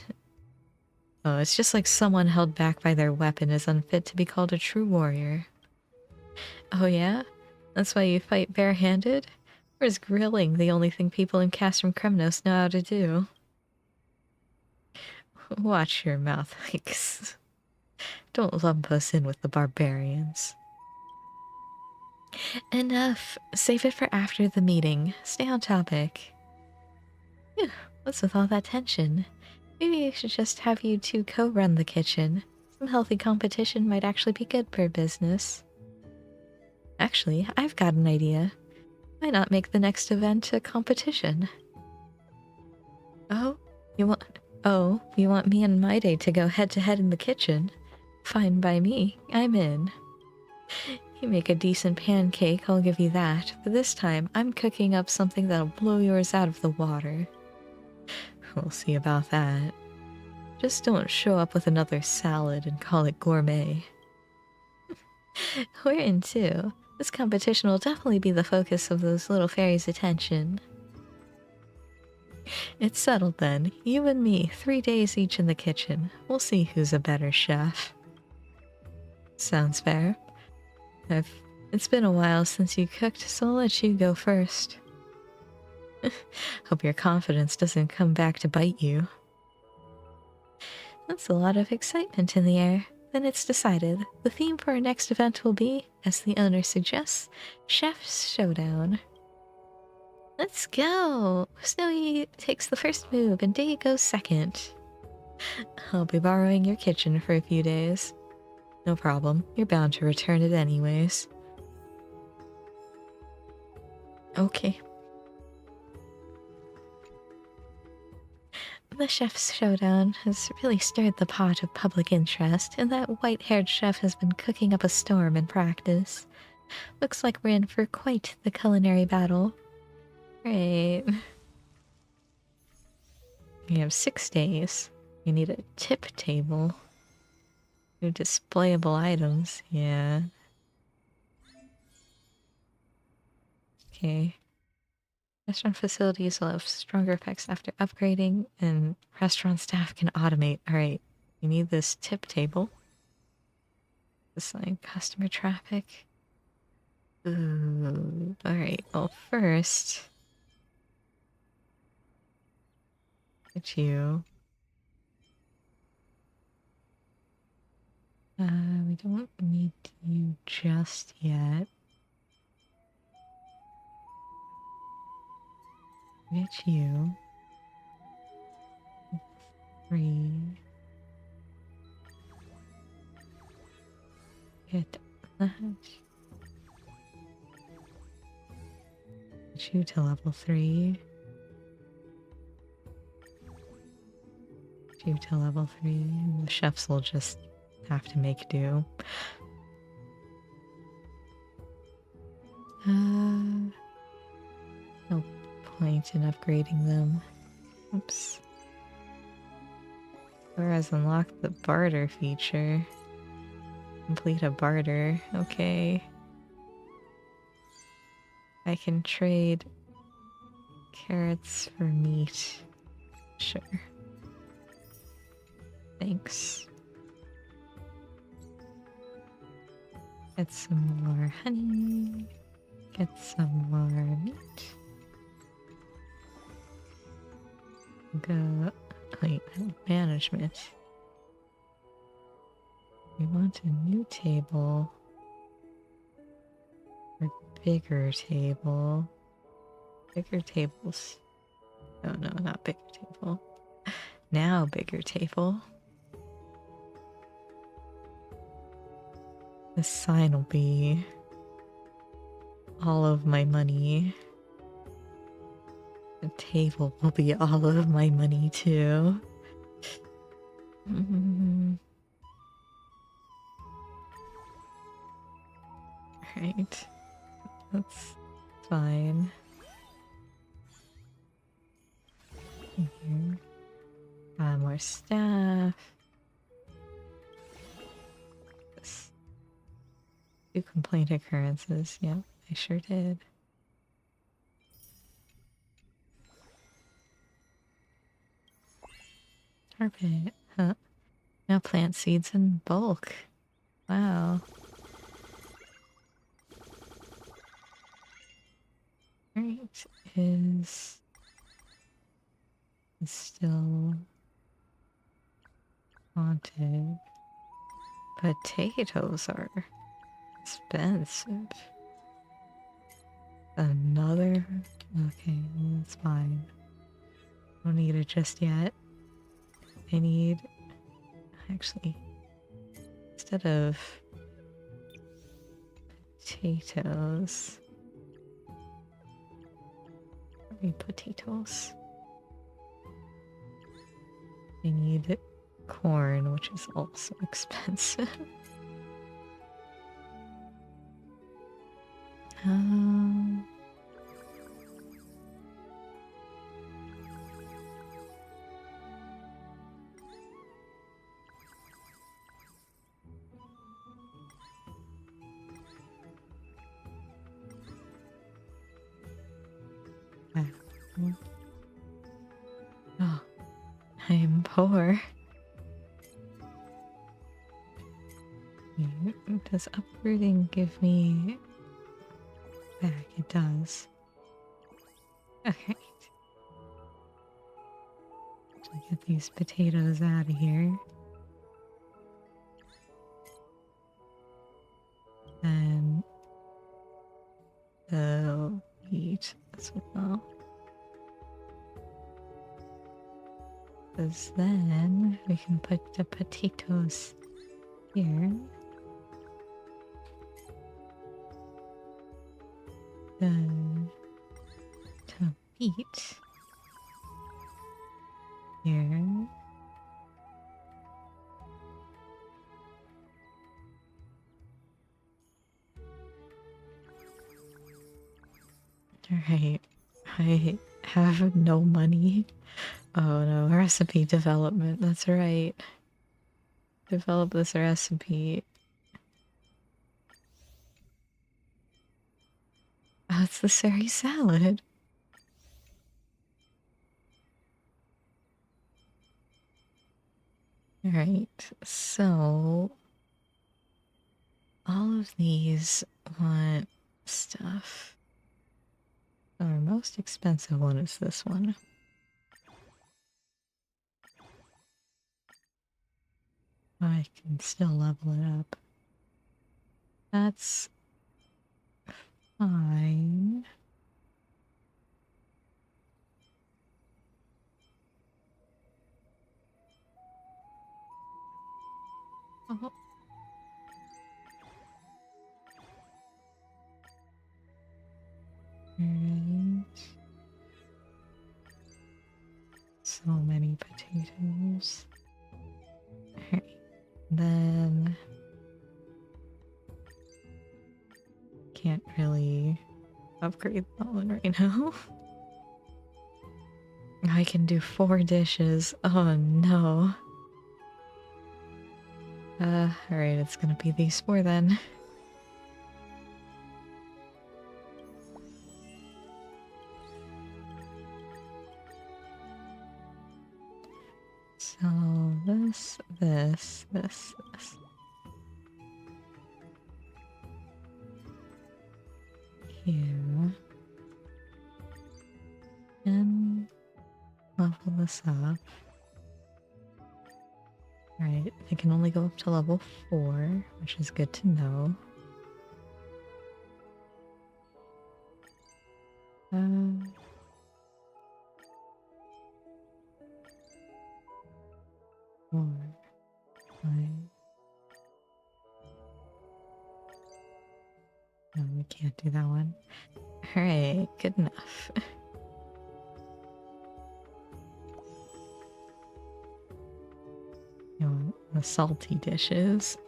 Oh, it's just like someone held back by their weapon is unfit to be called a true warrior. Oh yeah? That's why you fight barehanded? Or is grilling the only thing people in Castrum Kremnos know how to do? Watch your mouth, Hikes. Don't lump us in with the barbarians. Enough. Save it for after the meeting. Stay on topic. Phew, what's with all that tension? Maybe I should just have you two co-run the kitchen. Some healthy competition might actually be good for business. Actually, I've got an idea. Why not make the next event a competition? Oh, you want me and Maide to go head-to-head in the kitchen? Fine by me. I'm in. You make a decent pancake, I'll give you that. But this time, I'm cooking up something that'll blow yours out of the water. We'll see about that. Just don't show up with another salad and call it gourmet. We're in too. This competition will definitely be the focus of those little fairies' attention. It's settled then. You and me, 3 days each in the kitchen. We'll see who's a better chef. Sounds fair. It's been a while since you cooked, so I'll let you go first. Hope your confidence doesn't come back to bite you. That's a lot of excitement in the air. then it's decided. The theme for our next event will be, as the owner suggests, Chef's Showdown. Let's go! Snowy takes the first move and Day goes second. I'll be borrowing your kitchen for a few days. No problem, you're bound to return it anyways. Okay. The Chef's Showdown has really stirred the pot of public interest, and that white-haired chef has been cooking up a storm in practice. Looks like we're in for quite the culinary battle. Great. You have 6 days. You need a tip table. New displayable items, yeah. Okay. Restaurant facilities will have stronger effects after upgrading, and restaurant staff can automate. Alright, you need this tip table. Assign customer traffic. Ooh, alright, well, first. Get you. We don't need you just yet. Get you. 3. Get that. Get you to level 3. Get you to level 3. And the chefs will just have to make do. No point in upgrading them. Oops. Whereas unlock the barter feature. Complete a barter. Okay. I can trade carrots for meat. Sure. Thanks. Get some more honey. Get some more meat. Go. Wait, management. We want a new table. Or bigger table. Bigger tables. Oh no, not bigger table. Now bigger table. The sign will be all of my money. The table will be all of my money too. Right. That's fine. Here. More staff. This. 2 complaint occurrences. Yep, I sure did. Carpet. Huh. Now plant seeds in bulk. Wow. Right is still haunted. Potatoes are expensive. Another? Okay, that's fine. Don't need it just yet. I need... Actually, instead of potatoes... potatoes. I need corn, which is also expensive. Oh, I am poor. Does uprooting give me back? It does. Okay. Get these potatoes out of here. then the wheat as well. Because then we can put the potatoes here. The wheat here. Alright, I have no money. Oh no, recipe development, that's right. Develop this recipe. Oh, it's the Sari salad. Alright, so all of these want stuff. Our most expensive one is this one. I can still level it up. That's fine. Oh. Right. So many potatoes. Alright. Then can't really upgrade that one right now. I can do 4 dishes. Oh no. Alright, it's gonna be these 4 then. So this. Here. And level this up. Alright, I can only go up to level 4, which is good to know. Four, 5. No, we can't do that one. Alright, good enough. You want the salty dishes.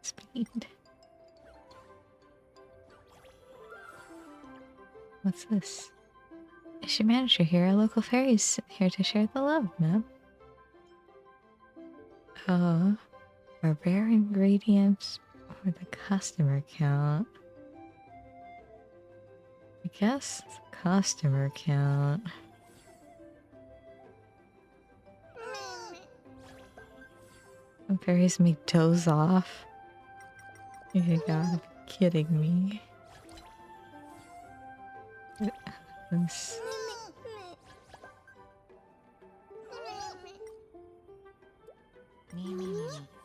Speed. What's this? Is your manager here? Our local fairy's here to share the love, ma'am. Oh, our rare ingredients or the customer count. I guess customer count. Some fairies make doze off. You gotta be kidding me. This.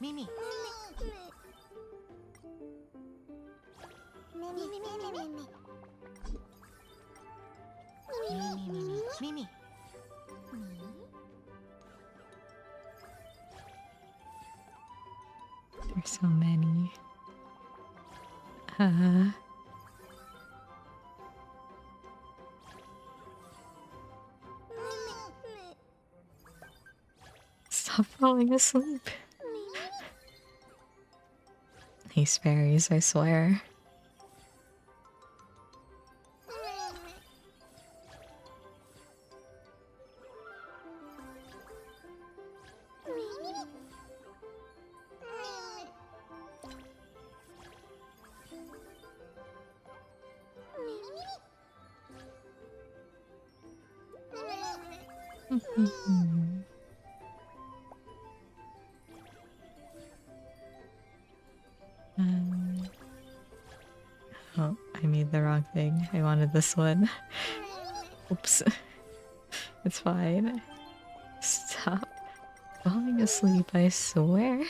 Mimi. There's so many. Stop falling asleep. These fairies, I swear. Oh, I made the wrong thing. I wanted this one. Oops. It's fine. Stop falling asleep, I swear.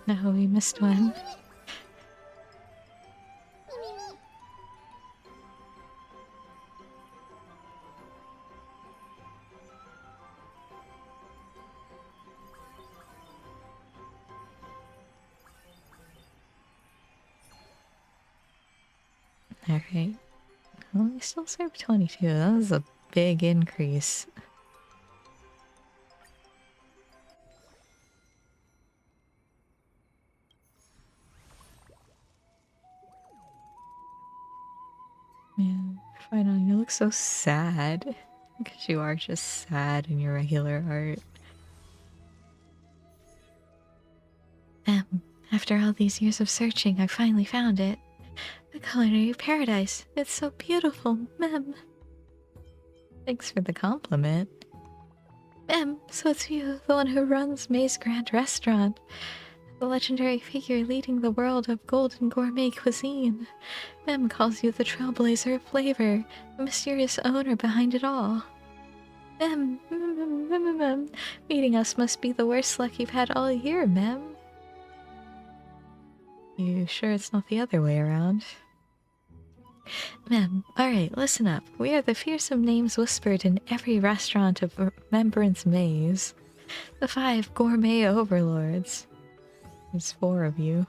No, we missed one. Alright. Well, we still serve 22. That was a big increase. Man, Final, you look so sad. Because you are just sad in your regular art. After all these years of searching, I finally found it. The culinary paradise. It's so beautiful, Mem. Thanks for the compliment. Mem, so it's you, the one who runs May's Grand Restaurant. The legendary figure leading the world of golden gourmet cuisine. Mem calls you the trailblazer of flavor, the mysterious owner behind it all. Mem, meeting us must be the worst luck you've had all year, Mem. You sure it's not the other way around? Mem, alright, listen up. We are the fearsome names whispered in every restaurant of Remembrance Maze. The 5 gourmet overlords. There's 4 of you.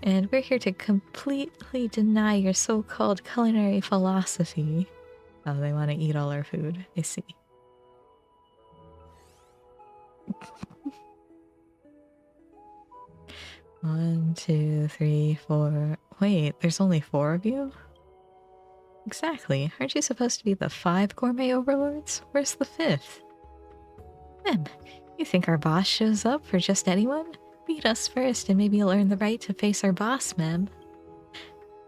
And we're here to completely deny your so-called culinary philosophy. Oh, they want to eat all our food. I see. 1, 2, 3, 4. Wait, there's only 4 of you? Exactly. Aren't you supposed to be the 5 gourmet overlords? Where's the 5th? Mem, you think our boss shows up for just anyone? Beat us first and maybe you'll earn the right to face our boss, Mem.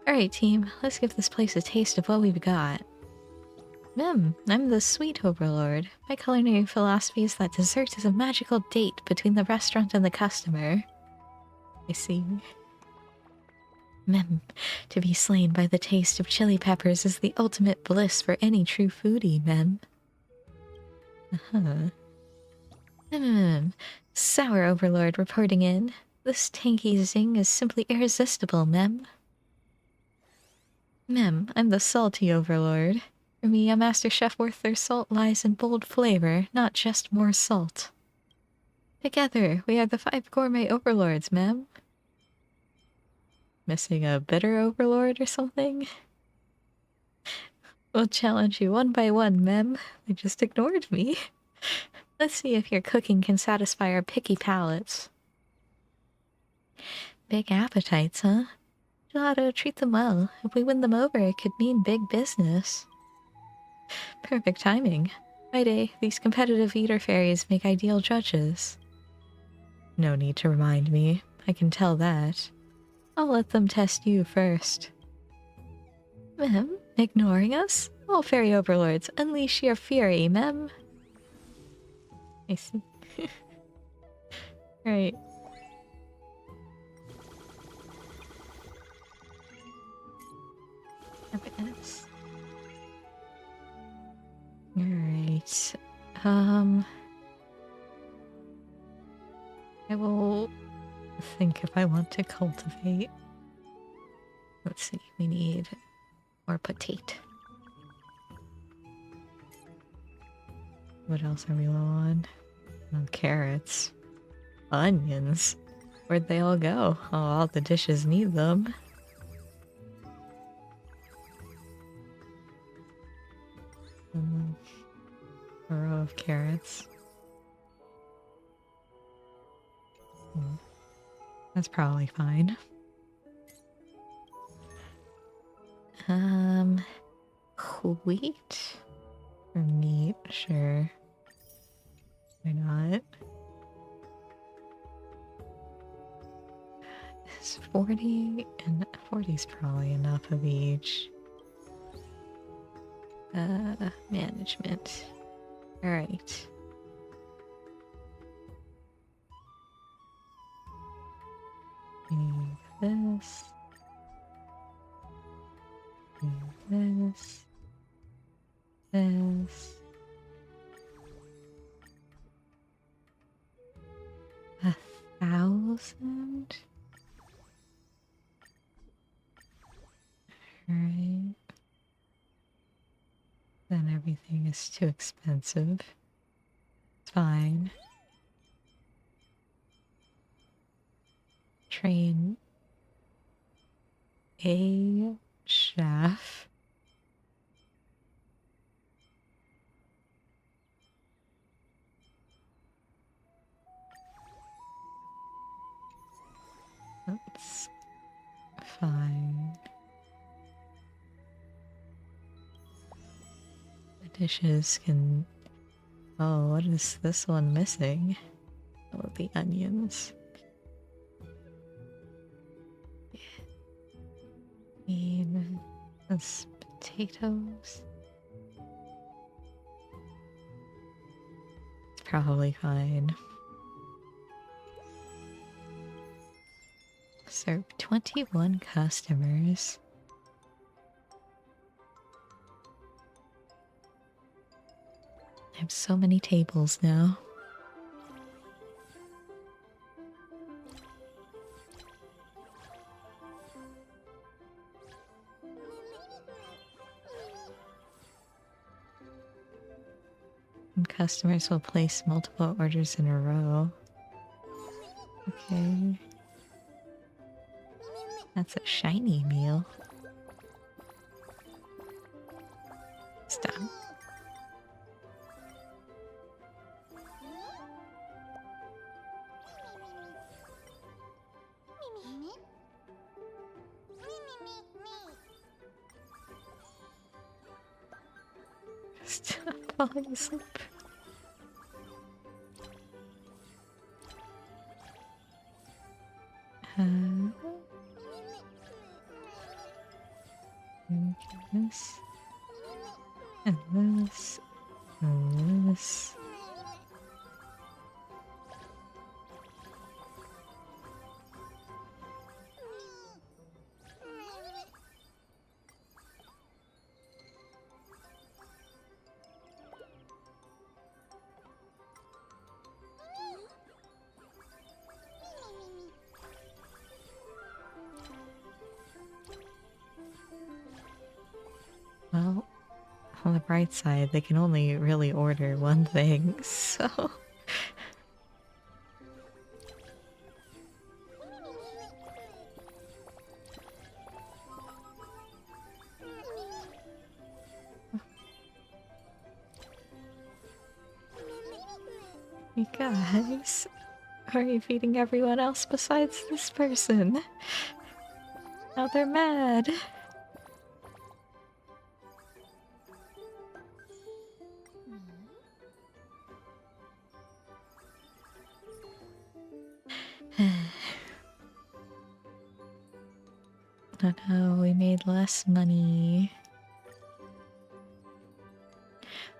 Alright, team. Let's give this place a taste of what we've got. Mem, I'm the sweet overlord. My culinary philosophy is that dessert is a magical date between the restaurant and the customer. I see. Mem, to be slain by the taste of chili peppers is the ultimate bliss for any true foodie, Mem. Sour overlord reporting in. This tanky zing is simply irresistible, Mem. Mem, I'm the salty overlord. For me, a master chef worth their salt lies in bold flavor, not just more salt. Together, we are the 5 gourmet overlords, Mem. Missing a bitter overlord or something? We'll challenge you one by one, Mem. They just ignored me. Let's see if your cooking can satisfy our picky palates. Big appetites, huh? You'll have to treat them well. If we win them over, it could mean big business. Perfect timing. My day, these competitive eater fairies make ideal judges. No need to remind me. I can tell that. I'll let them test you first. Mem, ignoring us? All fairy overlords, unleash your fury, Mem. I see. Right. Purpose. Alright. I will think if I want to cultivate. Let's see, we need more potato. What else are we low on? Oh, carrots. Onions. Where'd they all go? Oh, all the dishes need them. A row of carrots. That's probably fine. Wheat or meat? Sure. Why not? Is 40 and 40 is probably enough of each. Management. Alright. Move this. Move this. This. 1,000? Alright. Then everything is too expensive. It's fine. Train a chef. That's fine. The dishes can... Oh, what is this one missing? Oh, the onions. Need this potatoes. It's probably fine. Serve 21 customers. I have so many tables now. And customers will place multiple orders in a row. Okay. That's a shiny meal. Stop. Stop falling asleep. And this. And this. And this. Well, on the bright side, they can only really order one thing, so... You guys, are you feeding everyone else besides this person? Now they're mad. Oh no, we made less money.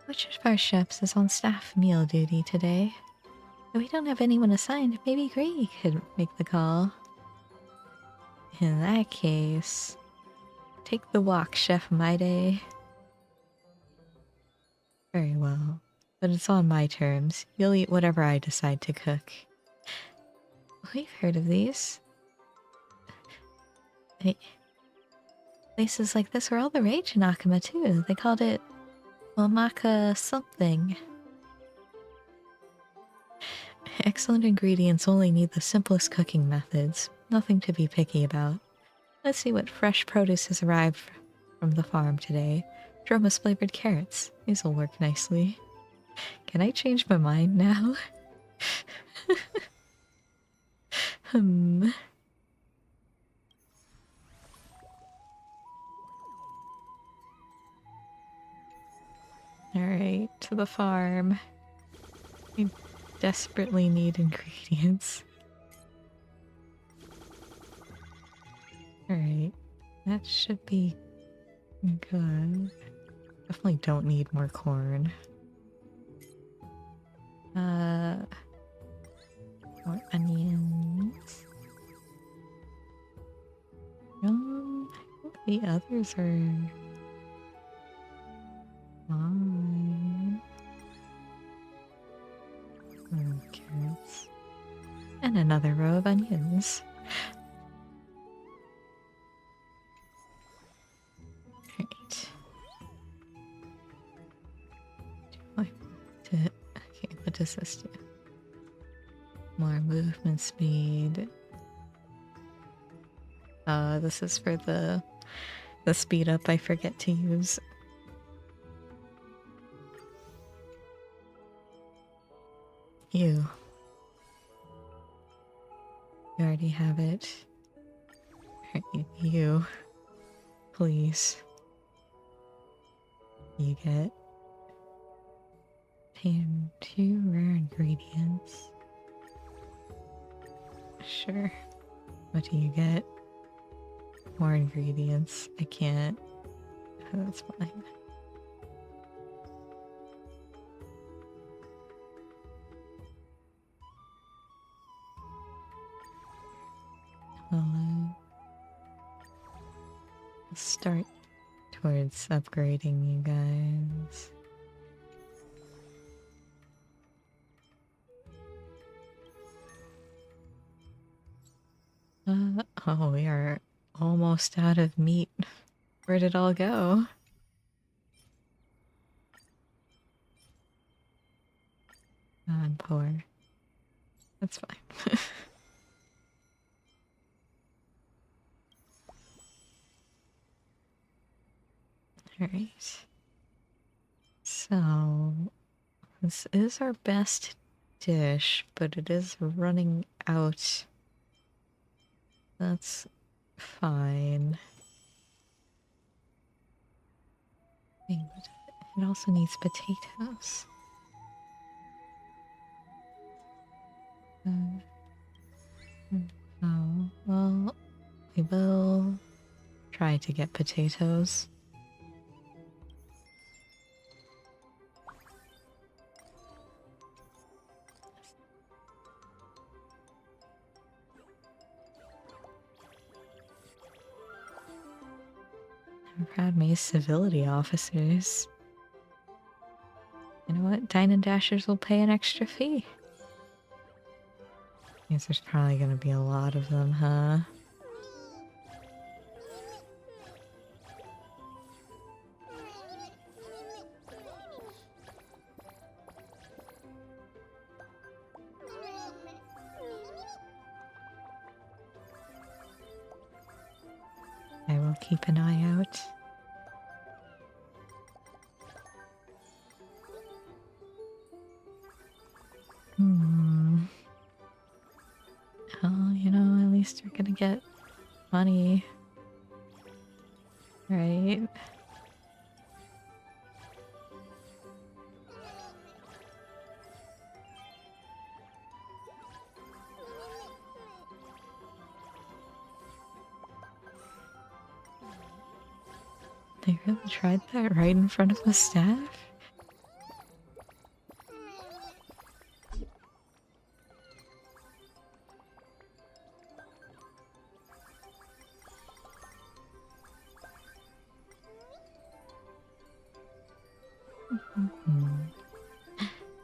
Which of our chefs is on staff meal duty today? If we don't have anyone assigned, maybe Grady could make the call. In that case, take the walk, Chef Maide. Very well, but it's on my terms. You'll eat whatever I decide to cook. We've heard of these. Places like this were all the rage in Akama too. They called it Omaka something. Excellent ingredients only need the simplest cooking methods. Nothing to be picky about. Let's see what fresh produce has arrived from the farm today. Droma's flavored carrots. These will work nicely. Can I change my mind now? Alright, to the farm. We desperately need ingredients. Alright, that should be good. Definitely don't need more corn. More onions. I think the others are fine. Carrots. And another row of onions. Right. Okay, what does this do? More movement speed. This is for the speed up I forget to use. You already have it. You. Please. You get 2 rare ingredients. Sure. What do you get? More ingredients. I can't. That's fine. I'll start towards upgrading you guys. Oh, we are almost out of meat. Where'd it all go? I'm poor. That's fine. Alright. So, this is our best dish, but it is running out. That's fine. Wait, it also needs potatoes. Oh, well, we will try to get potatoes. I'm proud May's civility officers. You know what? Dine and Dashers will pay an extra fee. Guess there's probably gonna be a lot of them, huh? I will keep an eye out. Oh, you know, at least we're gonna get money. Right? They really tried that right in front of the staff?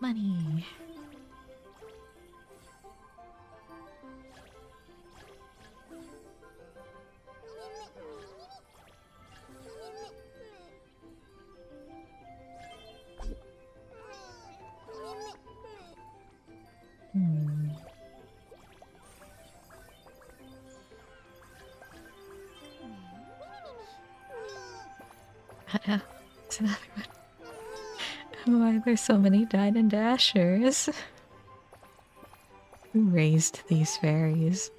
Money. It's another one. Why there's so many Dine and Dashers? Who raised these fairies?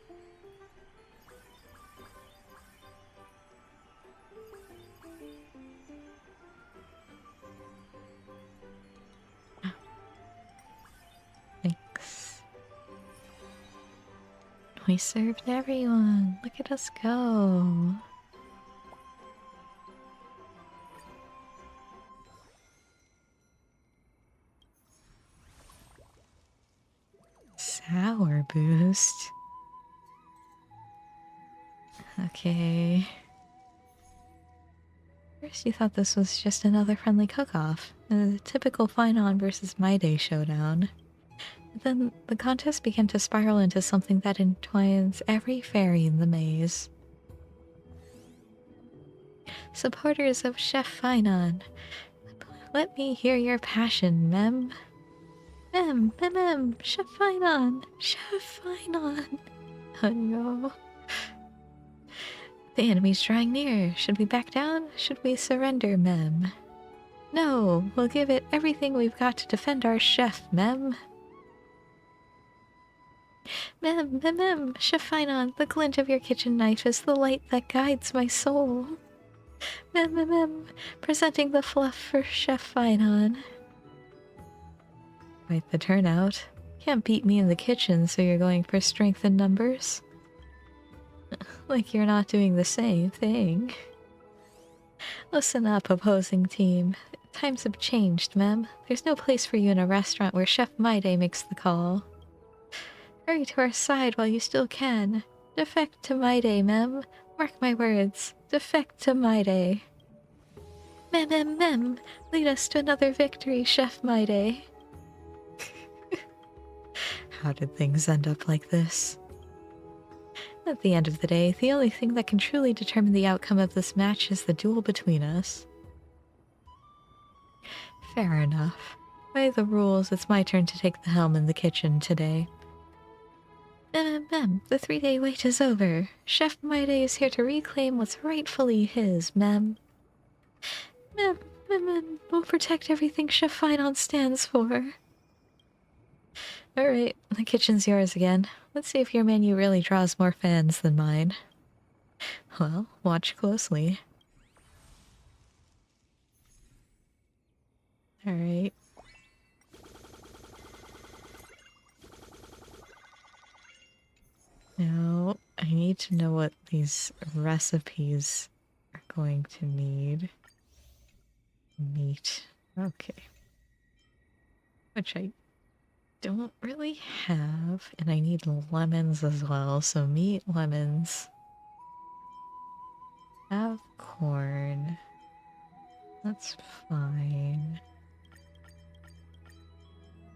Thanks. We served everyone. Look at us go. boost. Okay. First you thought this was just another friendly cook-off, a typical Finon versus My Day showdown. But then the contest began to spiral into something that entwines every fairy in the maze. Supporters of Chef Finon, let me hear your passion, Mem. Mem, Chef Finon, Chef Finon. Oh no. The enemy's drawing near. Should we back down? Should we surrender, Mem? No, we'll give it everything we've got to defend our chef, Mem. Mem, Chef Finon, the glint of your kitchen knife is the light that guides my soul. Mem, presenting the fluff for Chef Finon. Quite the turnout. Can't beat me in the kitchen, so you're going for strength in numbers? Like you're not doing the same thing. Listen up, opposing team. Times have changed, Mem. There's no place for you in a restaurant where Chef Maide makes the call. Hurry to our side while you still can. Defect to Maide, Mem. Mark my words. Defect to Maide. Mem. Lead us to another victory, Chef Maide. How did things end up like this? At the end of the day, the only thing that can truly determine the outcome of this match is the duel between us. Fair enough. By the rules, it's my turn to take the helm in the kitchen today. Mem, the 3-day wait is over. Chef Maide is here to reclaim what's rightfully his, Mem. Mem, we'll protect everything Chef Finon stands for. Alright, the kitchen's yours again. Let's see if your menu really draws more fans than mine. Well, watch closely. Alright. Now, I need to know what these recipes are going to need. Meat. Okay. Which I don't really have, and I need lemons as well, so meat, lemons. Have corn. That's fine.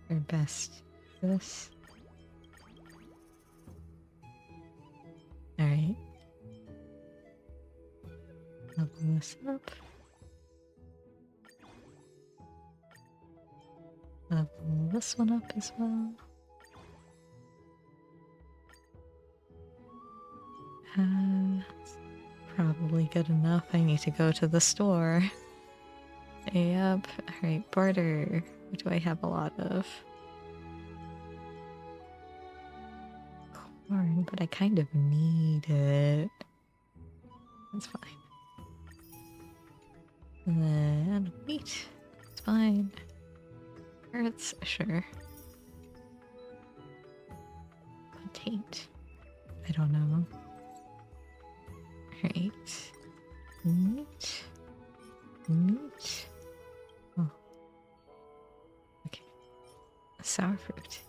Or best this. Alright. Level this up. Level this one up as well. That's probably good enough. I need to go to the store. Yep. Alright, barter. What do I have a lot of? Corn, but I kind of need it. That's fine. And then wheat. It's fine. Carrots, sure. Potato. I don't know. Alright. Meat. Oh. Okay. Sour fruit.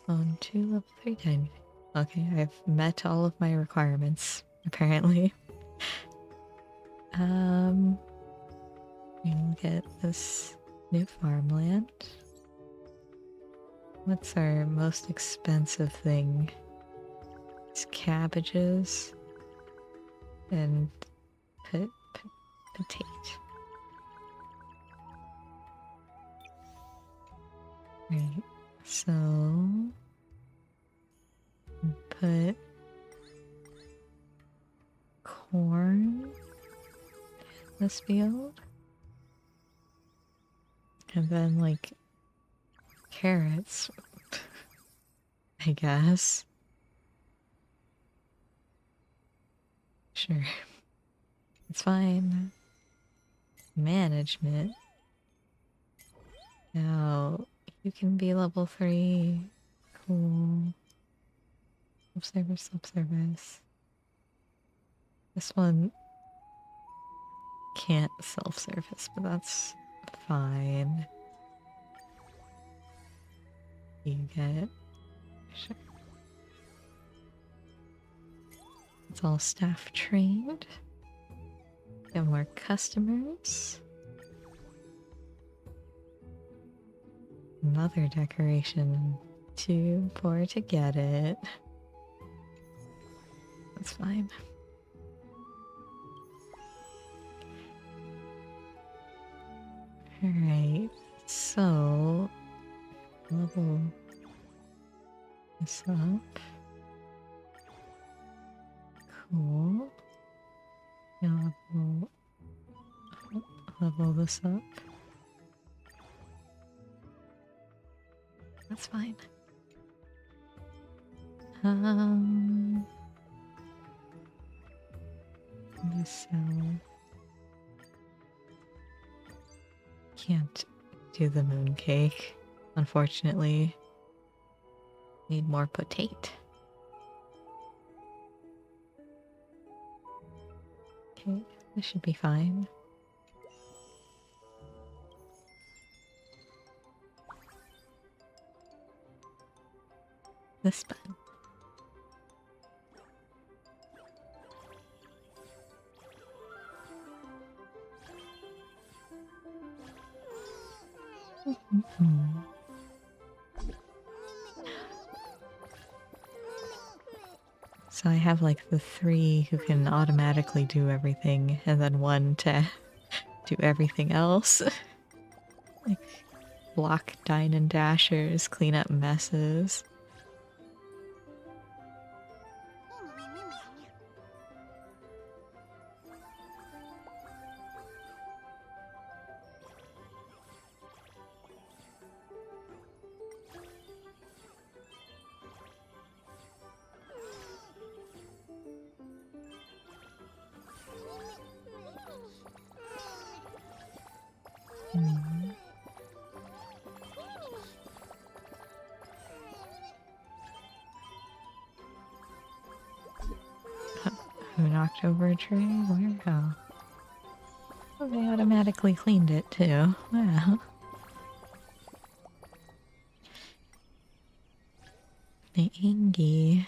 On to level 3 time. Okay, I've met all of my requirements, apparently. We'll get this new farmland. What's our most expensive thing? It's cabbages and potato. Right, so put corn in this field. And then, like, carrots, I guess. Sure. It's fine. Management. Now, you can be level 3. Cool. Self-service. This one can't self-service, but that's fine. You get... Sure. It's all staff trained. Get more customers. Another decoration. Too poor to get it. That's fine. Alright, so level this up. Cool. Now level this up. That's fine. So can't do the mooncake, unfortunately. Need more potato. Okay, this should be fine. This button. So I have like the 3 who can automatically do everything, and then 1 to do everything else. Like block dine and dashers, clean up messes. Who knocked over a tray? Where? Oh. Oh, they automatically cleaned it too. Wow. The Ingy.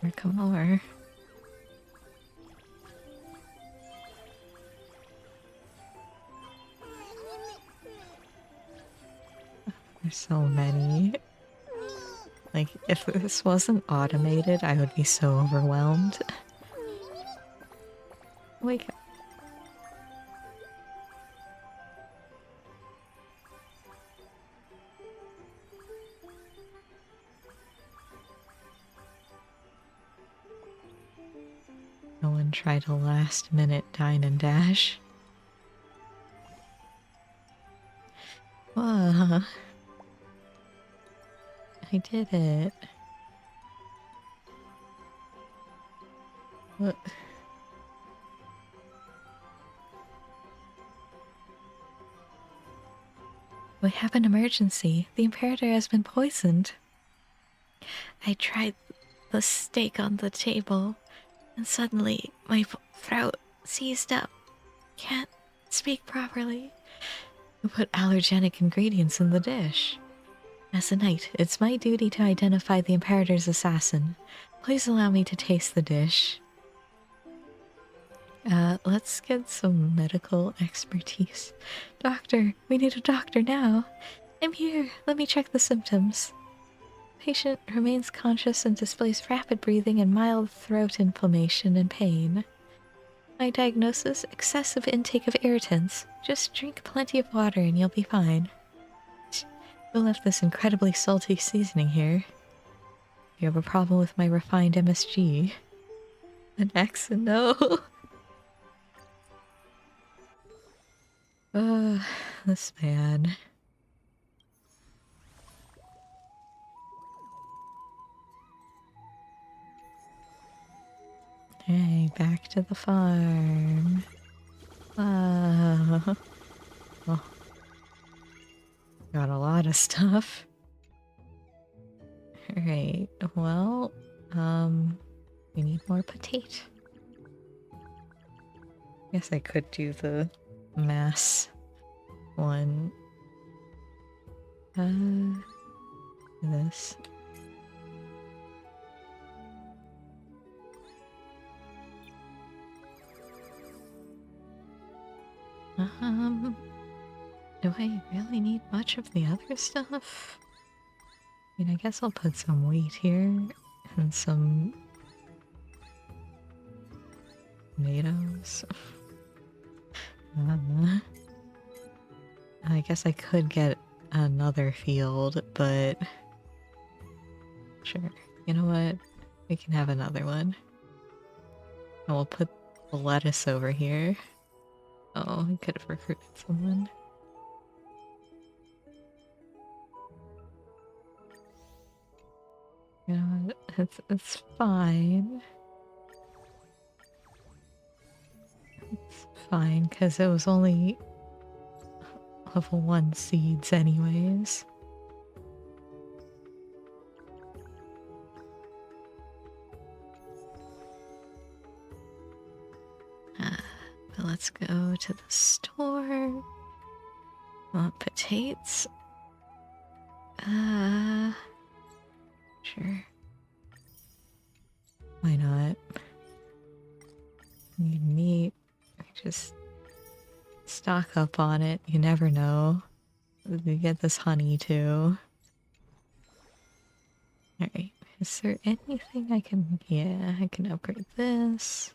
Or come over. There's so many. Like, if this wasn't automated, I would be so overwhelmed. Wake up. No one tried a last minute dine and dash. Whoa. I did it. What? We have an emergency. The Imperator has been poisoned. I tried the steak on the table, and suddenly my throat seized up. Can't speak properly. We put allergenic ingredients in the dish. As a knight, it's my duty to identify the Imperator's assassin. Please allow me to taste the dish. Let's get some medical expertise. Doctor, we need a doctor now. I'm here. Let me check the symptoms. Patient remains conscious and displays rapid breathing and mild throat inflammation and pain. My diagnosis, excessive intake of irritants. Just drink plenty of water and you'll be fine. We left this incredibly salty seasoning here. You have a problem with my refined MSG. An X and no. This man. Okay, back to the farm. Oh, got a lot of stuff. Alright, well, we need more potato. Guess I could do the mass one. This. Do I really need much of the other stuff? I mean, I guess I'll put some wheat here and some tomatoes. I guess I could get another field, but sure. You know what? We can have another one. And we'll put the lettuce over here. Oh, I could have recruited someone. You know what? It's fine. It's fine, because it was only level 1 seeds anyways. But let's go to the store. Want potatoes? Sure. Why not? Need meat. Just stock up on it. You never know. You get this honey too. Alright. Is there anything I can... Yeah, I can upgrade this.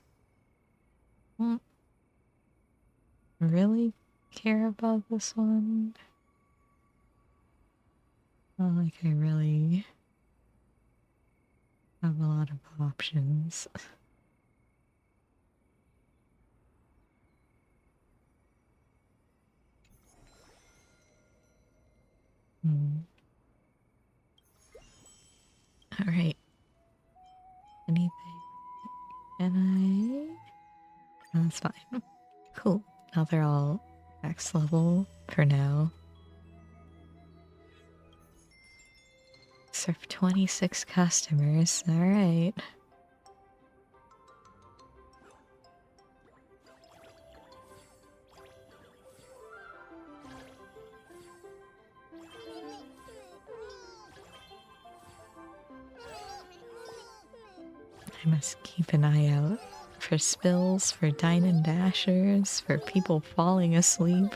Really care about this one? Not like I really have a lot of options. Alright. Anything? Can I? No, that's fine. Cool. Now they're all max level for now. Serve 26 customers. Alright. I must keep an eye out for spills, for dine and dashers, for people falling asleep.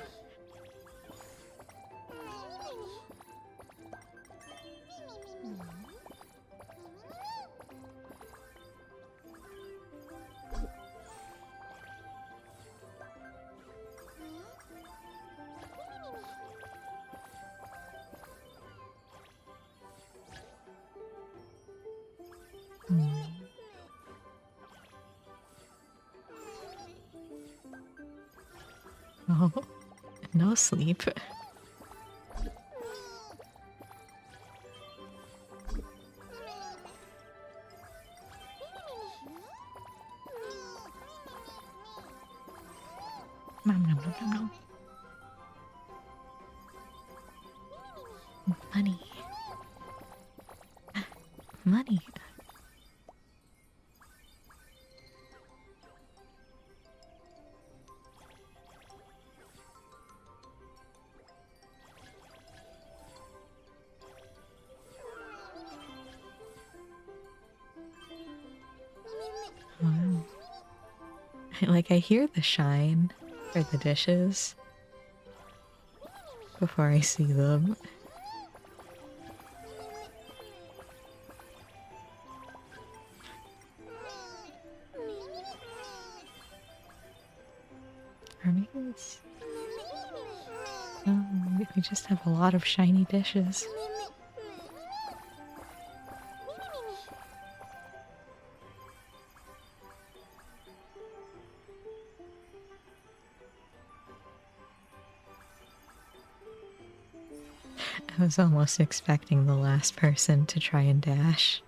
Oh, no sleep. Nom, nom, nom, nom, nom. Money. Money. Wow. Like, I hear the shine for the dishes before I see them. Or maybe it's... we just have a lot of shiny dishes. I was almost expecting the last person to try and dash.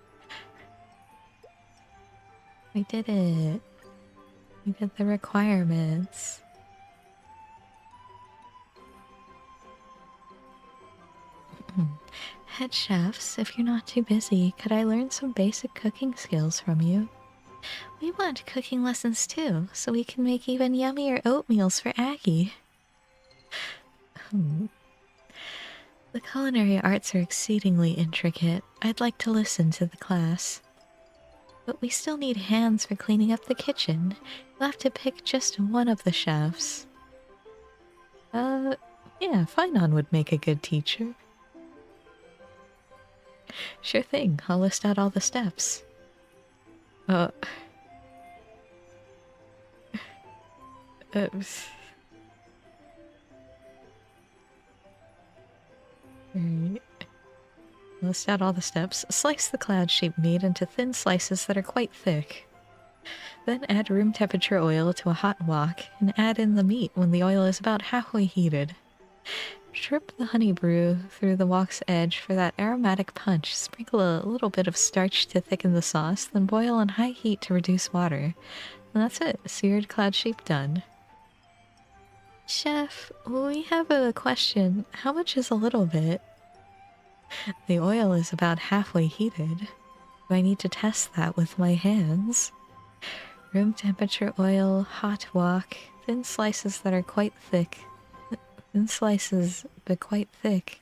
We did it. We did the requirements. Head chefs, if you're not too busy, could I learn some basic cooking skills from you? We want cooking lessons too, so we can make even yummier oatmeals for Aggie. The culinary arts are exceedingly intricate. I'd like to listen to the class. But we still need hands for cleaning up the kitchen. You'll have to pick just one of the chefs. Yeah, Finon would make a good teacher. Sure thing, I'll list out all the steps. Alright. List out all the steps. Slice the cloud-shaped meat into thin slices that are quite thick. Then add room temperature oil to a hot wok and add in the meat when the oil is about halfway heated. Drip the honey brew through the wok's edge for that aromatic punch. Sprinkle a little bit of starch to thicken the sauce, then boil on high heat to reduce water. And that's it. Seared cloud shape done. Chef, we have a question. How much is a little bit? The oil is about halfway heated. Do I need to test that with my hands? Room temperature oil, hot wok, thin slices that are quite thick. Thin slices, but quite thick.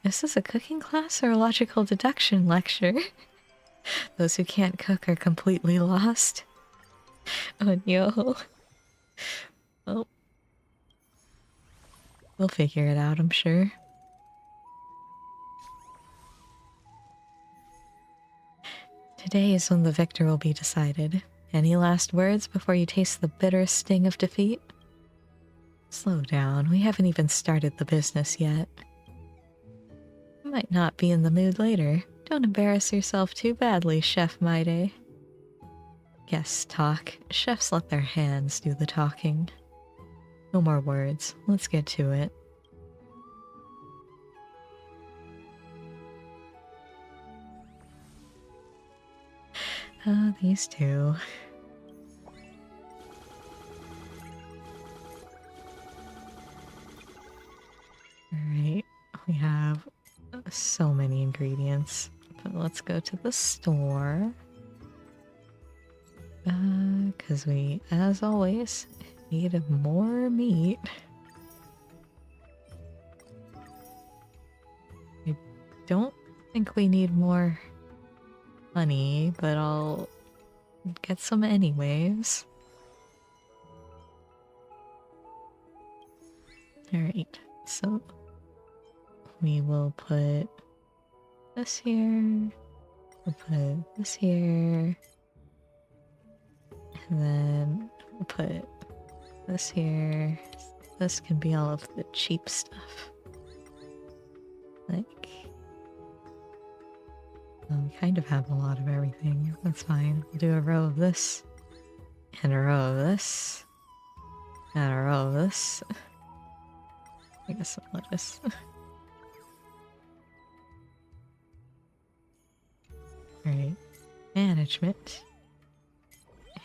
Is this a cooking class or a logical deduction lecture? Those who can't cook are completely lost. Oh no. Well, we'll figure it out, I'm sure. Today is when the victor will be decided. Any last words before you taste the bitter sting of defeat? Slow down, we haven't even started the business yet. You might not be in the mood later. Don't embarrass yourself too badly, Chef Maide. Guests talk. Chefs let their hands do the talking. No more words. Let's get to it. These two. Alright, we have so many ingredients. But let's go to the store. Because we, as always, need more meat. I don't think we need more honey, but I'll get some anyways. Alright, so we will put this here, we'll put this here, and then we'll put this here. This can be all of the cheap stuff. Like, well, we kind of have a lot of everything. That's fine. We'll do a row of this, and a row of this, and a row of this. I guess some lettuce. Alright. Management.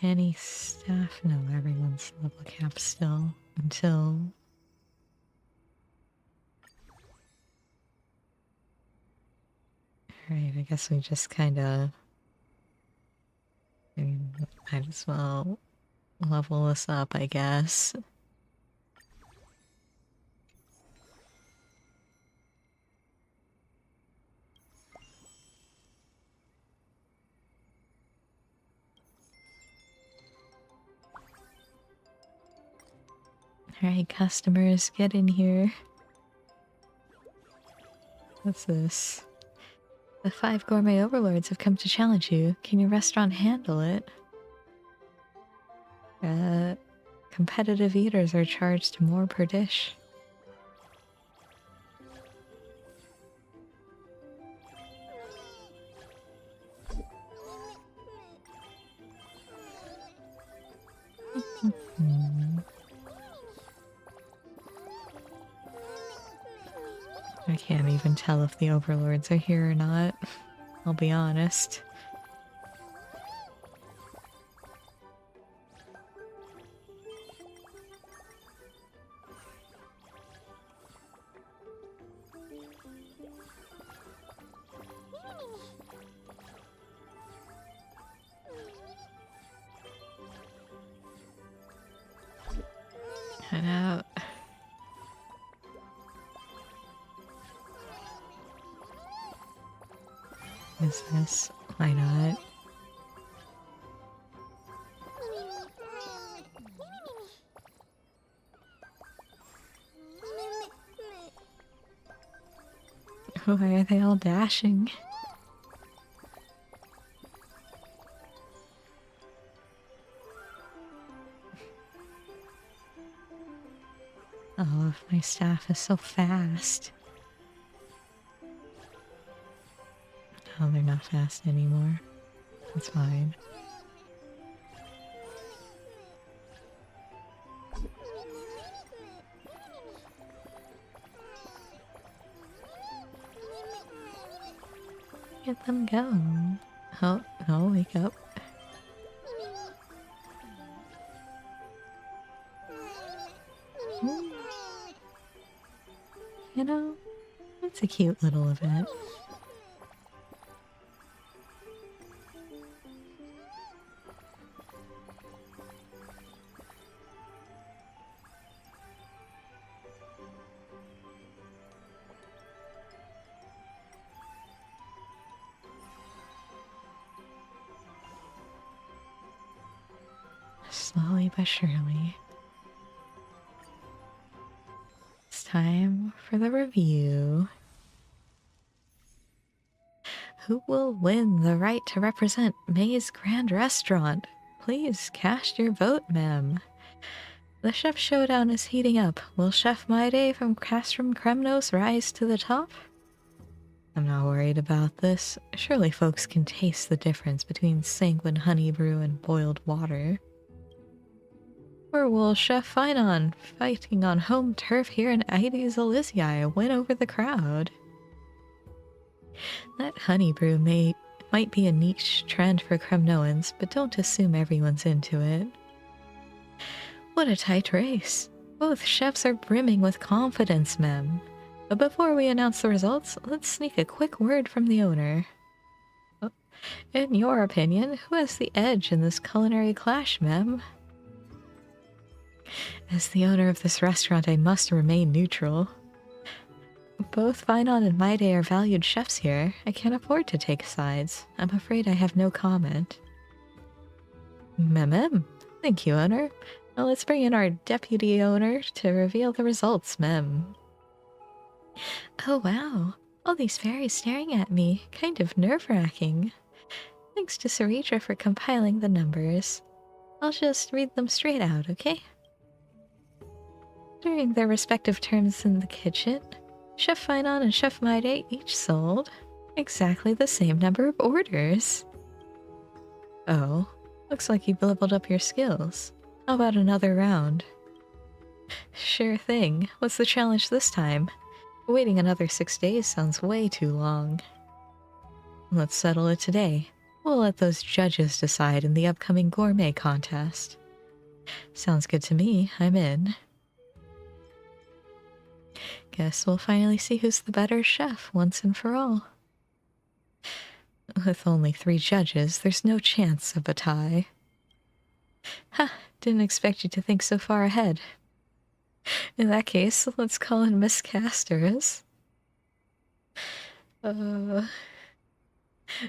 Any staff? No, everyone's level cap still. Until... Alright, I guess we just kinda... I mean, might as well level this up, I guess. Alright, customers, get in here. What's this? The 5 gourmet overlords have come to challenge you. Can your restaurant handle it? Competitive eaters are charged more per dish. I can't even tell if the overlords are here or not. I'll be honest. Cut out. What's this? Why not? Why are they all dashing? Oh, my staff is so fast. Oh, they're not fast anymore. That's fine. Get them going. Oh, no, wake up. Ooh. You know, it's a cute little event. Slowly but surely. It's time for the review. Who will win the right to represent May's Grand Restaurant? Please cast your vote, ma'am. The chef showdown is heating up. Will Chef Maide from Castrum Kremnos rise to the top? I'm not worried about this. Surely folks can taste the difference between sanguine honey brew and boiled water. Or will Chef Finon, fighting on home turf here in Aedes Elysiae, win over the crowd? That honey brew might be a niche trend for Kremnoans, but don't assume everyone's into it. What a tight race. Both chefs are brimming with confidence, ma'am. But before we announce the results, let's sneak a quick word from the owner. In your opinion, who has the edge in this culinary clash, ma'am? As the owner of this restaurant, I must remain neutral. Both Finon and Maide are valued chefs here. I can't afford to take sides. I'm afraid I have no comment. Mem. Thank you, owner. Now let's bring in our deputy owner to reveal the results, mem. Oh wow, all these fairies staring at me. Kind of nerve-wracking. Thanks to Saritra for compiling the numbers. I'll just read them straight out, okay? During their respective terms in the kitchen, Chef Finon and Chef Maide each sold exactly the same number of orders. Oh, looks like you've leveled up your skills. How about another round? Sure thing. What's the challenge this time? Waiting another 6 days sounds way too long. Let's settle it today. We'll let those judges decide in the upcoming gourmet contest. Sounds good to me. I'm in. Guess we'll finally see who's the better chef once and for all. With only 3 judges, there's no chance of a tie. Ha! Didn't expect you to think so far ahead. In that case, let's call in Miss Casters.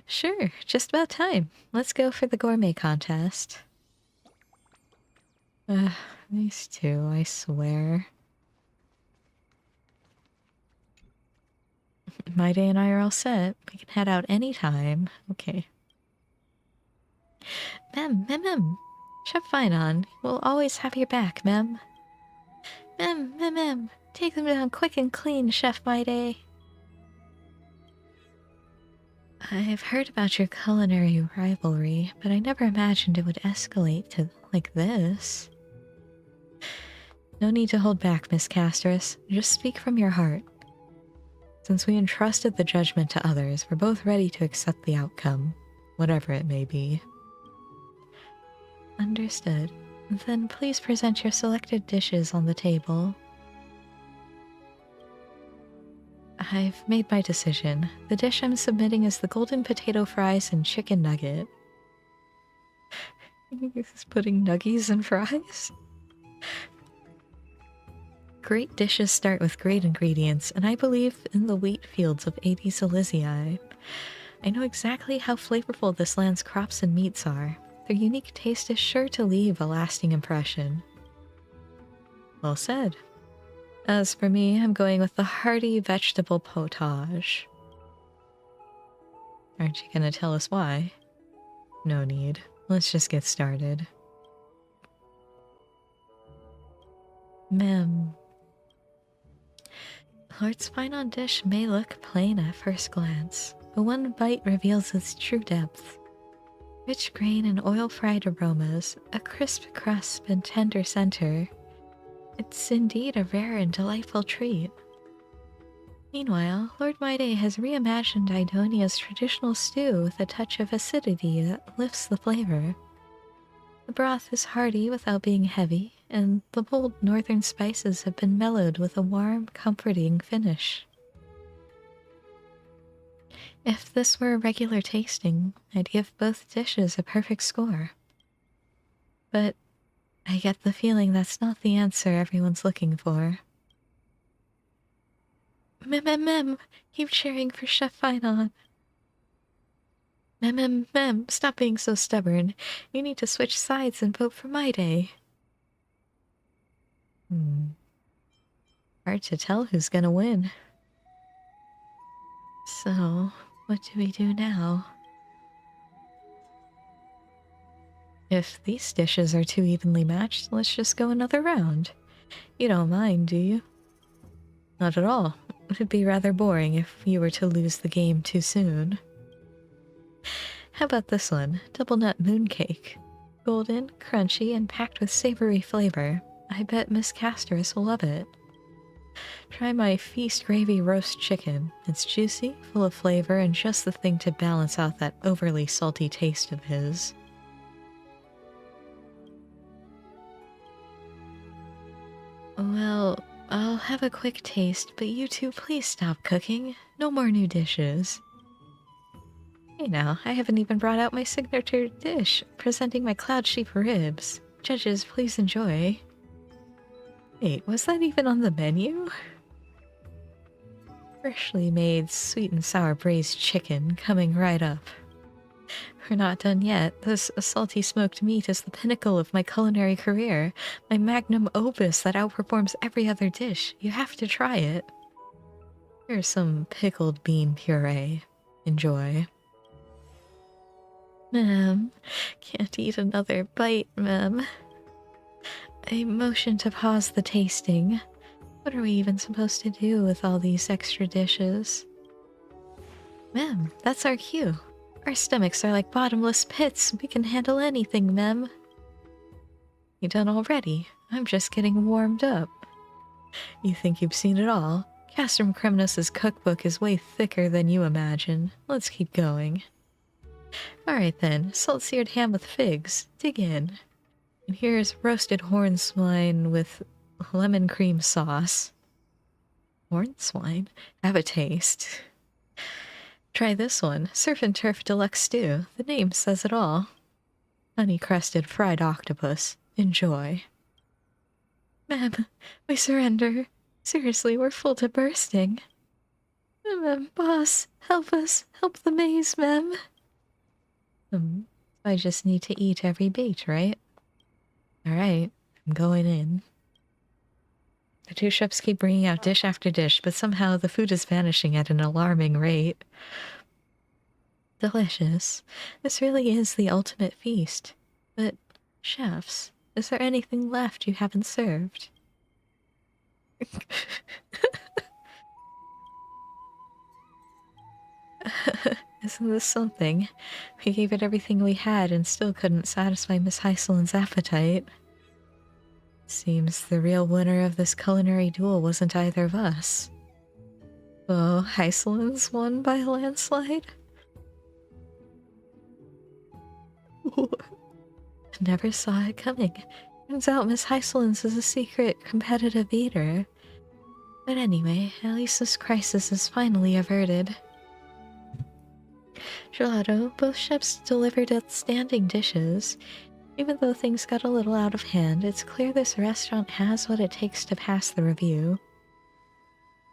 Sure, just about time. Let's go for the gourmet contest. These two, I swear. Maide and I are all set. We can head out anytime. Okay. Mem. Chef Finon, we'll always have your back, mem. Mem. Take them down quick and clean, Chef Maide. I've heard about your culinary rivalry, but I never imagined it would escalate to like this. No need to hold back, Miss Castris. Just speak from your heart. Since we entrusted the judgment to others, we're both ready to accept the outcome, whatever it may be. Understood. Then please present your selected dishes on the table. I've made my decision. The dish I'm submitting is the golden potato fries and chicken nugget. He's putting nuggies and fries? Great dishes start with great ingredients, and I believe in the wheat fields of 80s Elysiae. I know exactly how flavorful this land's crops and meats are. Their unique taste is sure to leave a lasting impression. Well said. As for me, I'm going with the hearty vegetable potage. Aren't you gonna tell us why? No need. Let's just get started. Mem. Lord's fine dish may look plain at first glance, but one bite reveals its true depth. Rich grain and oil-fried aromas, a crisp crust and tender center. It's indeed a rare and delightful treat. Meanwhile, Lord Maide has reimagined Idonia's traditional stew with a touch of acidity that lifts the flavor. The broth is hearty without being heavy, and the bold northern spices have been mellowed with a warm, comforting finish. If this were a regular tasting, I'd give both dishes a perfect score. But I get the feeling that's not the answer everyone's looking for. Mem, keep cheering for Chef Finon. Mem, stop being so stubborn. You need to switch sides and vote for Maide. Hard to tell who's gonna win. So, what do we do now? If these dishes are too evenly matched, let's just go another round. You don't mind, do you? Not at all. It'd be rather boring if you were to lose the game too soon. How about this one? Double nut mooncake. Golden, crunchy, and packed with savory flavor. I bet Miss Casterus will love it. Try my feast gravy roast chicken. It's juicy, full of flavor, and just the thing to balance out that overly salty taste of his. Well, I'll have a quick taste, but you two please stop cooking. No more new dishes. Hey now, I haven't even brought out my signature dish, presenting my cloud sheep ribs. Judges, please enjoy. Wait, was that even on the menu? Freshly made sweet and sour braised chicken coming right up. We're not done yet. This salty smoked meat is the pinnacle of my culinary career, my magnum opus that outperforms every other dish. You have to try it. Here's some pickled bean puree. Enjoy. Ma'am, can't eat another bite, ma'am. I motion to pause the tasting. What are we even supposed to do with all these extra dishes? Ma'am, that's our cue. Our stomachs are like bottomless pits. We can handle anything, ma'am. You done already? I'm just getting warmed up. You think you've seen it all? Castrum Kremnos' cookbook is way thicker than you imagine. Let's keep going. Alright then, salt-seared ham with figs. Dig in. And here's roasted horn swine with lemon cream sauce. Horn swine? Have a taste. Try this one, Surf and Turf Deluxe Stew. The name says it all. Honey-crusted fried octopus. Enjoy. Ma'am, we surrender. Seriously, we're full to bursting. Boss, help us. Help the maze, ma'am. I just need to eat every bait, right? Alright, I'm going in. The two chefs keep bringing out dish after dish, but somehow the food is vanishing at an alarming rate. Delicious. This really is the ultimate feast. But, chefs, is there anything left you haven't served? Isn't this something? We gave it everything we had and still couldn't satisfy Miss Heiselin's appetite. Seems the real winner of this culinary duel wasn't either of us. Oh, Heiselin's won by a landslide? Never saw it coming. Turns out Miss Heiselin's is a secret competitive eater. But anyway, at least this crisis is finally averted. Gelato, both chefs delivered outstanding dishes. Even though things got a little out of hand, it's clear this restaurant has what it takes to pass the review.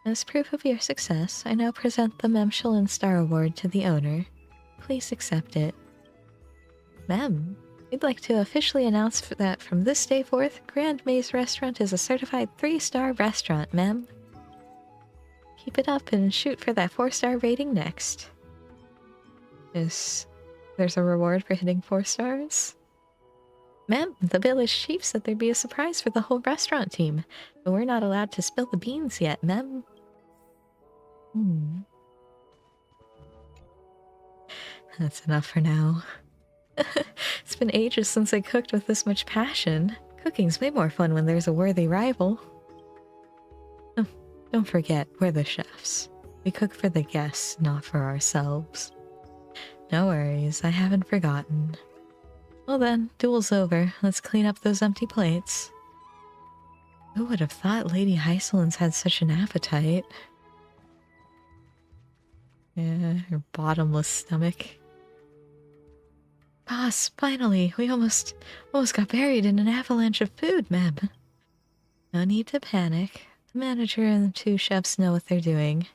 As proof of your success, I now present the Michelin Star Award to the owner. Please accept it. Ma'am, we'd like to officially announce that from this day forth, Grand Maze Restaurant is a certified 3-star restaurant, ma'am. Keep it up and shoot for that 4-star rating next. There's a reward for hitting 4 stars? Ma'am, the village chief said there'd be a surprise for the whole restaurant team, but we're not allowed to spill the beans yet, ma'am. That's enough for now. It's been ages since I cooked with this much passion. Cooking's way more fun when there's a worthy rival. Oh, don't forget, we're the chefs. We cook for the guests, not for ourselves. No worries, I haven't forgotten. Well then, duel's over. Let's clean up those empty plates. Who would have thought Lady Hysolence had such an appetite? Yeah, her bottomless stomach. Boss, finally, we almost got buried in an avalanche of food, ma'am. No need to panic. The manager and the 2 chefs know what they're doing.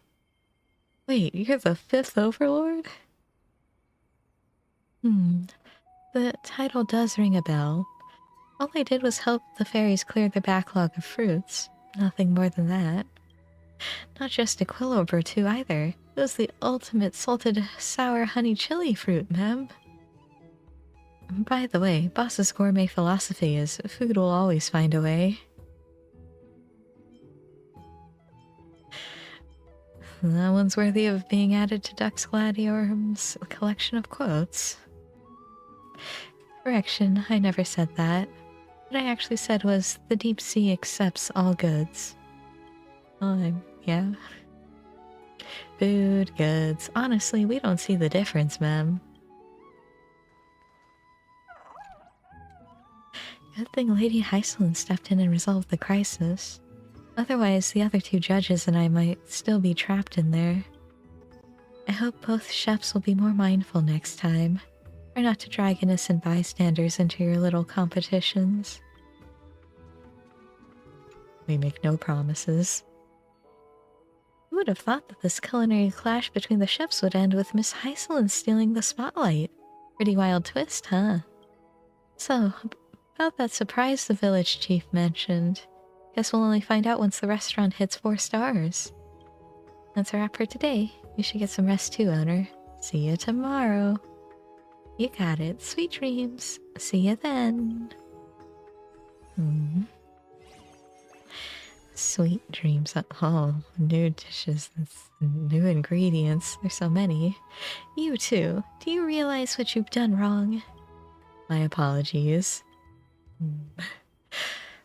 Wait, you're the 5th overlord? The title does ring a bell. All I did was help the fairies clear their backlog of fruits. Nothing more than that. Not just a quillover too either. It was the ultimate salted sour honey chili fruit, ma'am. By the way, Boss's gourmet philosophy is food will always find a way. That one's worthy of being added to Duck's Gladiorum's collection of quotes. Correction, I never said that. What I actually said was, the deep sea accepts all goods. Yeah. Food, goods. Honestly, we don't see the difference, ma'am. Good thing Lady Hysolence stepped in and resolved the crisis. Otherwise, the other 2 judges and I might still be trapped in there. I hope both chefs will be more mindful next time. Try not to drag innocent bystanders into your little competitions. We make no promises. Who would have thought that this culinary clash between the chefs would end with Miss Hysolence stealing the spotlight? Pretty wild twist, huh? So, about that surprise the village chief mentioned. Guess we'll only find out once the restaurant hits 4 stars. That's a wrap for today. You should get some rest too, owner. See you tomorrow. You got it. Sweet dreams. See you then. Sweet dreams. Oh, new dishes. New ingredients. There's so many. You too. Do you realize what you've done wrong? My apologies.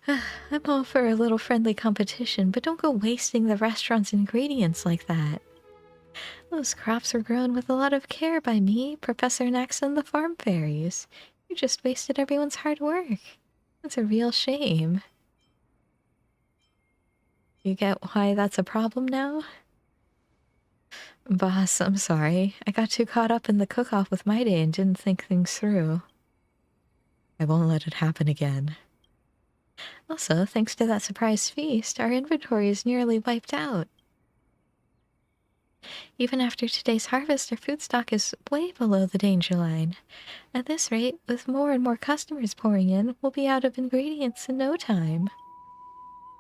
I'm all for a little friendly competition, but don't go wasting the restaurant's ingredients like that. Those crops were grown with a lot of care by me, Professor Nax, and the farm fairies. You just wasted everyone's hard work. That's a real shame. You get why that's a problem now? Boss, I'm sorry. I got too caught up in the cook-off with my day and didn't think things through. I won't let it happen again. Also, thanks to that surprise feast, our inventory is nearly wiped out. Even after today's harvest, our food stock is way below the danger line. At this rate, with more and more customers pouring in, we'll be out of ingredients in no time.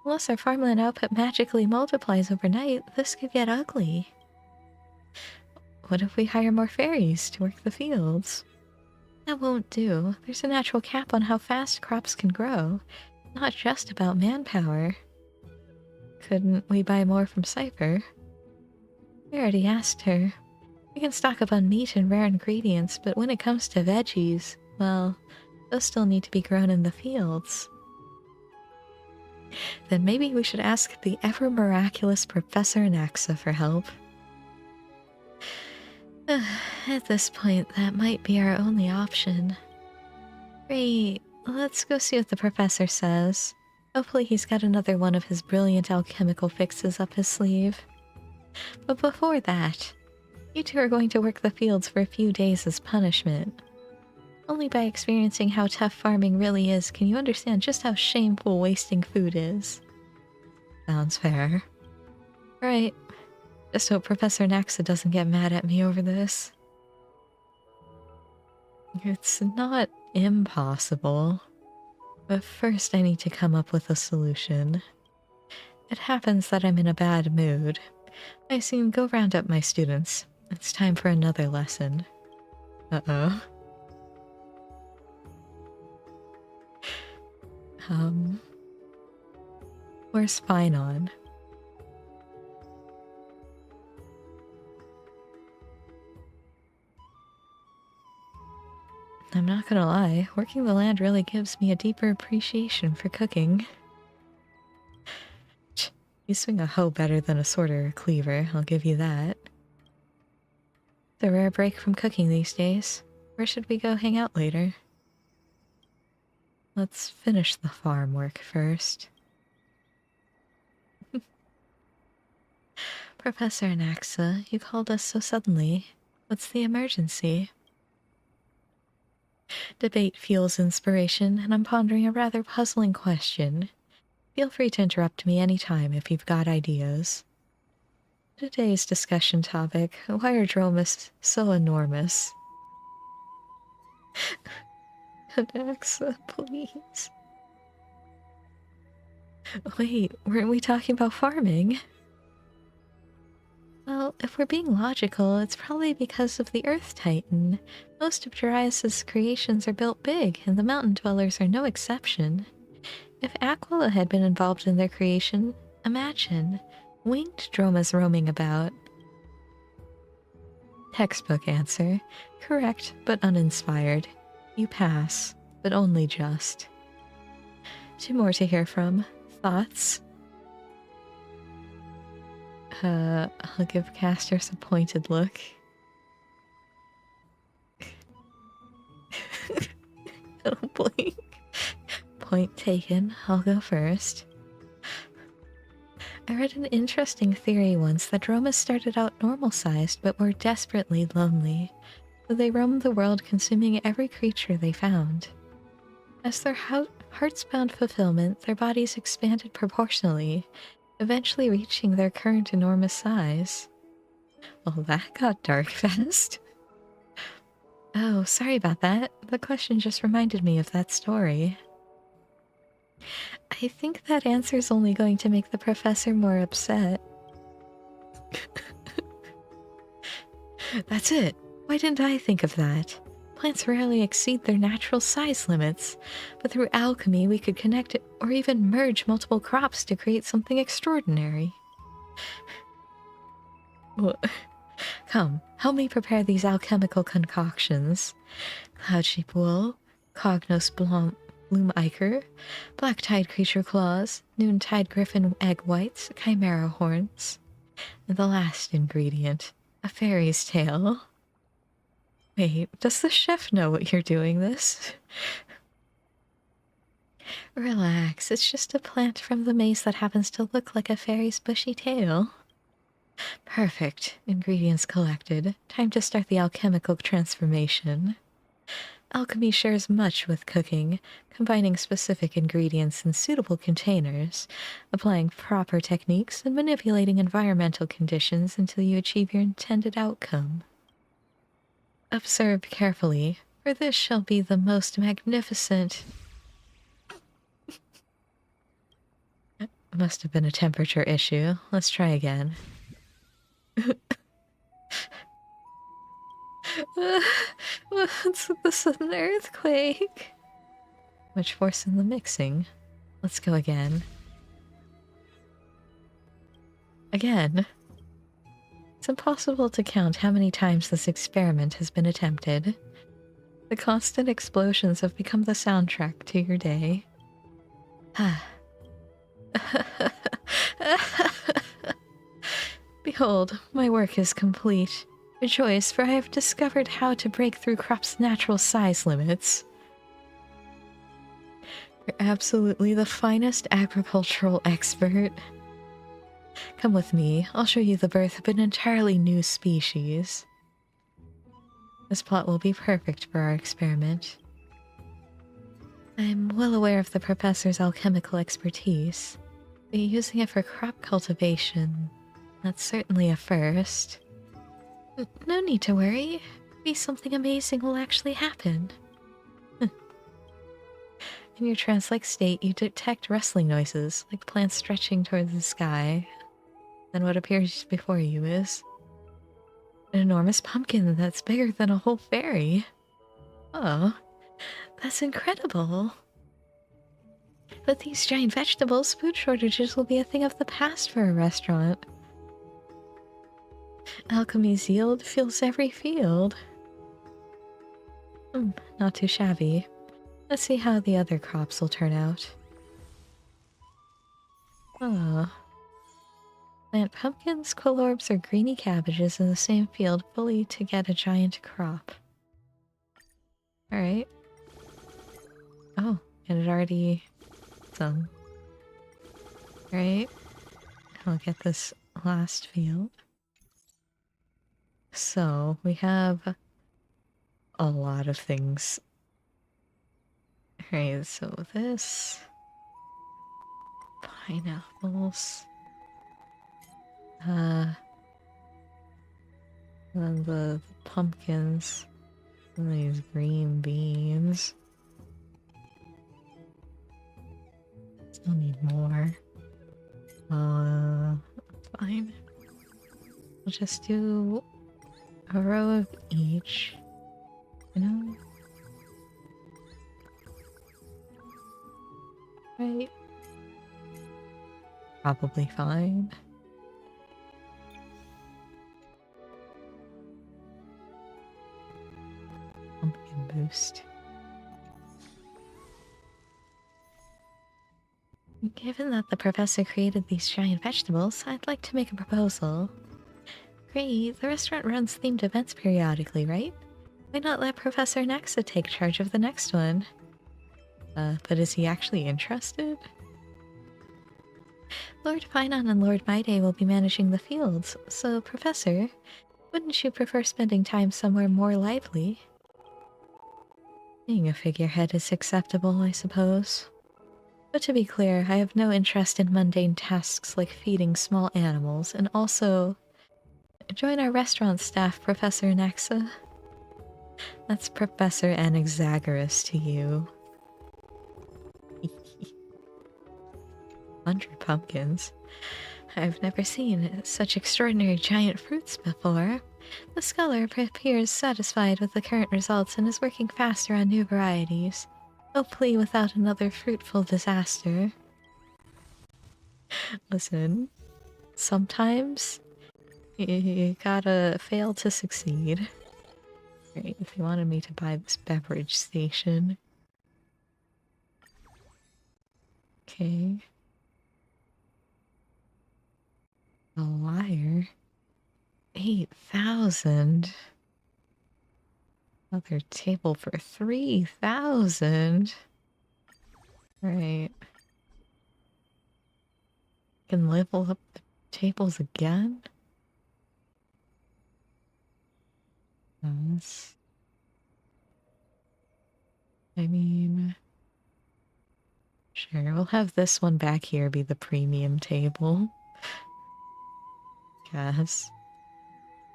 Unless our farmland output magically multiplies overnight, this could get ugly. What if we hire more fairies to work the fields? That won't do. There's a natural cap on how fast crops can grow. Not just about manpower. Couldn't we buy more from Cypher? We already asked her. We can stock up on meat and rare ingredients, but when it comes to veggies, well, those still need to be grown in the fields. Then maybe we should ask the ever-miraculous Professor Naxa for help. At this point, that might be our only option. Great. Let's go see what the professor says. Hopefully he's got another one of his brilliant alchemical fixes up his sleeve. But before that, you two are going to work the fields for a few days as punishment. Only by experiencing how tough farming really is can you understand just how shameful wasting food is. Sounds fair. Right. Just hope Professor Naxa doesn't get mad at me over this. It's not impossible. But first I need to come up with a solution. It happens that I'm in a bad mood. I assume go round up my students. It's time for another lesson. Uh-oh. Where's Finon? I'm not gonna lie, working the land really gives me a deeper appreciation for cooking. You swing a hoe better than a sword or a cleaver, I'll give you that. It's a rare break from cooking these days. Where should we go hang out later? Let's finish the farm work first. Professor Naxa, you called us so suddenly. What's the emergency? Debate fuels inspiration, and I'm pondering a rather puzzling question. Feel free to interrupt me anytime if you've got ideas. Today's discussion topic, why are dromas so enormous? Naxa, please. Wait, weren't we talking about farming? Well, if we're being logical, it's probably because of the Earth Titan. Most of Darius' creations are built big, and the mountain dwellers are no exception. If Aquila had been involved in their creation, imagine winged dromas roaming about. Textbook answer. Correct, but uninspired. You pass, but only just. 2 more to hear from. Thoughts? I'll give casters a pointed look. Don't blink. Point taken. I'll go first. I read an interesting theory once that dromas started out normal-sized but were desperately lonely, so they roamed the world consuming every creature they found. As their hearts found fulfillment, their bodies expanded proportionally, eventually reaching their current enormous size. Well, that got dark fast. Oh, sorry about that. The question just reminded me of that story. I think that answer's only going to make the professor more upset. That's it. Why didn't I think of that? Plants rarely exceed their natural size limits, but through alchemy we could connect it or even merge multiple crops to create something extraordinary. Come, help me prepare these alchemical concoctions. Cloudshape wool, Cognos bloom ichor, black tide creature claws, noontide griffin egg whites, chimera horns, and the last ingredient, a fairy's tale. Wait, does the chef know what you're doing this? Relax, it's just a plant from the maze that happens to look like a fairy's bushy tail. Perfect. Ingredients collected. Time to start the alchemical transformation. Alchemy shares much with cooking, combining specific ingredients in suitable containers, applying proper techniques, and manipulating environmental conditions until you achieve your intended outcome. Observe carefully, for this shall be the most magnificent... Must have been a temperature issue. Let's try again. What's the sudden earthquake? Much force in the mixing. Let's go again. Again. It's impossible to count how many times this experiment has been attempted. The constant explosions have become the soundtrack to your day. Behold, my work is complete. Rejoice, for I have discovered how to break through crops' natural size limits. You're absolutely the finest agricultural expert. Come with me, I'll show you the birth of an entirely new species. This plot will be perfect for our experiment. I'm well aware of the professor's alchemical expertise, but using it for crop cultivation, that's certainly a first. No need to worry. Maybe something amazing will actually happen. In your trance-like state, you detect rustling noises, like plants stretching towards the sky. Then what appears before you is an enormous pumpkin that's bigger than a whole fairy. Oh, that's incredible. With these giant vegetables, food shortages will be a thing of the past for a restaurant. Alchemy's yield fills every field. Not too shabby. Let's see how the other crops will turn out. Oh. Plant pumpkins, collorbs, or greeny cabbages in the same field fully to get a giant crop. Alright. Oh, and it already... some. Alright. I'll get this last field. So, we have a lot of things. Alright, so this... pineapples... and then the pumpkins, and these green beans. Still need more. Fine. We'll just do a row of each, you know? Right? Probably fine. Pumpkin boost. Given that the professor created these giant vegetables, I'd like to make a proposal. Great, the restaurant runs themed events periodically, right? Why not let Professor Nexa take charge of the next one? But is he actually interested? Lord Pinon and Lord Maide will be managing the fields, so Professor, wouldn't you prefer spending time somewhere more lively? Being a figurehead is acceptable, I suppose. But to be clear, I have no interest in mundane tasks like feeding small animals, and also... join our restaurant staff, Professor Nexa. That's Professor Anaxagoras to you. 100 pumpkins. I've never seen such extraordinary giant fruits before. The scholar appears satisfied with the current results and is working faster on new varieties. Hopefully without another fruitful disaster. Listen, sometimes you gotta fail to succeed. Right, if they wanted me to buy this beverage station. Okay. A liar. 8,000. Another table for 3,000. Right. Can level up the tables again? Yes. I mean... sure, we'll have this one back here be the premium table. Guess.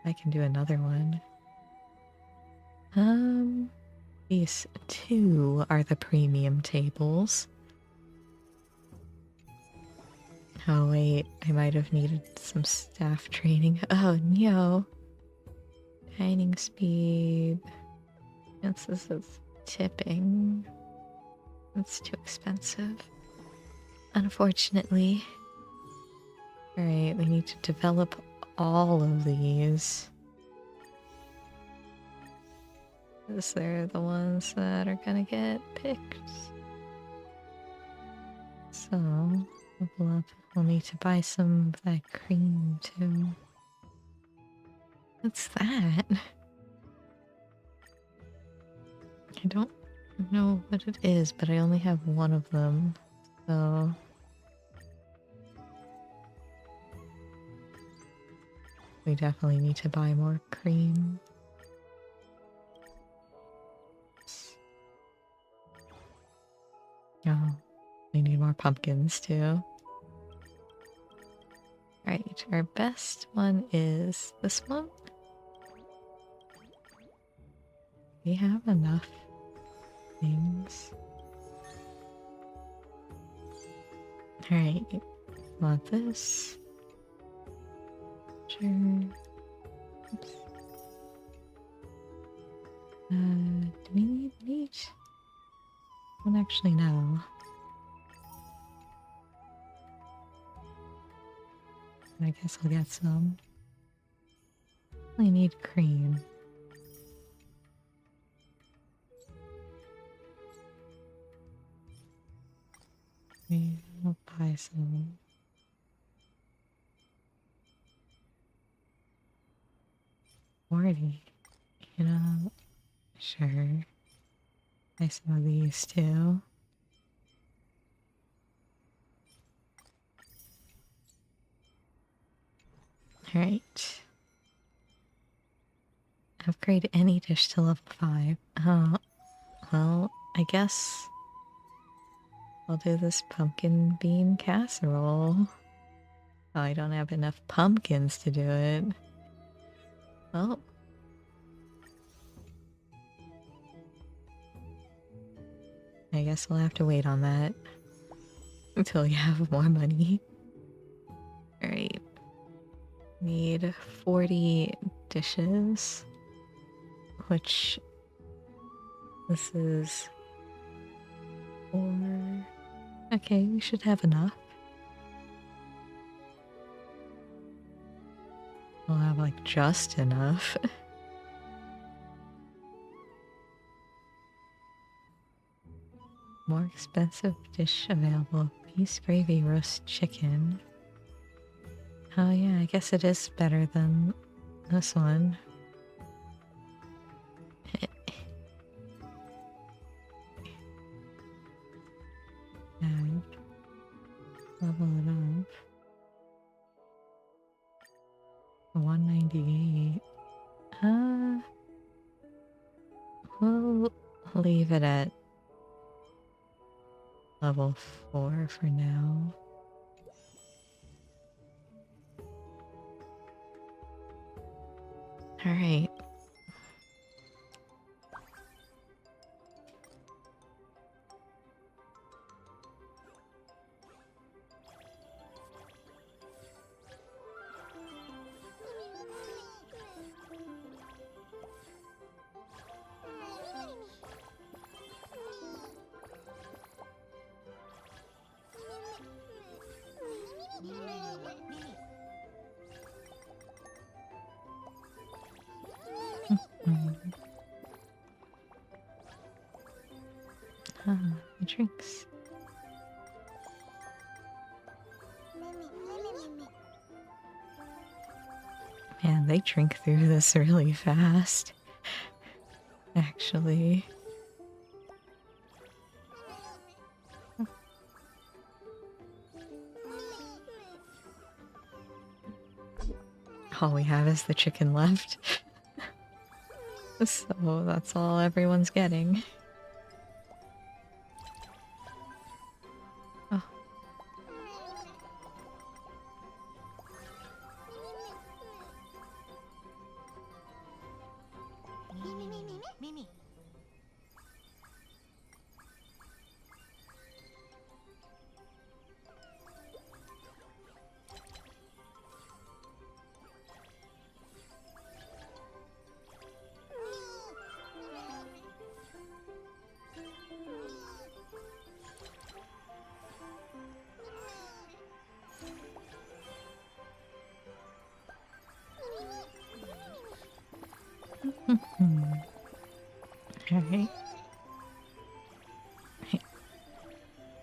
I can do another one. These two are the premium tables. Oh wait, I might have needed some staff training. Oh no. Dining speed. Yes, this is tipping. It's too expensive. Unfortunately. Alright, we need to develop all of these. Because they're the ones that are gonna get picked. So, level up. We'll need to buy some of that cream too. What's that? I don't know what it is, but I only have one of them. So... we definitely need to buy more cream. Oh, we need more pumpkins too. Right, our best one is this one. We have enough things. Alright, want this? Sure. Oops. Do we need meat? I don't actually know. I guess I'll get some. I need cream. Maybe I'll buy some. $40. You know, sure. Buy some of these too. Alright. Upgrade any dish to level 5. Oh, well, I guess I'll do this pumpkin bean casserole. Oh, I don't have enough pumpkins to do it. Well. I guess we'll have to wait on that until we have more money. Alright. Need 40 dishes. Which this is 4. Okay, we should have enough. We'll have like just enough. More expensive dish available. Beef gravy roast chicken. Oh yeah, I guess it is better than this one. Add. Level it up. 198. We'll leave it at level 4 for now. Alright. The drinks. Man, they drink through this really fast. Actually. All we have is the chicken left. So that's all everyone's getting. Oh. Alright.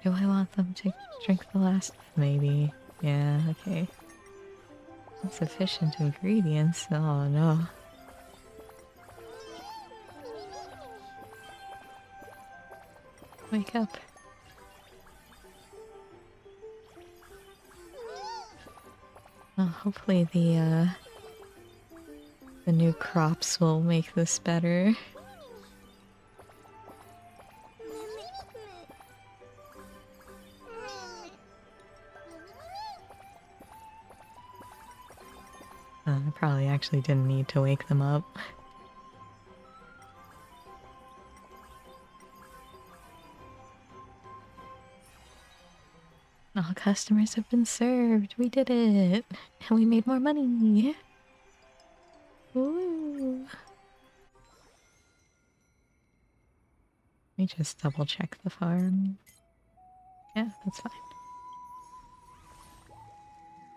Do I want them to drink the last? Maybe. Yeah, okay. Insufficient ingredients? Oh no. Wake up. Well, hopefully the new crops will make this better. I probably actually didn't need to wake them up. All customers have been served. We did it. And we made more money. Woo. Let me just double check the farm. Yeah, that's fine.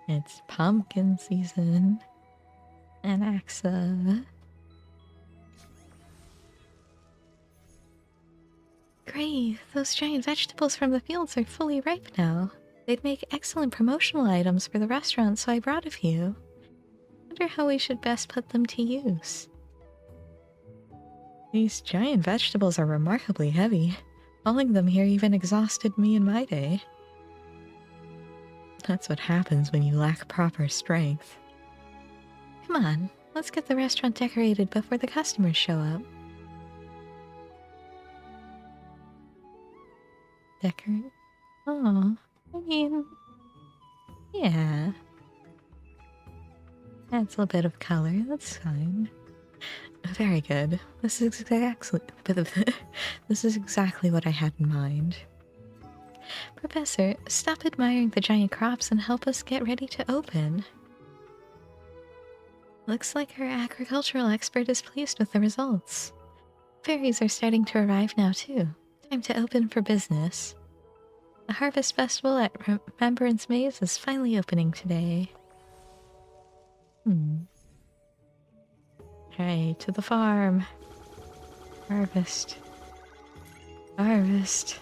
It's pumpkin season. And Axa. Great, those giant vegetables from the fields are fully ripe now. They'd make excellent promotional items for the restaurant, so I brought a few. Wonder how we should best put them to use. These giant vegetables are remarkably heavy. Hauling them here even exhausted me in my day. That's what happens when you lack proper strength. Come on, let's get the restaurant decorated before the customers show up. Decorate? Oh, I mean, yeah. Adds a bit of color, that's fine. Very good. This is exactly what I had in mind. Professor, stop admiring the giant crops and help us get ready to open. Looks like our agricultural expert is pleased with the results. Fairies are starting to arrive now too. Time to open for business. The Harvest Festival at Remembrance Maze is finally opening today. Alright, to the farm. Harvest. Harvest.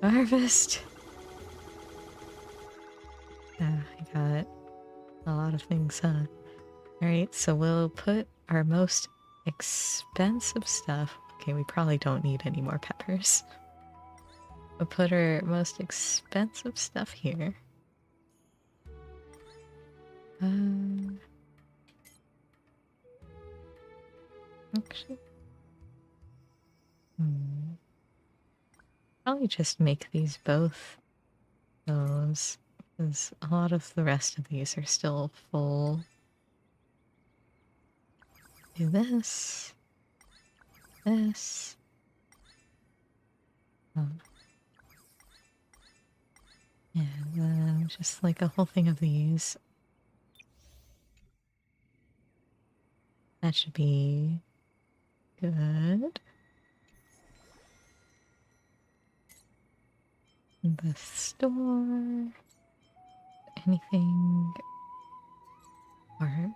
Harvest. Ah, I got a lot of things, huh? Alright, so we'll put our most expensive stuff. Okay, we probably don't need any more peppers. We'll put our most expensive stuff here. Actually, probably just make these both those, because a lot of the rest of these are still full. Do this. This. And then just like a whole thing of these. That should be good. The store. Anything. Or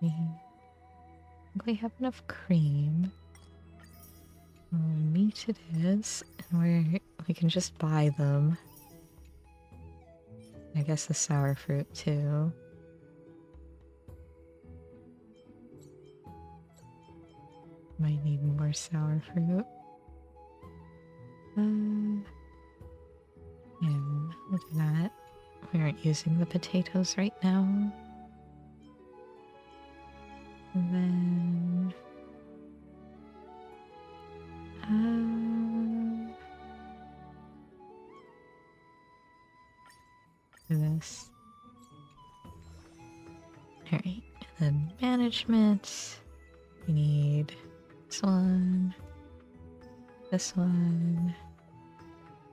we think we have enough cream. Meat it is, and we can just buy them. I guess the sour fruit too. Might need more sour fruit. Yeah, we'll do that. We aren't using the potatoes right now. And then do this. Alright, and then management. We need this one, this one,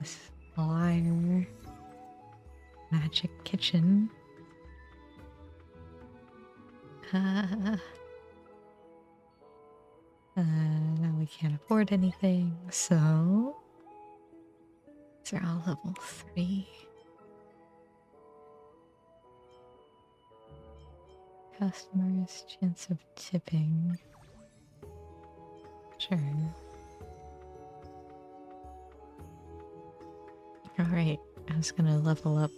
this liar, magic kitchen. Now we can't afford anything, so these are all level 3. Customers, chance of tipping. Sure. Alright, I was gonna level up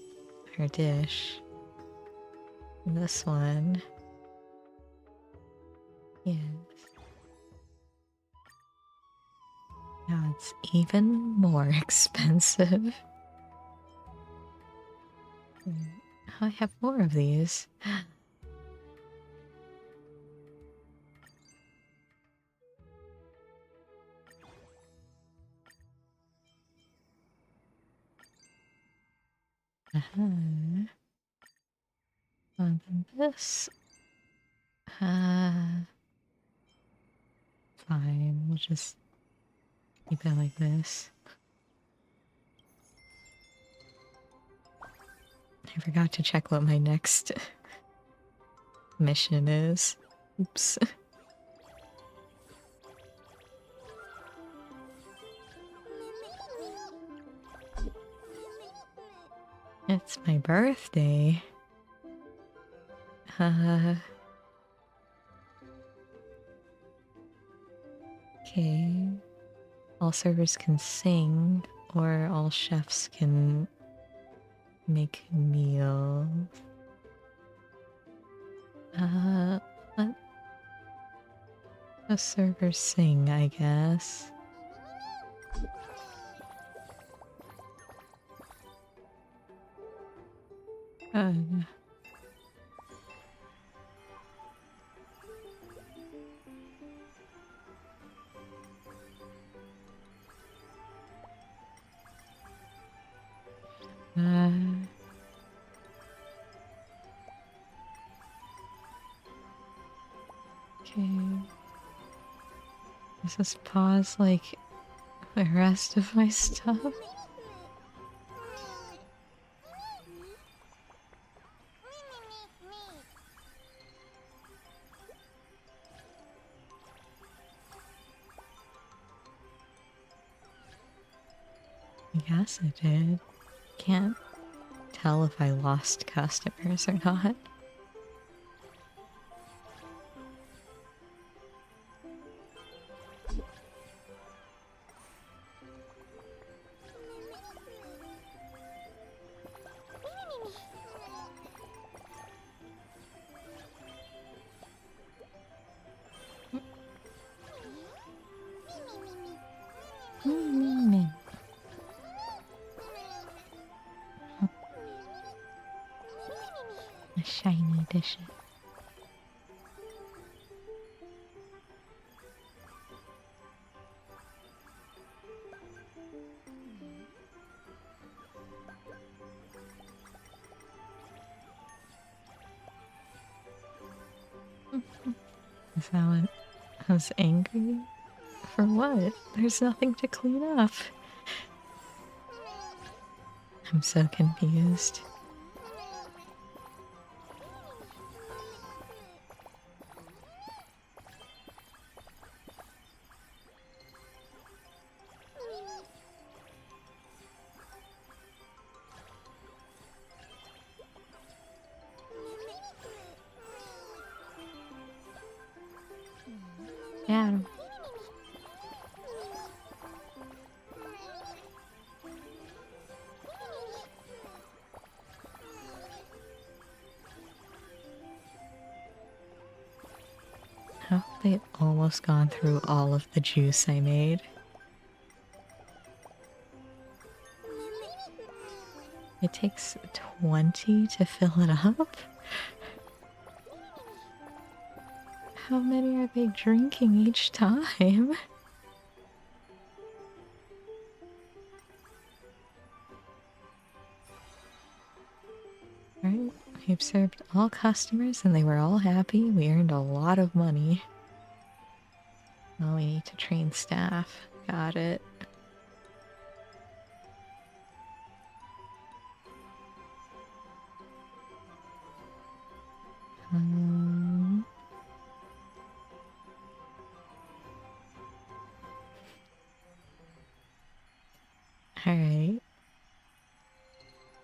our dish. This one. Yes. Now it's even more expensive. I have more of these. And then this. Fine, we'll just keep it like this. I forgot to check what my next mission is. Oops. It's my birthday. Okay. All servers can sing, or all chefs can make meals. Let the servers sing, I guess. Good. Okay. Does this pause like the rest of my stuff? I guess it did. Can't tell if I lost customers or not. A shiny dishes. Is that what I was angry? For what? There's nothing to clean up. I'm so confused. Yeah. How have they almost gone through all of the juice I made? It takes 20 to fill it up? How many are they drinking each time? Alright, we've served all customers and they were all happy. We earned a lot of money. Now we need to train staff. Got it. Alright.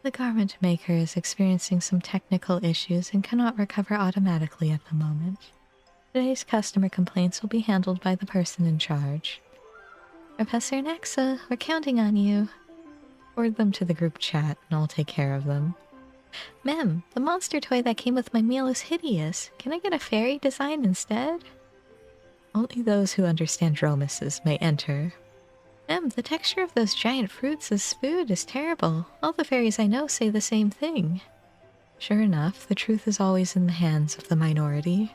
The garment maker is experiencing some technical issues and cannot recover automatically at the moment. Today's customer complaints will be handled by the person in charge. Professor Nexa, we're counting on you. Forward them to the group chat and I'll take care of them. Mem, the monster toy that came with my meal is hideous. Can I get a fairy design instead? Only those who understand Dromuses may enter. Mem, the texture of those giant fruits as food is terrible. All the fairies I know say the same thing. Sure enough, the truth is always in the hands of the minority.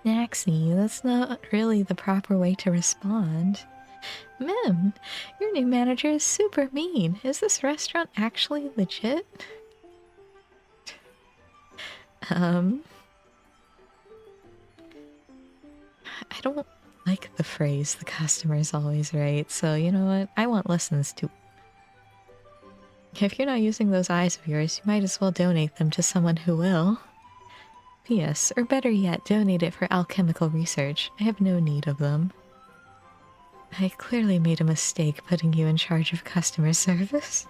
Naxi, that's not really the proper way to respond. Mem, your new manager is super mean. Is this restaurant actually legit? I don't like the phrase "the customer's always right," so you know what? I want lessons too. If you're not using those eyes of yours, you might as well donate them to someone who will. P.S. Or better yet, donate it for alchemical research. I have no need of them. I clearly made a mistake putting you in charge of customer service.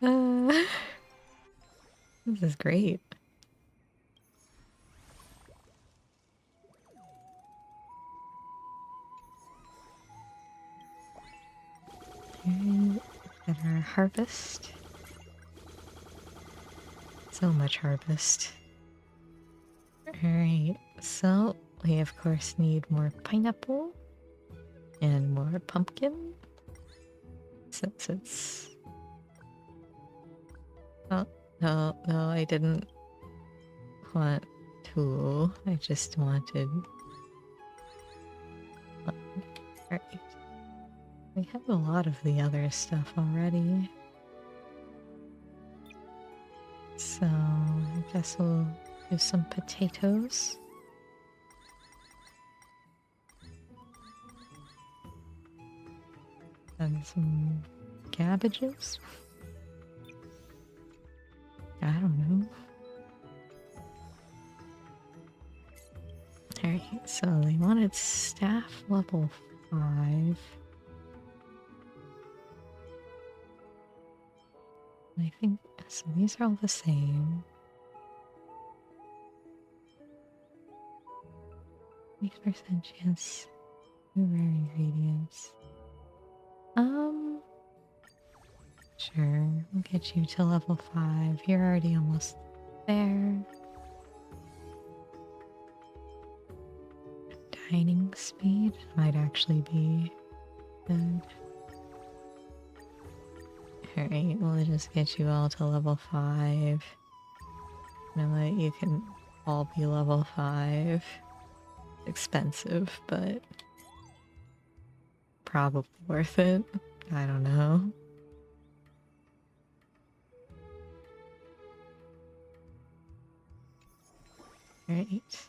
Uh, this is great. At our harvest. So much harvest. Alright, so we of course need more pineapple and more pumpkin. Since it's... Oh, no, I didn't want to. I just wanted... Alright. We have a lot of the other stuff already. So, I guess we'll do some potatoes. And some cabbages. I don't know. Alright, so they wanted staff level 5. I think, so these are all the same. 8% chance. Two rare ingredients. Sure, we'll get you to level 5. You're already almost there. Dining speed might actually be good. Alright, we'll just get you all to level 5. You know what, you can all be level 5. Expensive, but probably worth it. I don't know. Alright.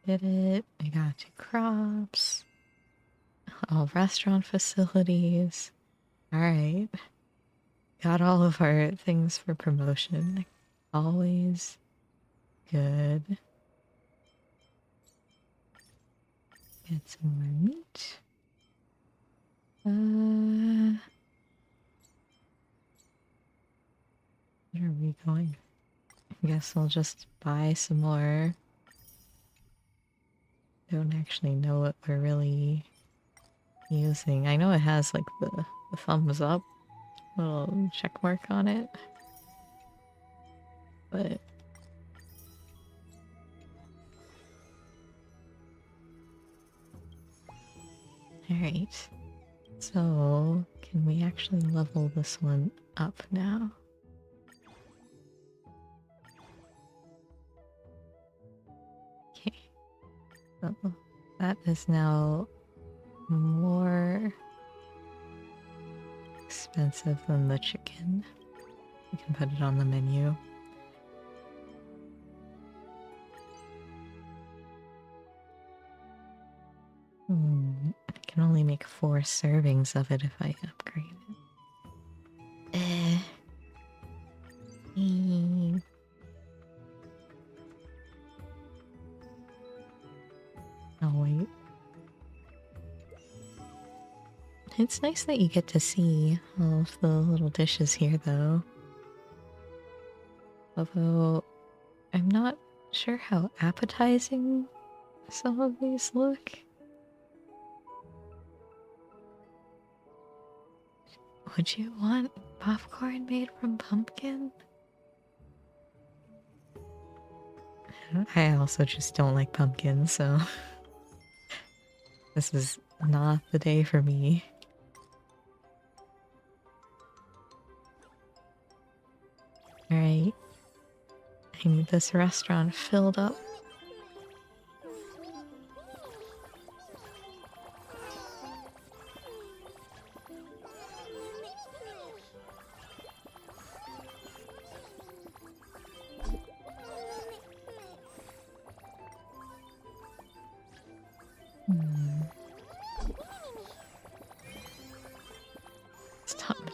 Did it. We got 2 crops. All restaurant facilities. Alright. Got all of our things for promotion. Always good. Get some more meat. Where are we going? I guess I'll just buy some more. Don't actually know what we're really using. I know it has like the thumbs up little check mark on it. But alright. So can we actually level this one up now? Okay. So that is now more expensive than the chicken. We can put it on the menu. I can only make 4 servings of it if I upgrade it. I'll wait. It's nice that you get to see all of the little dishes here, though. Although, I'm not sure how appetizing some of these look. Would you want popcorn made from pumpkin? I also just don't like pumpkin, so this is not the day for me. Alright. I need this restaurant filled up.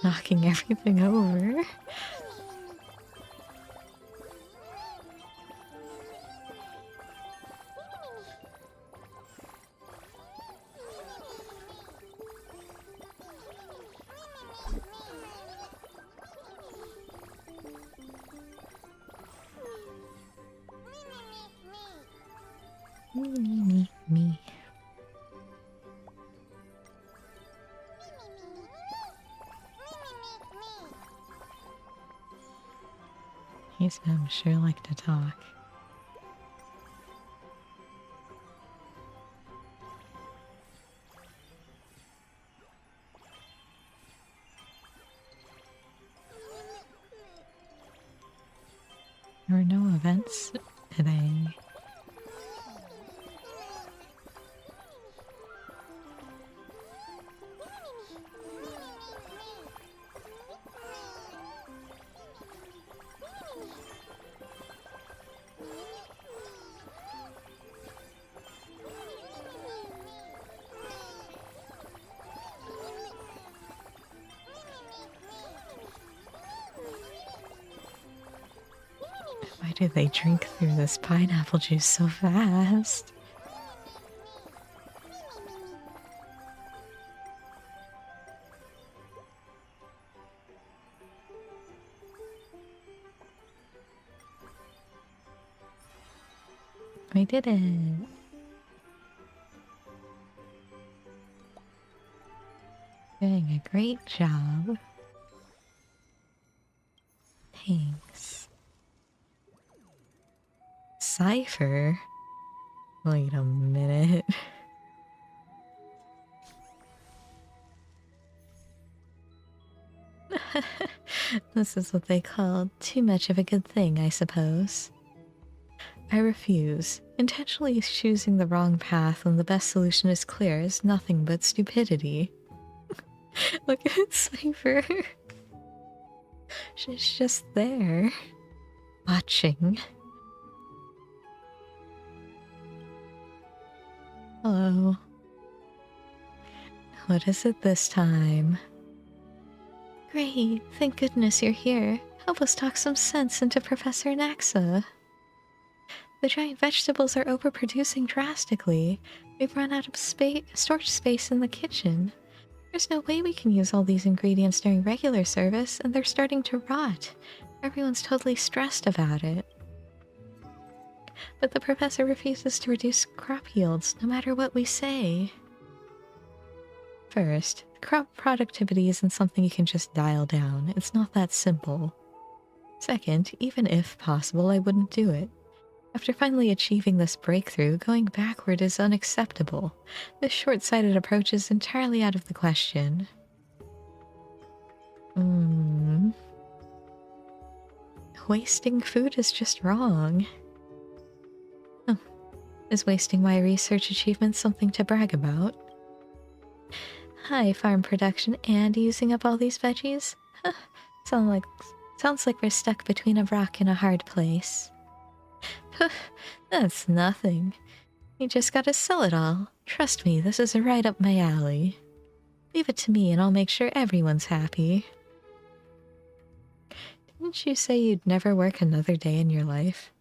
knocking everything over. Me. These men sure like to talk. There were no events today. Why do they drink through this pineapple juice so fast? We did it. Doing a great job. Thanks. Cypher? Wait a minute. This is what they call too much of a good thing, I suppose. I refuse. Intentionally choosing the wrong path when the best solution is clear is nothing but stupidity. Look at Cypher. She's just there. Watching. Hello. What is it this time? Great, thank goodness you're here. Help us talk some sense into Professor Naxa. The giant vegetables are overproducing drastically. We've run out of storage space in the kitchen. There's no way we can use all these ingredients during regular service, and they're starting to rot. Everyone's totally stressed about it. But the professor refuses to reduce crop yields, no matter what we say. First, crop productivity isn't something you can just dial down. It's not that simple. Second, even if possible, I wouldn't do it. After finally achieving this breakthrough, going backward is unacceptable. This short-sighted approach is entirely out of the question. Wasting food is just wrong. Oh, is wasting my research achievement something to brag about? High farm production and using up all these veggies? Huh, sounds like we're stuck between a rock and a hard place. That's nothing. You just gotta sell it all. Trust me, this is right up my alley. Leave it to me and I'll make sure everyone's happy. Didn't you say you'd never work another day in your life?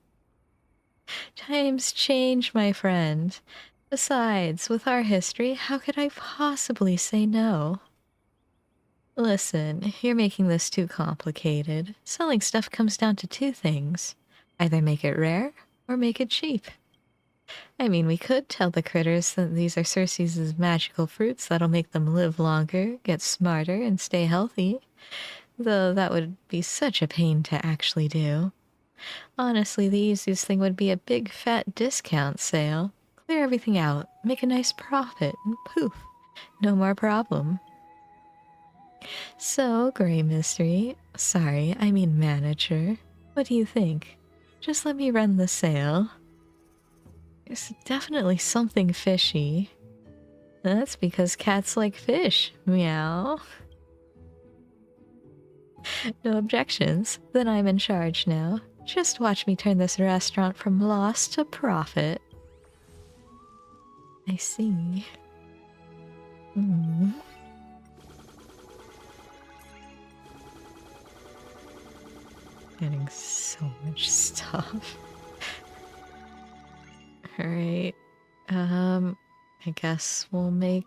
Times change, my friend. Besides, with our history, how could I possibly say no? Listen, you're making this too complicated. Selling stuff comes down to two things. Either make it rare, or make it cheap. I mean, we could tell the critters that these are Circe's magical fruits that'll make them live longer, get smarter, and stay healthy. Though that would be such a pain to actually do. Honestly, the easiest thing would be a big fat discount sale. Clear everything out, make a nice profit, and poof, no more problem. So, Grey Mystery, sorry, I mean manager, what do you think? Just let me run the sale. There's definitely something fishy. That's because cats like fish. Meow. No objections. Then I'm in charge now. Just watch me turn this restaurant from loss to profit. I see. Getting so much stuff. Alright. I guess we'll make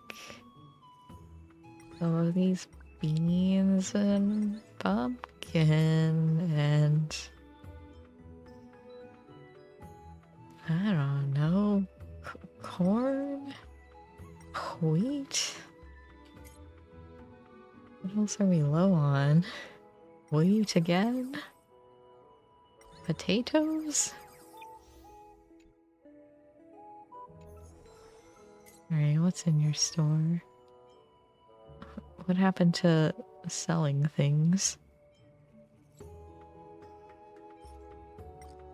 some of these beans and pumpkin and I don't know, corn, wheat. What else are we low on? Wheat again? Potatoes? Alright, what's in your store? What happened to selling things?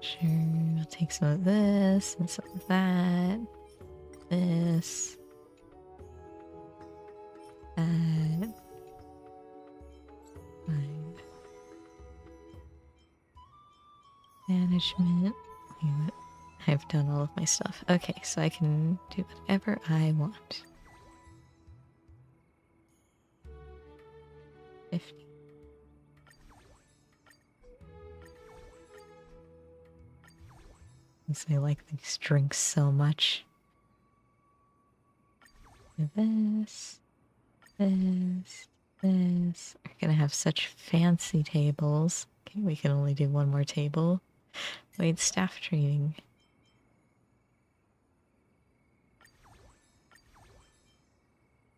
Sure, I'll take some of this and some of that. This. That. Fine. Management. Wait, what? I've done all of my stuff. Okay, so I can do whatever I want. 50. Since I like these drinks so much. This. This. This. We're gonna have such fancy tables. Okay, we can only do one more table. Wait, staff training.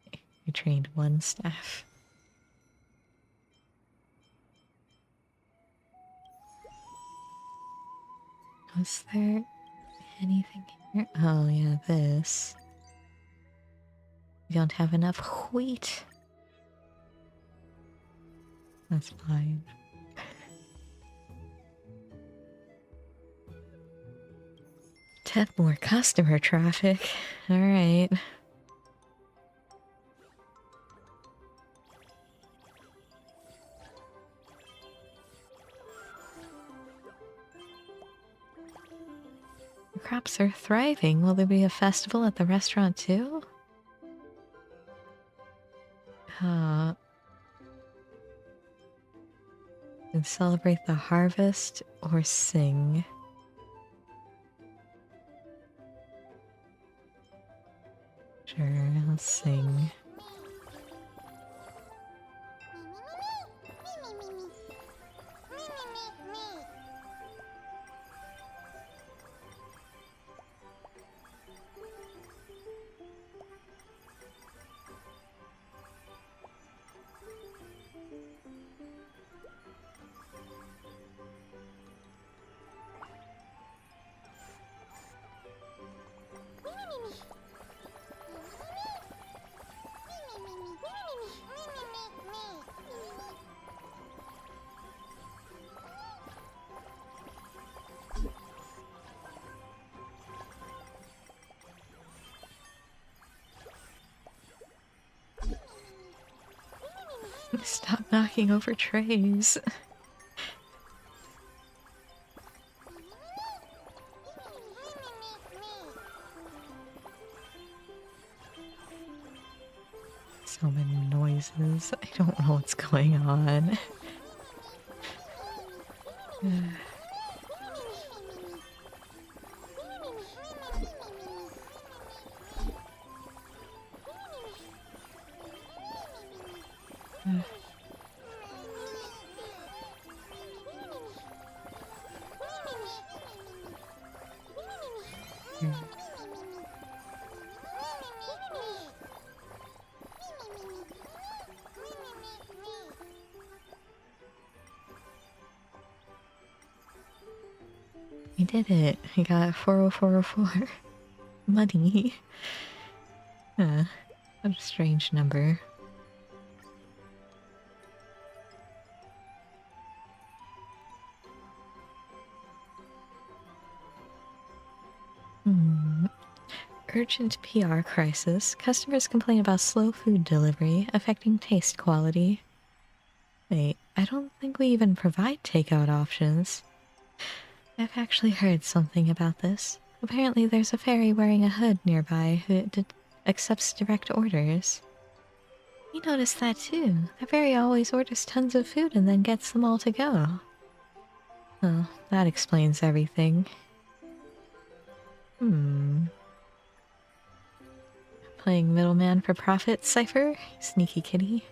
Okay, we trained one staff. Was there anything here? Oh yeah, this. We don't have enough wheat. That's fine. Have more customer traffic. Alright. The crops are thriving. Will there be a festival at the restaurant too? And celebrate the harvest or sing. Sure, I'll sing. Stop knocking over trays. So many noises. I don't know what's going on. We did it. We got 40404 money. What a strange number. Urgent PR crisis. Customers complain about slow food delivery affecting taste quality. Wait, I don't think we even provide takeout options. I've actually heard something about this. Apparently there's a fairy wearing a hood nearby who accepts direct orders. We noticed that too. The fairy always orders tons of food and then gets them all to go. Oh, that explains everything. Playing middleman for profit, Cypher? Sneaky kitty.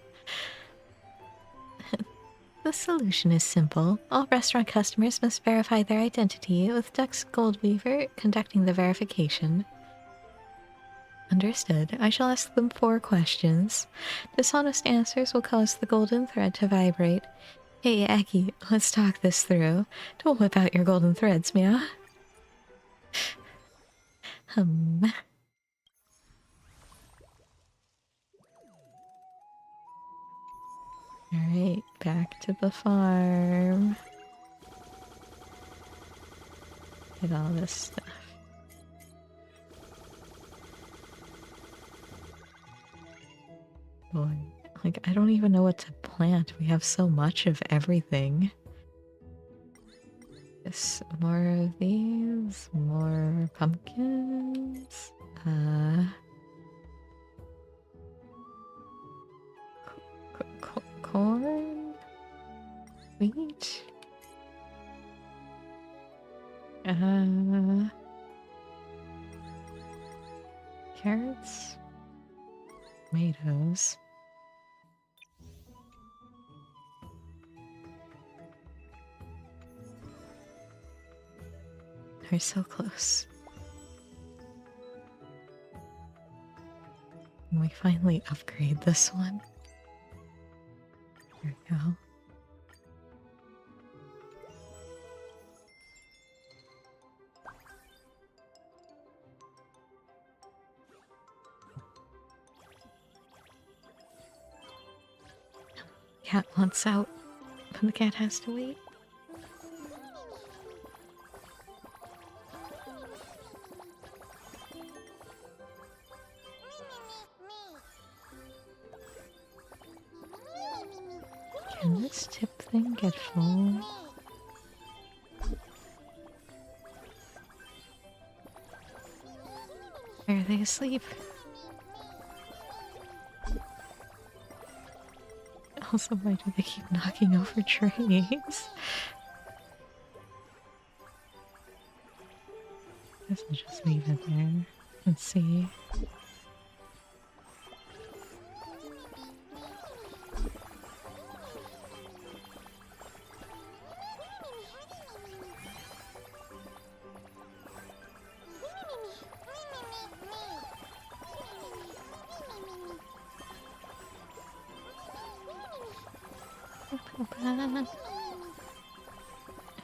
The solution is simple. All restaurant customers must verify their identity, with Dux Goldweaver conducting the verification. Understood. I shall ask them 4 questions. Dishonest answers will cause the golden thread to vibrate. Hey, Aki, let's talk this through. Don't whip out your golden threads, meow. Alright, back to the farm. Get all this stuff. Boy, like, I don't even know what to plant. We have so much of everything. Yes, more of these, more pumpkins. Corn? Wheat? Carrots? Tomatoes? We're so close. Can we finally upgrade this one? There we go. Cat wants out, but the cat has to wait. Can this tip thing get full? Are they asleep? Also, why do they keep knocking over trays? Guess I'll just leave it there. Let's see.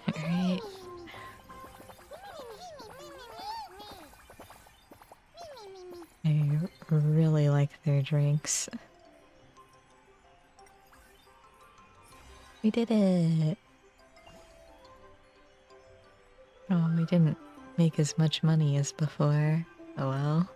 Alright. I really like their drinks. We did it! Oh, we didn't make as much money as before. Oh well.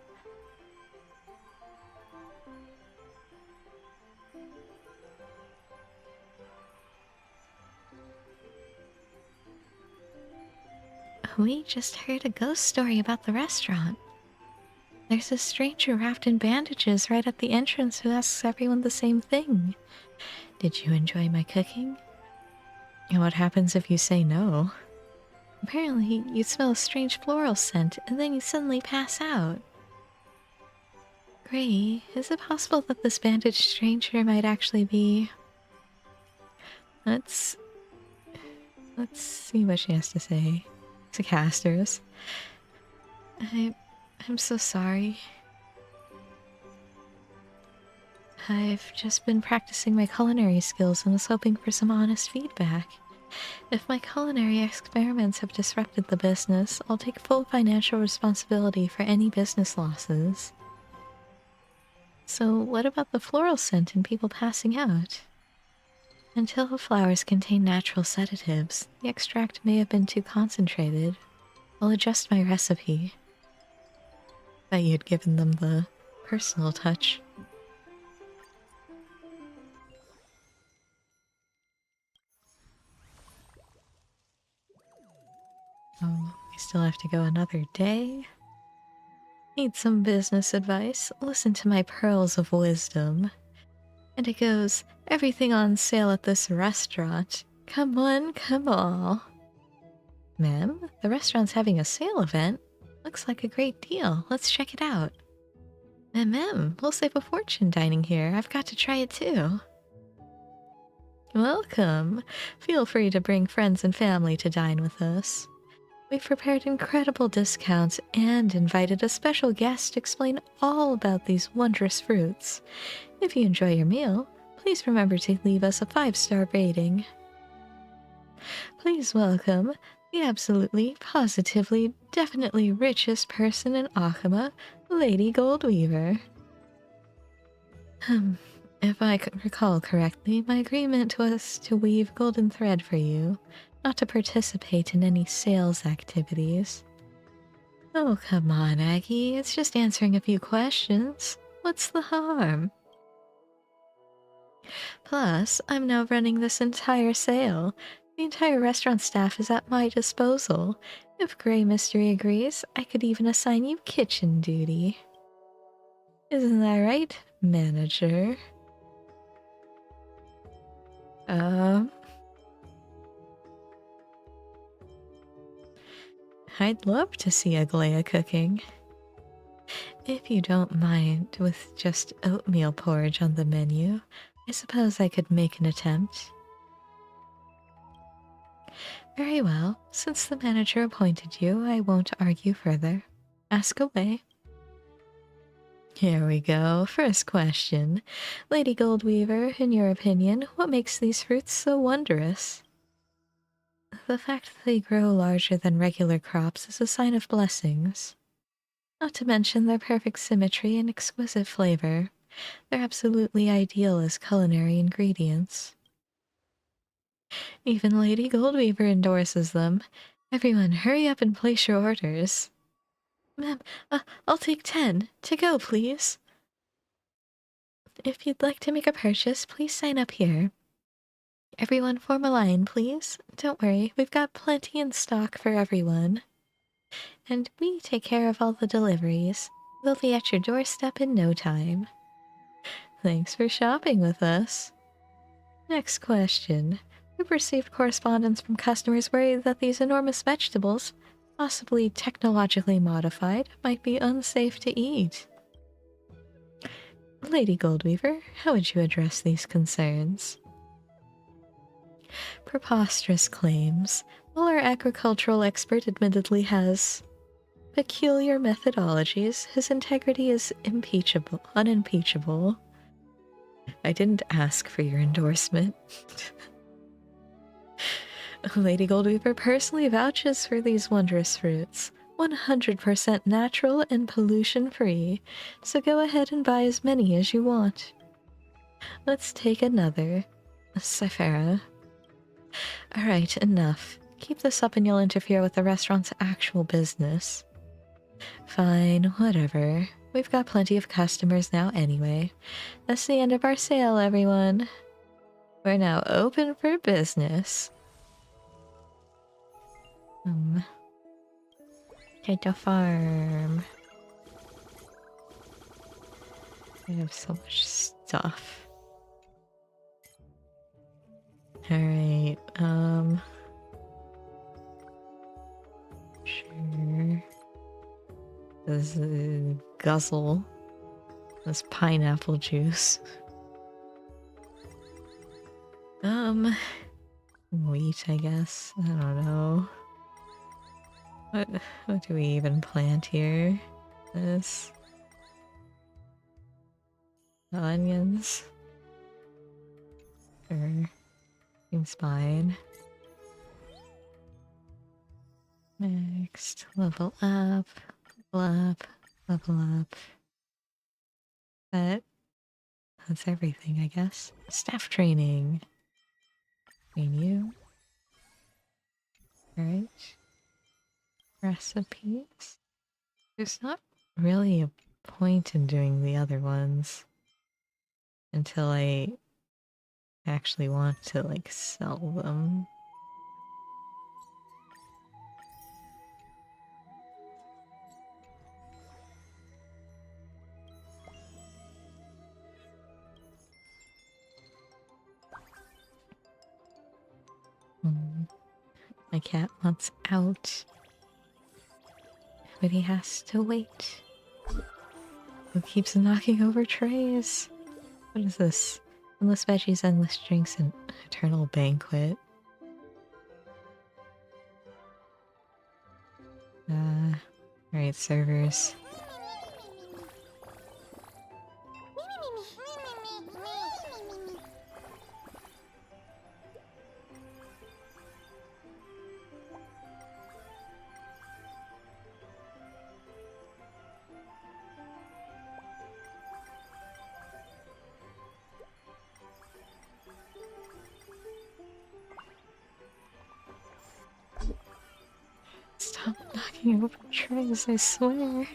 We just heard a ghost story about the restaurant. There's a stranger wrapped in bandages right at the entrance who asks everyone the same thing. Did you enjoy my cooking? And what happens if you say no? Apparently, you smell a strange floral scent and then you suddenly pass out. Gray, is it possible that this bandaged stranger might actually be... Let's see what she has to say. To casters. I'm so sorry. I've just been practicing my culinary skills and was hoping for some honest feedback. If my culinary experiments have disrupted the business, I'll take full financial responsibility for any business losses. So what about the floral scent and people passing out? Until flowers contain natural sedatives, the extract may have been too concentrated. I'll adjust my recipe. Thought you had given them the personal touch. Oh, we still have to go another day? Need some business advice? Listen to my pearls of wisdom. And it goes, everything on sale at this restaurant. Come one, come all. Ma'am, the restaurant's having a sale event. Looks like a great deal. Let's check it out. Ma'am, we'll save a fortune dining here. I've got to try it too. Welcome. Feel free to bring friends and family to dine with us. We've prepared incredible discounts and invited a special guest to explain all about these wondrous fruits. If you enjoy your meal, please remember to leave us a 5-star rating. Please welcome the absolutely, positively, definitely richest person in Akama, Lady Goldweaver. If I could recall correctly, my agreement was to weave golden thread for you, not to participate in any sales activities. Oh, come on, Aggie. It's just answering a few questions. What's the harm? Plus, I'm now running this entire sale. The entire restaurant staff is at my disposal. If Grey Mystery agrees, I could even assign you kitchen duty. Isn't that right, manager? I'd love to see Aglaya cooking. If you don't mind, with just oatmeal porridge on the menu, I suppose I could make an attempt. Very well. Since the manager appointed you, I won't argue further. Ask away. Here we go. First question. Lady Goldweaver, in your opinion, what makes these fruits so wondrous? The fact that they grow larger than regular crops is a sign of blessings. Not to mention their perfect symmetry and exquisite flavor. They're absolutely ideal as culinary ingredients. Even Lady Goldweaver endorses them. Everyone, hurry up and place your orders. Ma'am, I'll take 10. To go, please. If you'd like to make a purchase, please sign up here. Everyone form a line, please. Don't worry, we've got plenty in stock for everyone. And we take care of all the deliveries. They'll be at your doorstep in no time. Thanks for shopping with us. Next question. We've received correspondence from customers worried that these enormous vegetables, possibly technologically modified, might be unsafe to eat. Lady Goldweaver, how would you address these concerns? Preposterous claims. While our agricultural expert admittedly has peculiar methodologies, his integrity is unimpeachable. I didn't ask for your endorsement. Lady Goldweaver personally vouches for these wondrous fruits. 100% natural and pollution-free, so go ahead and buy as many as you want. Let's take another. Cyphera. Alright, enough. Keep this up and you'll interfere with the restaurant's actual business. Fine, whatever. We've got plenty of customers now anyway. That's the end of our sale, everyone. We're now open for business. Take a farm. I have so much stuff. Alright, sure. This is guzzle. This pineapple juice. Wheat, I guess. I don't know. What do we even plant here? This. Onions. Sure. Seems fine. Next. Level up. Level up. Level up. That's everything, I guess. Staff training. Train you. Alright. Recipes. There's not really a point in doing the other ones until I actually want to, like, sell them. My cat wants out. But he has to wait. Who keeps knocking over trays? What is this? Endless veggies, endless drinks, and eternal banquet. Alright, servers. Stop knocking over trays, I swear.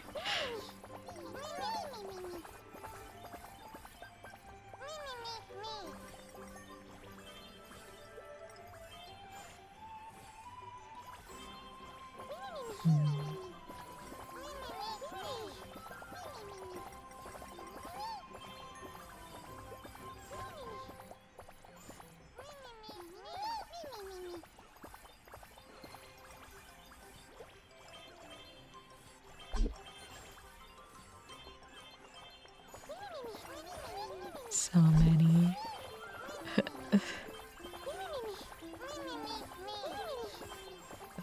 So many.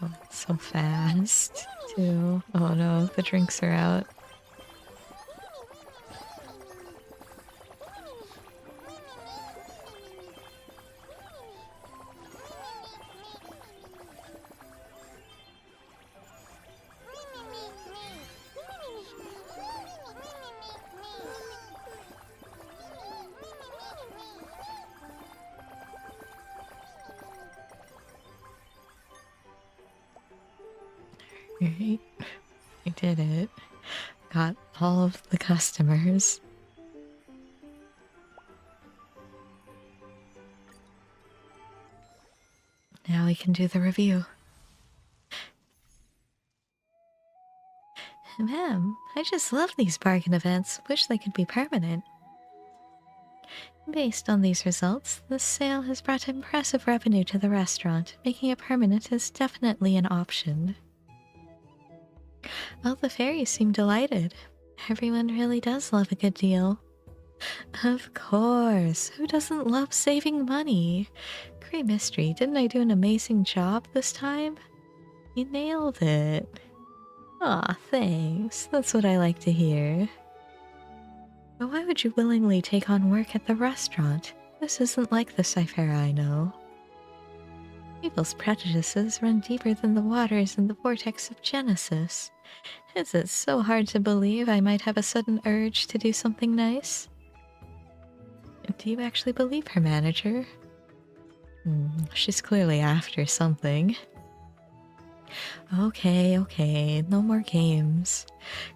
Oh, so fast, too. Oh no, the drinks are out. Alright, I did it. Got all of the customers. Now we can do the review. Ma'am, I just love these bargain events. Wish they could be permanent. Based on these results, this sale has brought impressive revenue to the restaurant. Making it permanent is definitely an option. Well, the fairies seem delighted. Everyone really does love a good deal. Of course, who doesn't love saving money? Great mystery, didn't I do an amazing job this time? You nailed it. Aw, thanks. That's what I like to hear. But why would you willingly take on work at the restaurant? This isn't like the Cyphera I know. People's prejudices run deeper than the waters in the vortex of Genesis. Is it so hard to believe I might have a sudden urge to do something nice? Do you actually believe her, manager? She's clearly after something. Okay, no more games.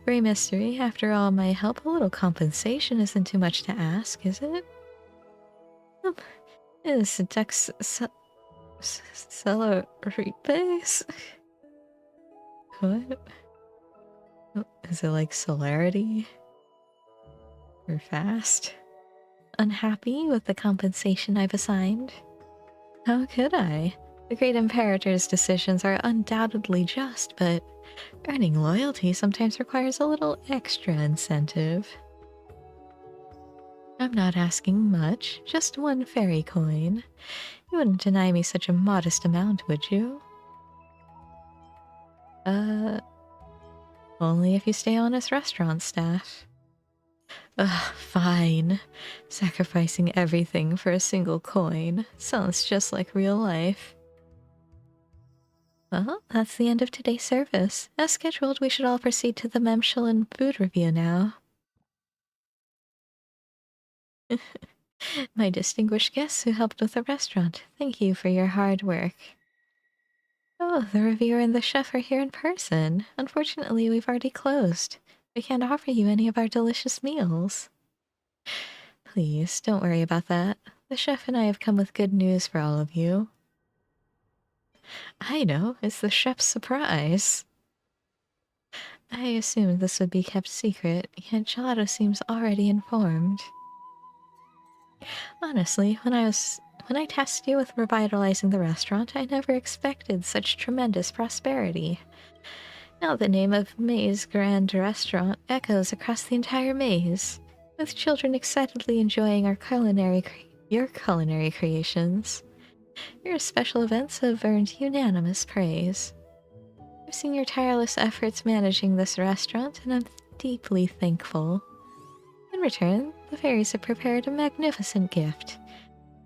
Grey mystery, after all my help, a little compensation isn't too much to ask, is it? Is Dex Celeripes? What? Is it like celerity? Or fast? Unhappy with the compensation I've assigned? How could I? The Great Imperator's decisions are undoubtedly just, but earning loyalty sometimes requires a little extra incentive. I'm not asking much, just one fairy coin. You wouldn't deny me such a modest amount, would you? Only if you stay on as restaurant staff. Ugh, fine. Sacrificing everything for a single coin. Sounds just like real life. Well, that's the end of today's service. As scheduled, we should all proceed to the Memshalin food review now. My distinguished guests who helped with the restaurant, thank you for your hard work. Oh, the reviewer and the chef are here in person. Unfortunately, we've already closed. We can't offer you any of our delicious meals. Please, don't worry about that. The chef and I have come with good news for all of you. I know, it's the chef's surprise. I assumed this would be kept secret, yet Gelato seems already informed. Honestly, when I was when I tasked you with revitalizing the restaurant, I never expected such tremendous prosperity. Now the name of Maze Grand Restaurant echoes across the entire maze, with children excitedly enjoying your culinary creations. Your special events have earned unanimous praise. I've seen your tireless efforts managing this restaurant, and I'm deeply thankful. In return, the fairies have prepared a magnificent gift.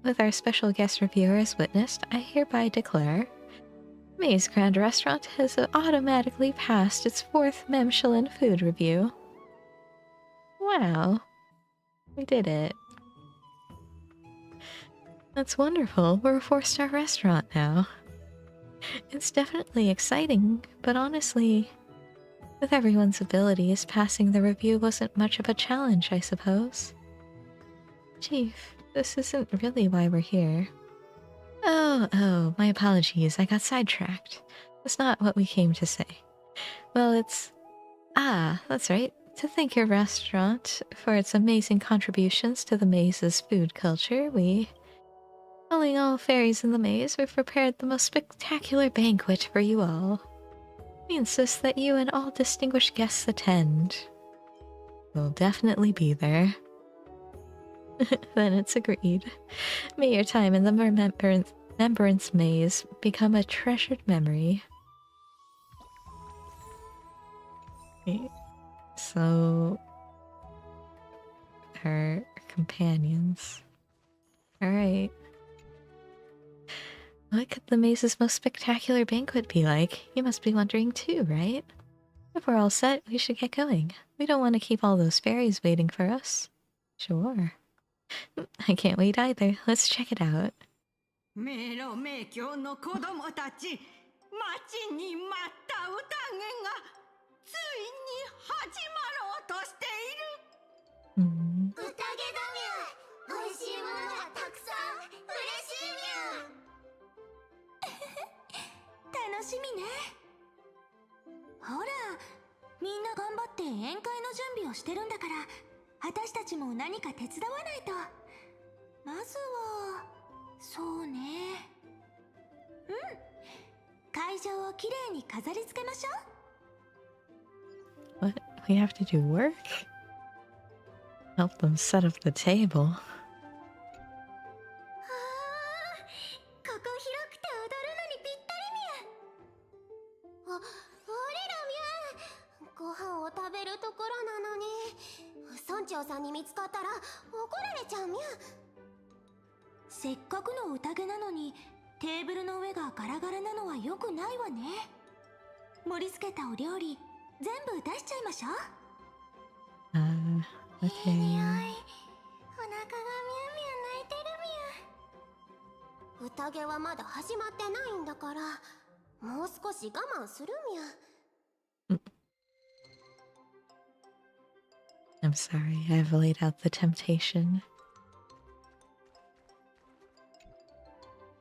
With our special guest reviewer as witnessed, I hereby declare Maze Grand Restaurant has automatically passed its 4th Michelin food review. Wow. We did it. That's wonderful. We're a 4-star restaurant now. It's definitely exciting, but honestly, with everyone's abilities, passing the review wasn't much of a challenge, I suppose. Chief, this isn't really why we're here. Oh, my apologies, I got sidetracked. That's not what we came to say. Well, that's right. To thank your restaurant for its amazing contributions to the maze's food culture, calling all fairies in the maze, we've prepared the most spectacular banquet for you all. We insist that you and all distinguished guests attend. We'll definitely be there. Then it's agreed. May your time in the Remembrance Maze become a treasured memory. Okay. So, her companions. Alright. What could the maze's most spectacular banquet be like? You must be wondering too, right? If we're all set, we should get going. We don't want to keep all those fairies waiting for us. Sure. I can't wait either. Let's check it out. メロメ教の子供たち、待ちに待った宴がついに始まろうとしている。宴だみゃ。美味しいものがたくさん。嬉しいみゃ。楽しみね。ほら、みんな頑張って宴会の準備をしてるんだから、私たちも何か手伝わないと。まずはそうね。会場をきれいに飾り付けましょう。 What? We have to do work? Help them set up the table. ここ広くて踊るのにぴったりみゃ。俺らみゃ。ご飯を食べるところなのに、村長さんに見つかったら怒られちゃうみゃ。せっかくの宴なのにテーブルの上がガラガラなのは良くないわね。盛り付けたお料理全部出しちゃいましょう。Okay. いい匂い。お腹がみゃみゃ泣いてるみゃ。宴はまだ始まってないんだから、もう少し我慢するみゃ。I'm sorry, I've laid out the temptation.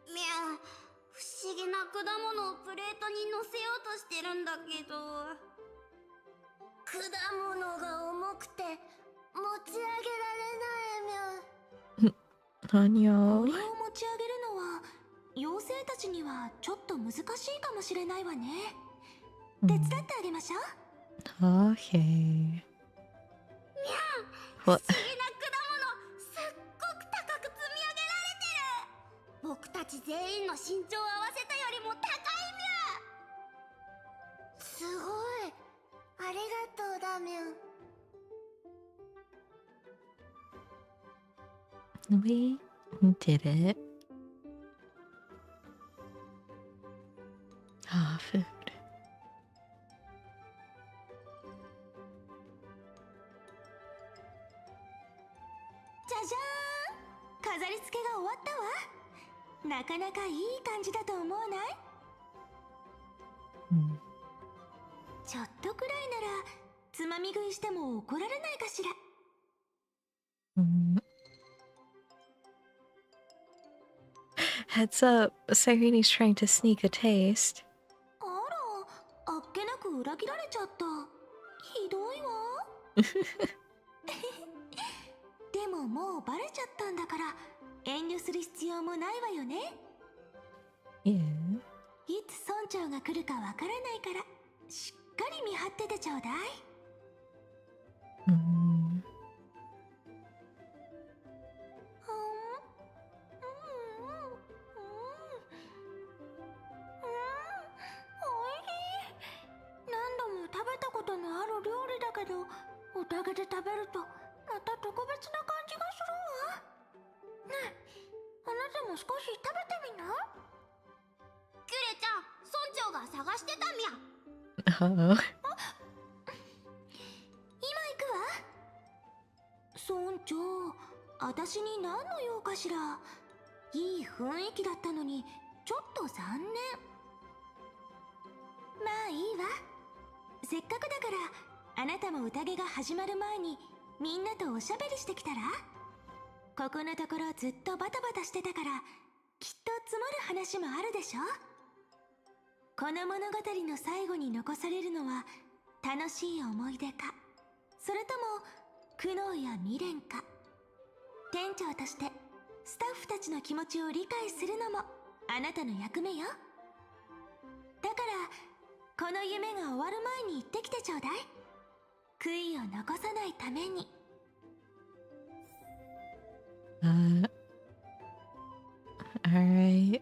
みゃ。不思議な果物をプレートに乗せようとしてるんだけど、果物が重くて持ち上げられないみゃ。何こよ。れを持ち上げるのは妖精たちにはちょっと難しいかもしれないわね。手伝ってあげましょう。Okay. 不 What? 思議な果物すっごく高く積み上げられてる。僕たち全員の身長を合わせたよりも高いみゃ。すごい。ありがとうだみゃ。 We did it. Ah, food. じゃじゃーん。飾り付けが終わったわ。なかなかいい感じだと思わない？ちょっとくらいならつまみ食いしても怒られないかしら。Heads up, Sairini's trying to sneak a taste. あら、あっけなく裏切られちゃった。ひどいわ。でももうバレちゃったんだから、遠慮する必要もないわよね。 Yeah. いつ村長が来るかわからないからしっかり見張っててちょうだい。Mm. 何度も食べたことのある料理だけど、おかげで食べるとまた特別な感じがするわ。ねえ、あなたも少し食べてみな。キュレちゃん、村長が探してたみゃ。 Uh-oh. 今行くわ。村長、私に何の用かしら。いい雰囲気だったのにちょっと残念。まあいいわ。せっかくだからあなたも宴が始まる前にみんなとおしゃべりしてきたら。ここのところずっとバタバタしてたからきっと積もる話もあるでしょ。この物語の最後に残されるのは楽しい思い出か、それとも苦悩や未練か。店長としてスタッフたちの気持ちを理解するのもあなたの役目よ。だからこの夢が終わる前に行ってきてちょうだい。悔いを残さないために。 Alright.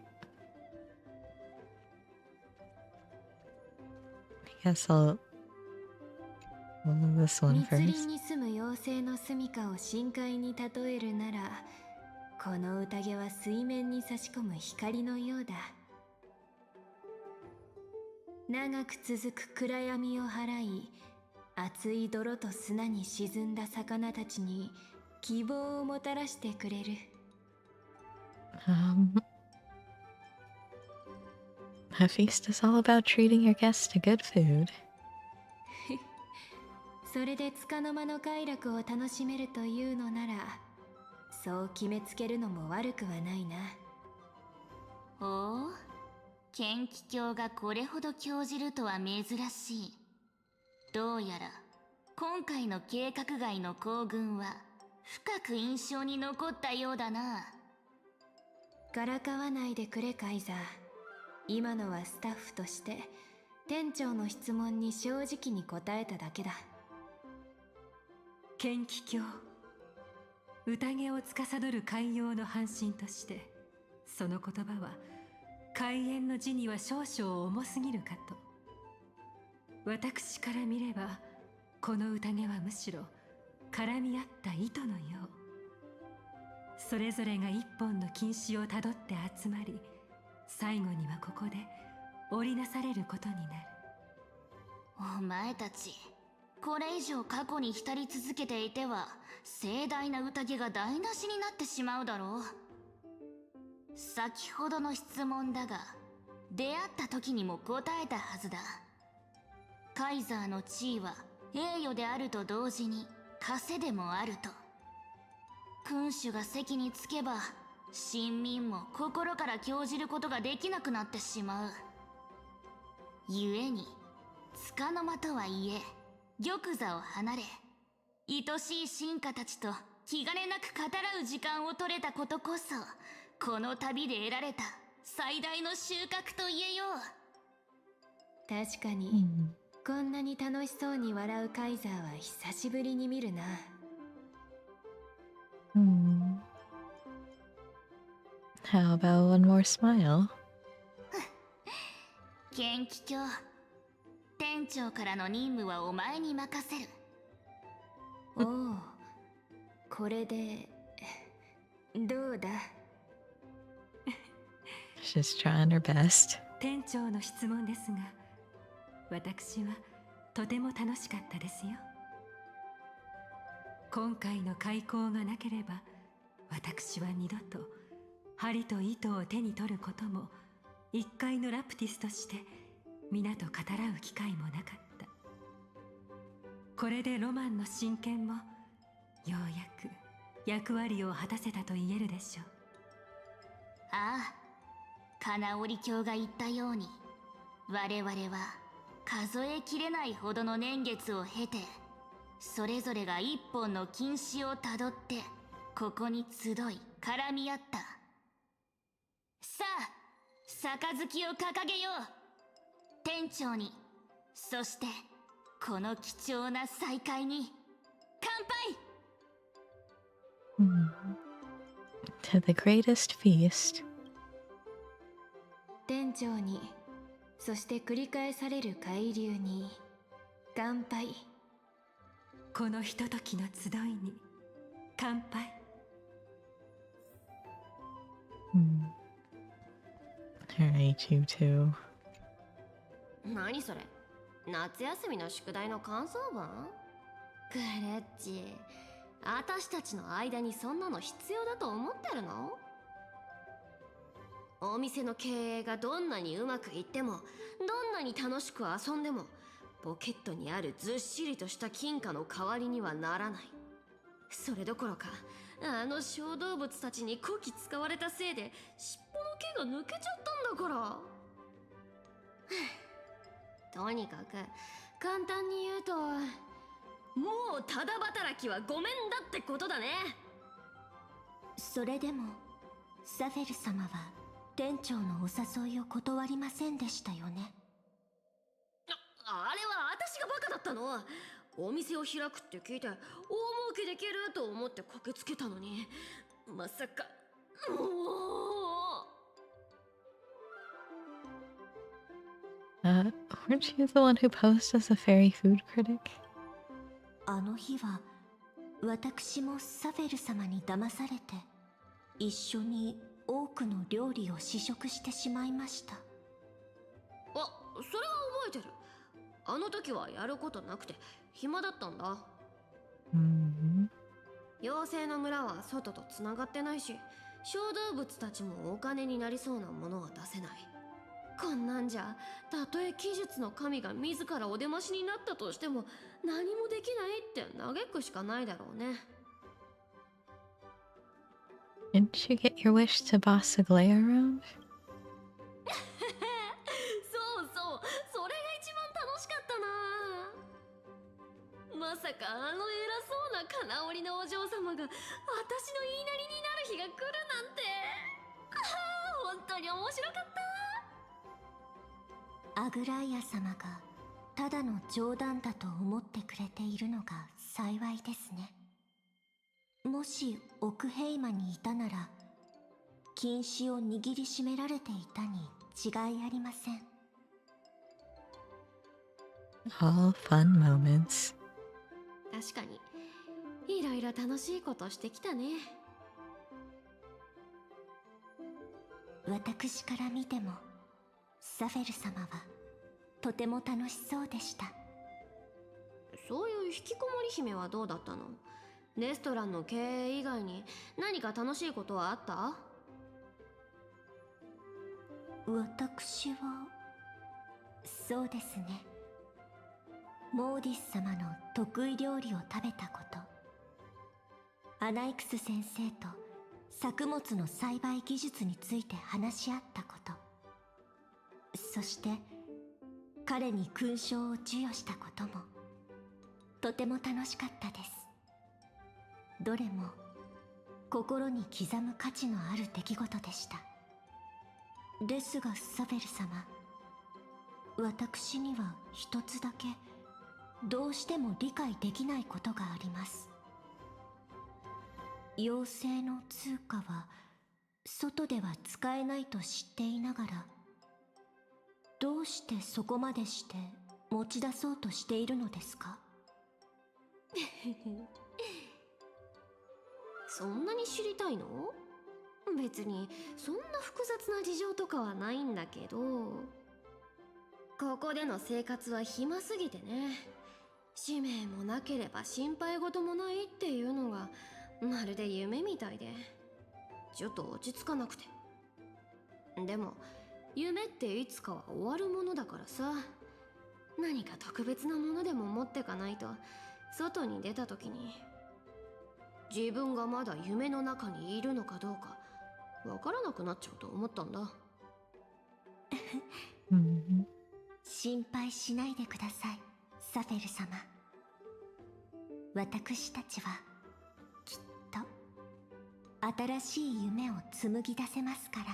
I guess I'll this one 密林 first. に住む妖精の住処を深海に例えるなら、この宴は水面に差し込む光のようだ。長く続く暗闇を払い、熱い泥と砂に沈んだ魚たちに希望をもたらしてくれる。A feast is all about treating your guests to good food. それで束の間の快楽を楽しめるというのなら、そう決めつけるのも悪くはないな。おお、剣気境がこれほど興じるとは珍しい。どうやら今回の計画外の行軍は深く印象に残ったようだな。からかわないでくれカイザー。今のはスタッフとして店長の質問に正直に答えただけだ。剣気境、宴を司る海洋の半身として、その言葉は開演の字には少々重すぎるかと。私から見ればこの宴はむしろ絡み合った糸のよう。それぞれが一本の禁止をたどって集まり、最後にはここで織りなされることになる。お前たち、これ以上過去に浸り続けていては盛大な宴が台無しになってしまうだろう。先ほどの質問だが、出会った時にも答えたはずだ。カイザーの地位は栄誉であると同時に枷でもあると。君主が席につけば臣民も心から興じることができなくなってしまう。故に束の間とはいえ玉座を離れ、愛しい臣下たちと気兼ねなく語らう時間を取れたことこそ、この旅で得られた最大の収穫と言えよう。確かに、こんなに楽しそうに笑うカイザーは久しぶりに見るな。How about one more smile? 剣気境、店長からの任務はお前に任せる。おお、これでどうだ。She's trying her best. 店長の質問ですが、私はとても楽しかったですよ。今回の開口がなければ、私は二度と針と糸を手に取ることも、一回のラプティスとして皆と語らう機会もなかった。これでロマンの真剣もようやく役割を果たせたと言えるでしょう。ああ、金織教が言ったように、我々は数えきれないほどの年月を経て、それぞれが一本の禁止をたどってここに集い絡み合った。さあ杯を掲げよう。店長に、そしてこの貴重な再会に乾杯。To the greatest feast. 店長に、そして繰り返される海流に乾杯。このひとときの集いに乾杯。Alright, you two. 何それ、夏休みの宿題の感想文？グレッチ、私たちの間にそんなの必要だと思ってるの？お店の経営がどんなにうまくいっても、どんなに楽しく遊んでも、ポケットにあるずっしりとした金貨の代わりにはならない。それどころか、あの小動物たちにこき使われたせいで尻尾の毛が抜けちゃったんだから。とにかく簡単に言うと、もうただ働きはごめんだってことだね。それでもサフェル様は店長のお誘いを断りませんでしたよね。あれは私がバカだったの。お店を開くって聞いて大儲けできると思って駆けつけたのに、まさかもう。Weren't you the one who posed as a fairy food critic? あの日は私もサフェル様に騙されて一緒に多くの料理を試食してしまいました。あ、それは覚えてる。あの時はやることなくて暇だったんだ。妖精の村は外とつながってないし、小動物たちもお金になりそうなものは出せない。こんなんじゃ、たとえ奇術の神が自らお出ましになったとしても何もできないって嘆くしかないだろうね。Didn't you get your wish to boss a Glare around? そうそう、それが一番楽しかったな。まさかあの偉そうな金織りのお嬢様が私の言いなりになる日が来るなんて。本当に面白かった。アグライア様がただの冗談だと思ってくれているのが幸いですね。もしオクヘイマにいたなら禁止を握りしめられていたに違いありません。All fun moments. 確かにいろいろ楽しいことしてきたね。私から見てもサフェル様はとても楽しそうでした。そういう引きこもり姫はどうだったの？レストランの経営以外に何か楽しいことはあった？私はそうですね、モーディス様の得意料理を食べたこと、アナイクス先生と作物の栽培技術について話し合ったこと、そして彼に勲章を授与したこともとても楽しかったです。どれも心に刻む価値のある出来事でした。ですがサフェル様、私には一つだけどうしても理解できないことがあります。妖精の通貨は外では使えないと知っていながら、どうしてそこまでして持ち出そうとしているのですか？そんなに知りたいの？別にそんな複雑な事情とかはないんだけど、ここでの生活は暇すぎてね、使命もなければ心配事もないっていうのがまるで夢みたいで、ちょっと落ち着かなくて。でも夢っていつかは終わるものだからさ、何か特別なものでも持ってかないと外に出た時に自分がまだ夢の中にいるのかどうかわからなくなっちゃうと思ったんだ。心配しないでください、サフェル様。私たちはきっと新しい夢を紡ぎ出せますから。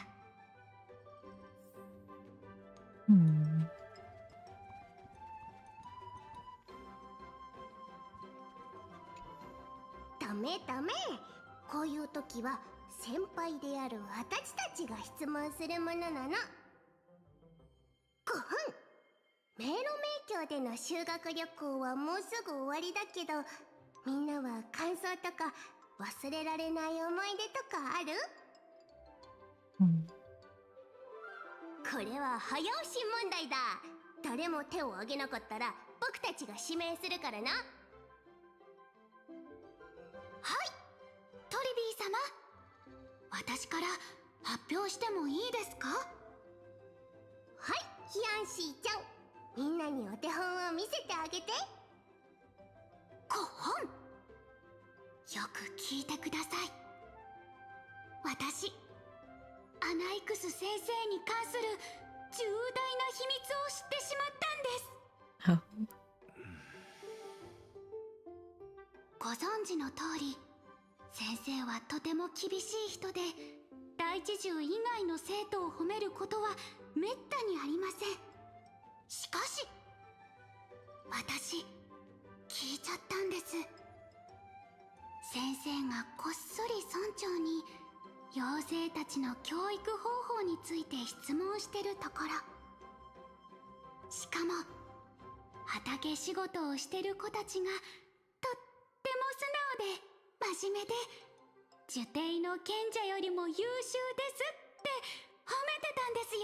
ダメダメ、こういう時は先輩である私たちが質問するものなの。5分。迷路迷宮での修学旅行はもうすぐ終わりだけど、みんなは感想とか忘れられない思い出とかある？これは早押し問題だ。誰も手を挙げなかったら僕たちが指名するからな。はい、トリビー様、私から発表してもいいですか？はい、ヒヤンシーちゃん、みんなにお手本を見せてあげて。5本。よく聞いてください。私、アナイクス先生に関する重大な秘密を知ってしまったんです。ご存知の通り、先生はとても厳しい人で、第一獣以外の生徒を褒めることはめったにありません。しかし、私、聞いちゃったんです。先生がこっそり村長に妖精たちの教育方法について質問してるところ。しかも畑仕事をしてる子たちがとっても素直で真面目で、呪帝の賢者よりも優秀ですって褒めてたんですよ。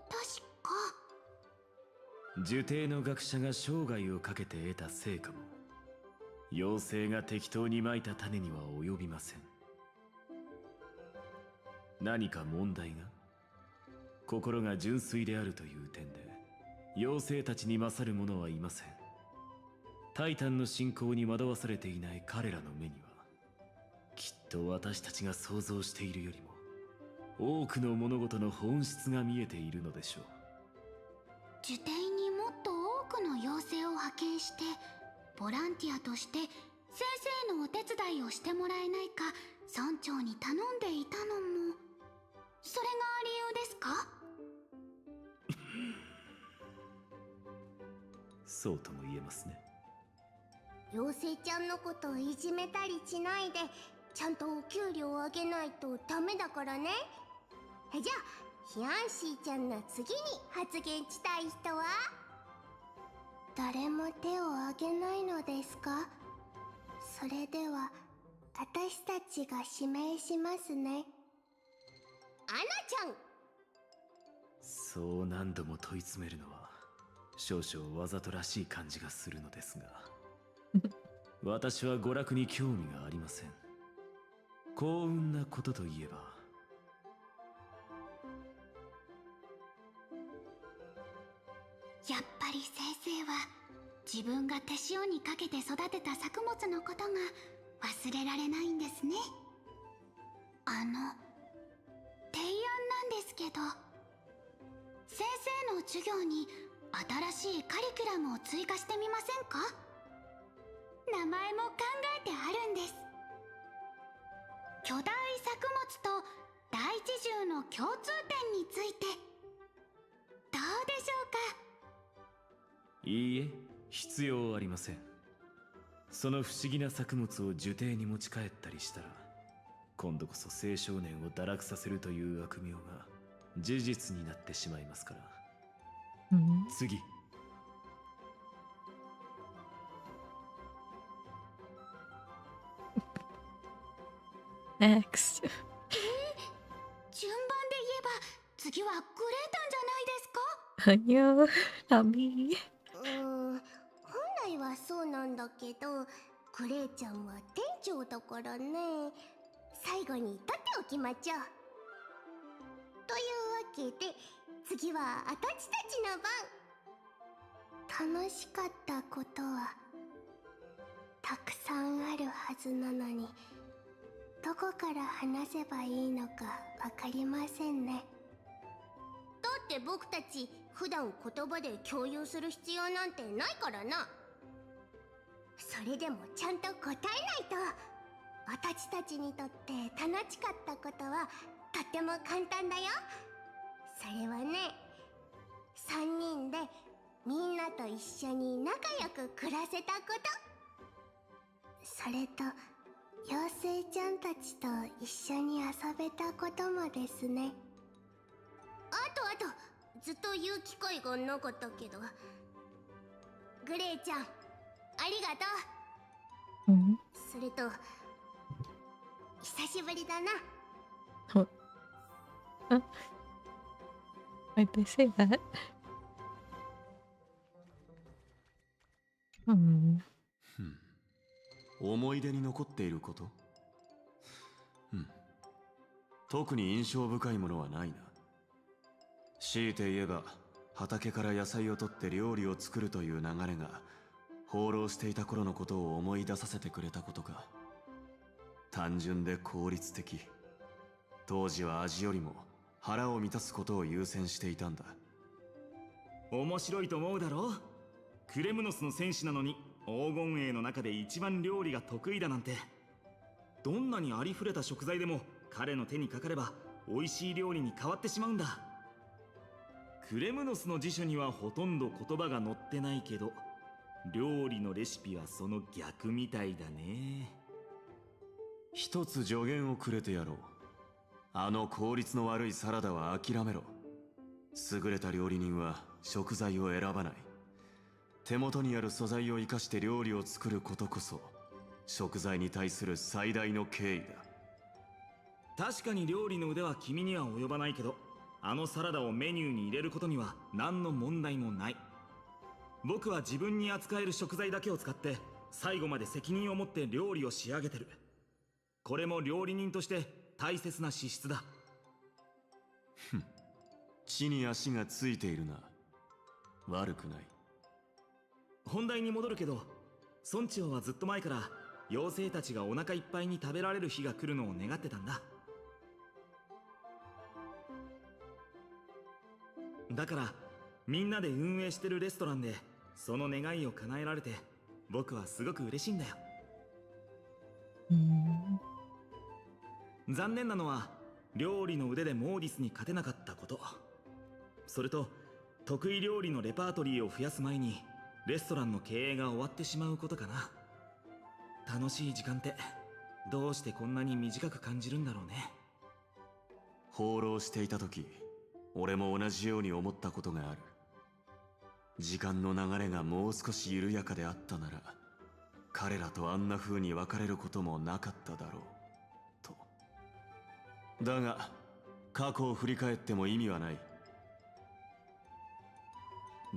確か呪帝の学者が生涯をかけて得た成果も、妖精が適当にまいた種には及びません。何か問題が？心が純粋であるという点で妖精たちに勝る者はいません。タイタンの信仰に惑わされていない彼らの目には、きっと私たちが想像しているよりも多くの物事の本質が見えているのでしょう。呪帝にもっと多くの妖精を派遣して、ボランティアとして先生のお手伝いをしてもらえないか村長に頼んでいたのも、それが理由ですか？そうとも言えますね。妖精ちゃんのことをいじめたりしないで、ちゃんとお給料を上げないとダメだからね。じゃあヒヤンシーちゃんの次に発言したい人は？誰も手を挙げないのですか？それでは私たちが指名しますね。アナちゃん。そう何度も問い詰めるのは少々わざとらしい感じがするのですが私は娯楽に興味がありません。幸運なことといえば、やっぱり先生は自分が手塩にかけて育てた作物のことが忘れられないんですね。提案なんですけど、先生の授業に新しいカリキュラムを追加してみませんか？名前も考えてあるんです。巨大作物と大地獣の共通点についてどうでしょうか？いいえ、必要ありません。その不思議な作物を呪帝に持ち帰ったりしたら、今度こそ青少年を堕落させるという悪名が事実になってしまいますから。次。Next. 順番で言えば次はグレータンじゃないですか？ No, not me. 本来はそうなんだけど、クレイちゃんは店長だからね。最後に取っておきましょう。というわけで次は私たちの番。楽しかったことはたくさんあるはずなのに、どこから話せばいいのかわかりませんね。だって僕たち普段言葉で共有する必要なんてないからな。それでもちゃんと答えないと私たちにとって楽しかったことはとっても簡単だよ。それはね、3人でみんなと一緒に仲良く暮らせたこと。それと妖精ちゃんたちと一緒に遊べたこともですね。あとずっと言う機会がなかったけど、グレイちゃんありがとう。Mm. それと久しぶりだな。 What? Huh? Why'd they say that? Hmm. 思い出に残っていること？特に印象深いものはないな。強いて言えば、畑から野菜を取って料理を作るという流れが放浪していた頃のことを思い出させてくれたことか。単純で効率的。当時は味よりも腹を満たすことを優先していたんだ。面白いと思うだろう。クレムノスの戦士なのに黄金栄の中で一番料理が得意だなんて。どんなにありふれた食材でも彼の手にかかれば美味しい料理に変わってしまうんだ。クレムノスの辞書にはほとんど言葉が載ってないけど、料理のレシピはその逆みたいだね。一つ助言をくれてやろう。あの効率の悪いサラダは諦めろ。優れた料理人は食材を選ばない。手元にある素材を生かして料理を作ることこそ食材に対する最大の敬意だ。確かに料理の腕は君には及ばないけど、あのサラダをメニューに入れることには何の問題もない。僕は自分に扱える食材だけを使って最後まで責任を持って料理を仕上げてる。これも料理人として大切な資質だ。地に足がついているな。悪くない。本題に戻るけど、村長はずっと前から妖精たちがお腹いっぱいに食べられる日が来るのを願ってたんだ。だからみんなで運営してるレストランでその願いを叶えられて、僕はすごく嬉しいんだよ。残念なのは料理の腕でモーディスに勝てなかったこと、それと得意料理のレパートリーを増やす前にレストランの経営が終わってしまうことかな。楽しい時間ってどうしてこんなに短く感じるんだろうね。放浪していた時、俺も同じように思ったことがある。時間の流れがもう少し緩やかであったなら、彼らとあんな風に別れることもなかっただろうと。だが過去を振り返っても意味はない。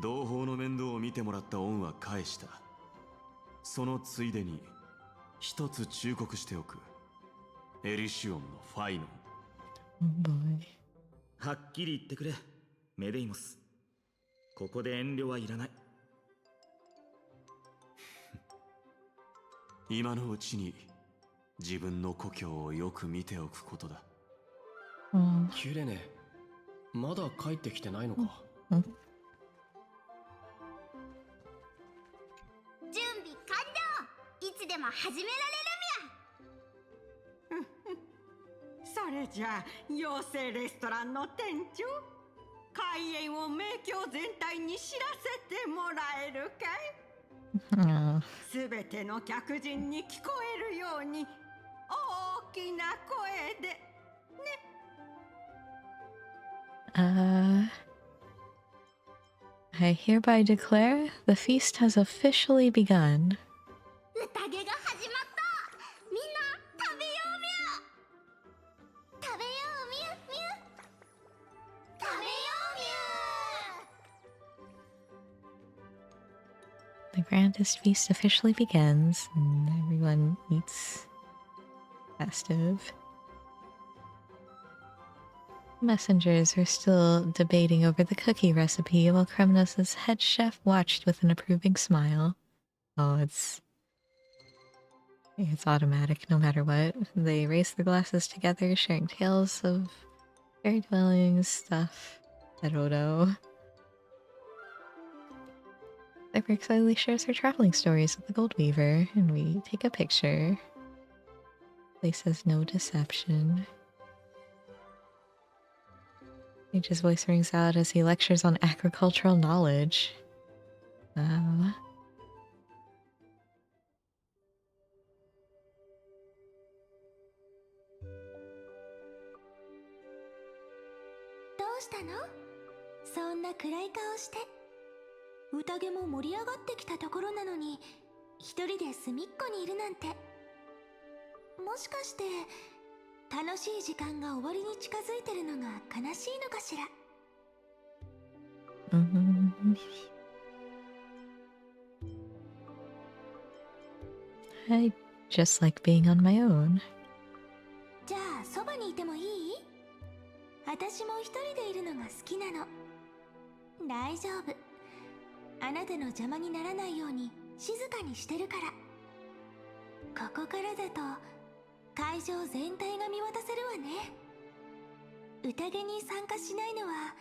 同胞の面倒を見てもらった恩は返した。そのついでに一つ忠告しておく。エリシオンのファイノン。Oh boy. はっきり言ってくれ、メデイモス。ここで遠慮はいらない。今のうちに自分の故郷をよく見ておくことだ。キュレネ、まだ帰ってきてないのか。準備完了。いつでも始められるそれじゃあ妖精レストランの店長、開演を名教全体に知らせてもらえるかい？すべての客人に聞こえるように大きな声でね。I hereby declare the feast has officially begun. 宴が始まった。みんな食べようみゅ。食べようみゅみゅ。食べようみゅ。 The grandest feast officially begins, and everyone eats festive. Messengers are still debating over the cookie recipe while Kremnos' head chef watched with an approving smile. Oh, it's automatic no matter what. They raise their glasses together, sharing tales of fairy dwellings, stuff. Erodo. Cypher excitedly shares her traveling stories with the Gold Weaver, and we take a picture. Place says no deception. Page's voice rings out as he lectures on agricultural knowledge. Wow. どうしたの？そんな暗い顔して。宴も盛り上がってきたところなのに、一人で隅っこにいるなんて。もしかして楽しい時間が終わりに近づいてるのが悲しいのかしら。I just like being on my own. じゃあそばにいてもいい？私も一人でいるのが好きなの。大丈夫。あなたの邪魔にならないように静かにしてるから。ここからだと会場全体が見渡せるわね。宴に参加しないのは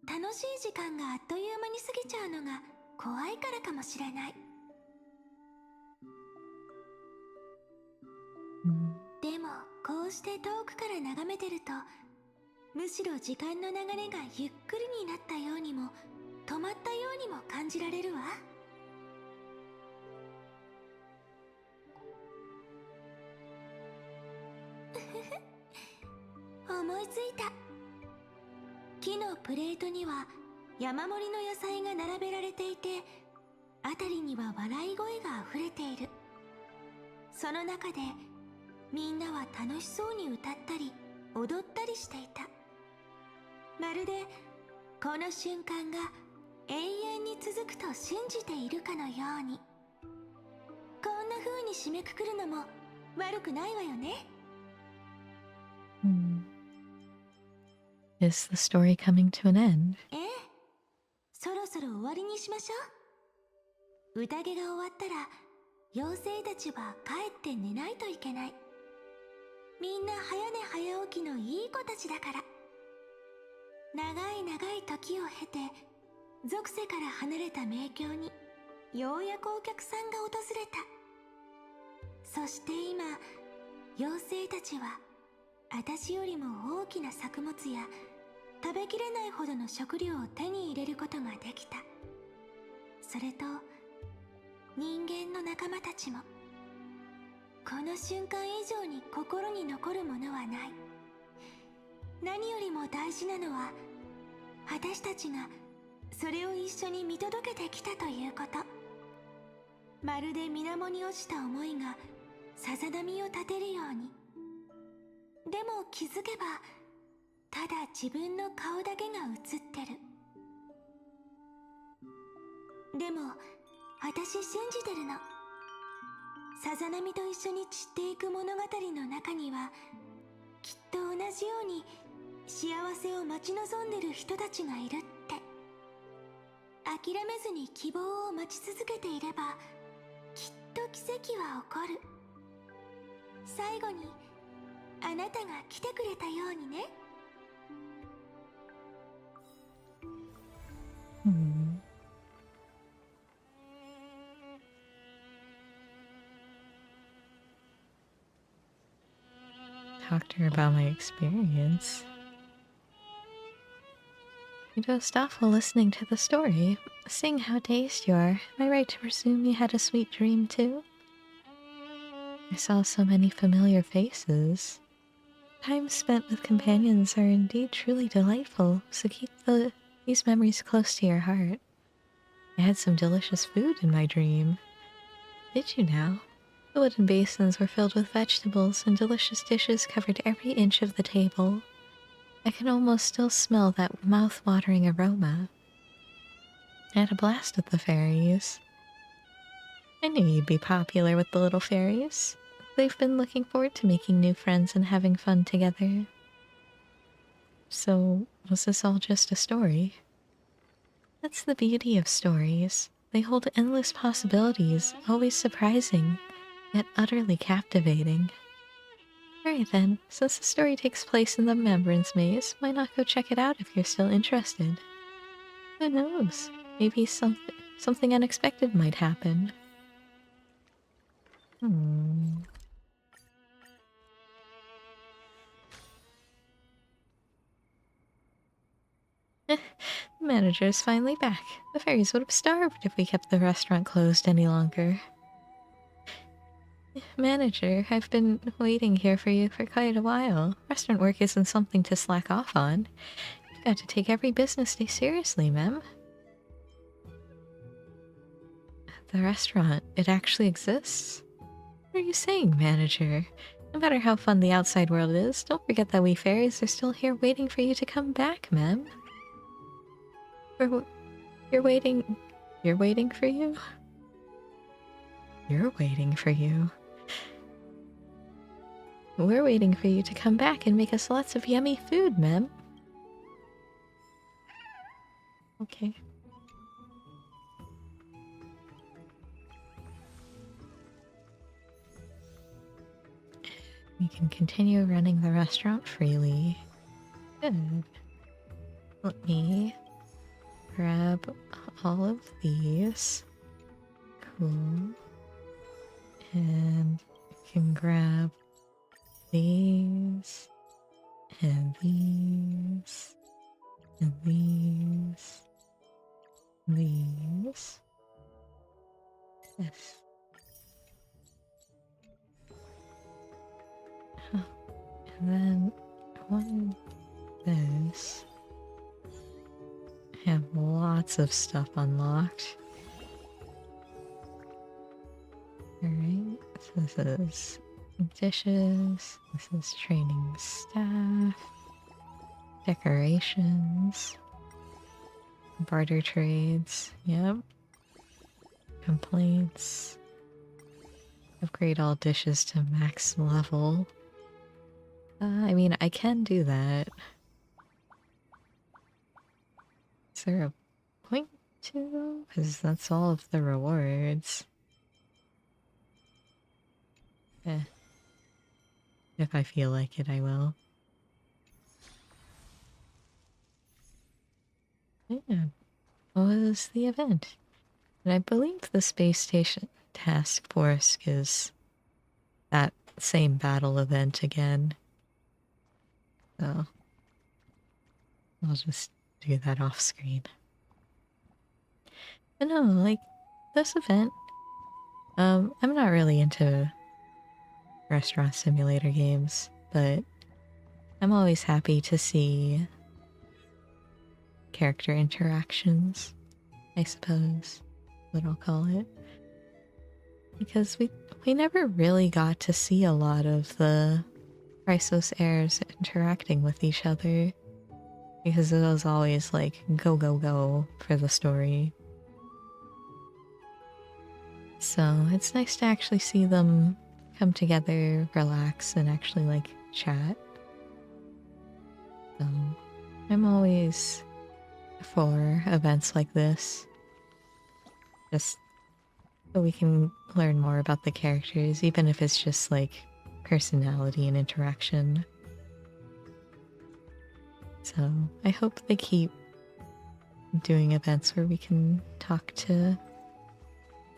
楽しい時間があっという間に過ぎちゃうのが怖いからかもしれない。でもこうして遠くから眺めてると、むしろ時間の流れがゆっくりになったようにも止まったようにも感じられるわ。思いついた。木のプレートには山盛りの野菜が並べられていて、辺りには笑い声があふれている。その中でみんなは楽しそうに歌ったり踊ったりしていた。まるでこの瞬間が永遠に続くと信じているかのように。こんな風に締めくくるのも悪くないわよね。Is the story coming to an end? ええ、そろそろ終わりにしましょう。宴が終わったら妖精たちは帰って寝ないといけない。みんな早寝早起きのいい子たちだから。長い長い時を経て属性から離れた迷宮にようやくお客さんが訪れた。そして今妖精たちは私よりも大きな作物や食べきれないほどの食料を手に入れることができた。それと人間の仲間たちも。この瞬間以上に心に残るものはない。何よりも大事なのは私たちがそれを一緒に見届けてきたということ。まるで水面に落ちた思いがさざ波を立てるように。でも気づけばただ自分の顔だけが映ってる。でも私信じてるの。さざ波と一緒に散っていく物語の中にはきっと同じように幸せを待ち望んでる人たちがいるって。諦めずに希望を待ち続けていればきっと奇跡は起こる。最後にあなたが来てくれたようにね。Talk to her about my experience. You dozed off while listening to the story. Seeing how dazed you are, am I right to presume you had a sweet dream too? I saw so many familiar faces. Time spent with companions are indeed truly delightful, so keep these memories close to your heart. I had some delicious food in my dream. Did you now? The wooden basins were filled with vegetables, and delicious dishes covered every inch of the table. I can almost still smell that mouth-watering aroma. I had a blast with the fairies. I knew you'd be popular with the little fairies. They've been looking forward to making new friends and having fun together. So, was this all just a story? That's the beauty of stories. They hold endless possibilities, always surprising, yet utterly captivating. Alright then, since the story takes place in the Remembrance Maze, why not go check it out if you're still interested? Who knows? Maybe something unexpected might happen. Manager is finally back. The fairies would have starved if we kept the restaurant closed any longer. Manager, I've been waiting here for you for quite a while. Restaurant work isn't something to slack off on. You've got to take every business day seriously, ma'am. The restaurant, it actually exists? What are you saying, Manager? No matter how fun the outside world is, don't forget that we fairies are still here waiting for you to come back, ma'am. You're waiting... You're waiting for you? You're waiting for you. We're waiting for you to come back and make us lots of yummy food, ma'am. Okay. We can continue running the restaurant freely. Good. Let me grab all of these. Cool. And we can grab these, and these, and these, these. Yes. Huh. And then I wanted this. I have lots of stuff unlocked. Alright, so this is dishes, this is training staff, decorations, barter trades, yep, complaints, upgrade all dishes to max level. I mean, I can do that. Is there a point to? Because that's all of the rewards. If I feel like it, I will. Yeah. What was the event? And I believe the space station task force is that same battle event again. So I'll just do that off screen. But no, like this event, I'm not really into restaurant simulator games, but I'm always happy to see character interactions, I suppose, what I'll call it. Because we never really got to see a lot of the Chrysos heirs interacting with each other. Because it was always like, go, go, go for the story. So it's nice to actually see them come together, relax, and actually like chat. So I'm always for events like this. Just so we can learn more about the characters, even if it's just like personality and interaction. So I hope they keep doing events where we can talk to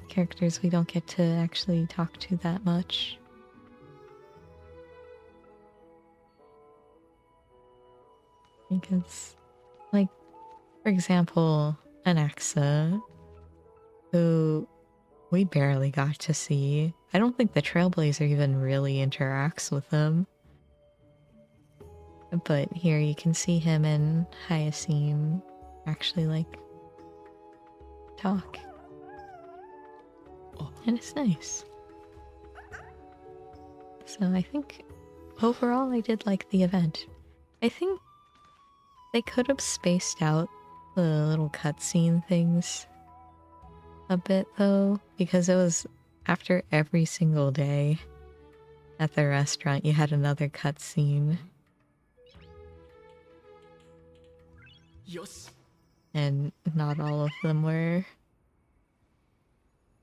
characters we don't get to actually talk to that much. Because, like, for example, Anaxa, who we barely got to see. I don't think the Trailblazer even really interacts with them. But here you can see him and Hyacine actually, like, talk. And it's nice. So I think overall I did like the event. I think they could have spaced out the little cutscene things a bit though, because it was after every single day at the restaurant you had another cutscene. Yes. And not all of them were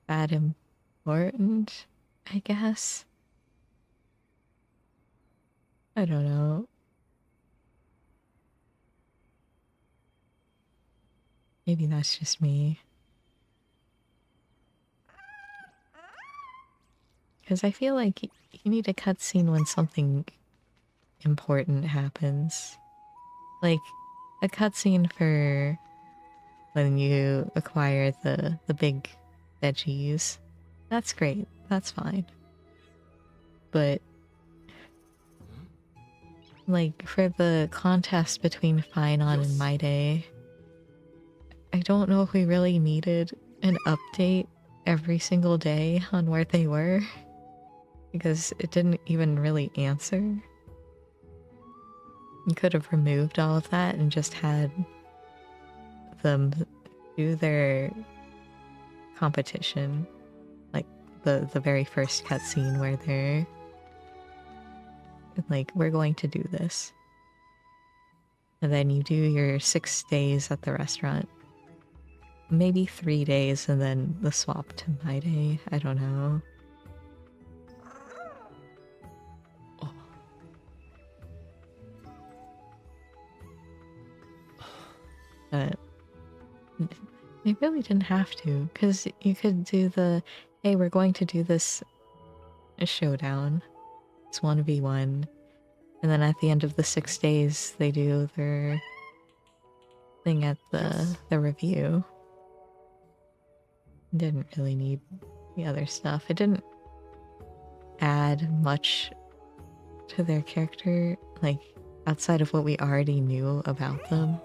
that important, I guess. I don't know. Maybe that's just me. Because I feel like you need a cutscene when something important happens. Like, a cutscene for when you acquire the big veggies. That's great. That's fine. But like for the contest between Finon and My Day, I don't know if we really needed an update every single day on where they were, because it didn't even really answer. You could have removed all of that and just had them do their competition, like the very first cutscene where they're like, we're going to do this. And then you do your 6 days at the restaurant. Maybe 3 days and then the swap to My Day. I don't know. But they really didn't have to, because you could do the, hey, we're going to do this showdown. It's 1v1. And then at the end of the 6 days, they do their thing at the review. Didn't really need the other stuff. It didn't add much to their character, like, outside of what we already knew about them.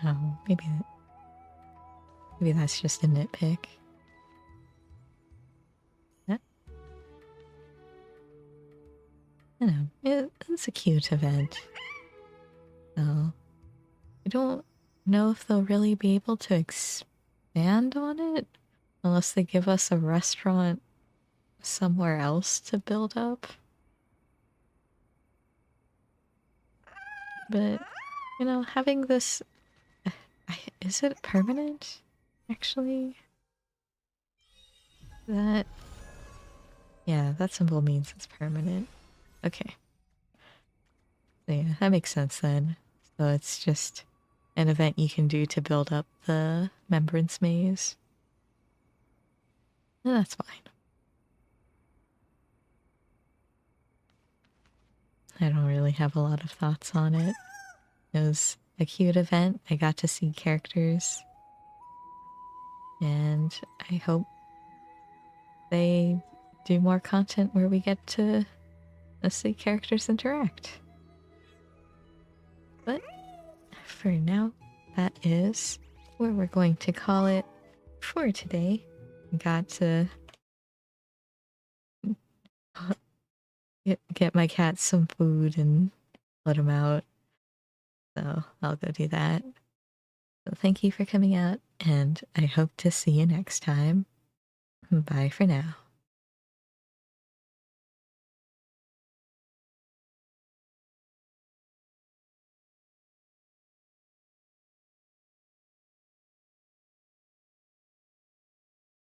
Oh, maybe that's just a nitpick. Yeah. I know, it's a cute event. So, I don't know if they'll really be able to expand on it unless they give us a restaurant somewhere else to build up. But, you know, having this... is it permanent, actually? That... yeah, that symbol means it's permanent. Okay. So yeah, that makes sense then. So it's just an event you can do to build up the Remembrance Maze. And that's fine. I don't really have a lot of thoughts on it. It was a cute event. I got to see characters. And I hope they do more content where we get to see characters interact. But for now, that is where we're going to call it for today. Got to get my cat some food and let him out. So I'll go do that. So thank you for coming out, and I hope to see you next time. Bye for now.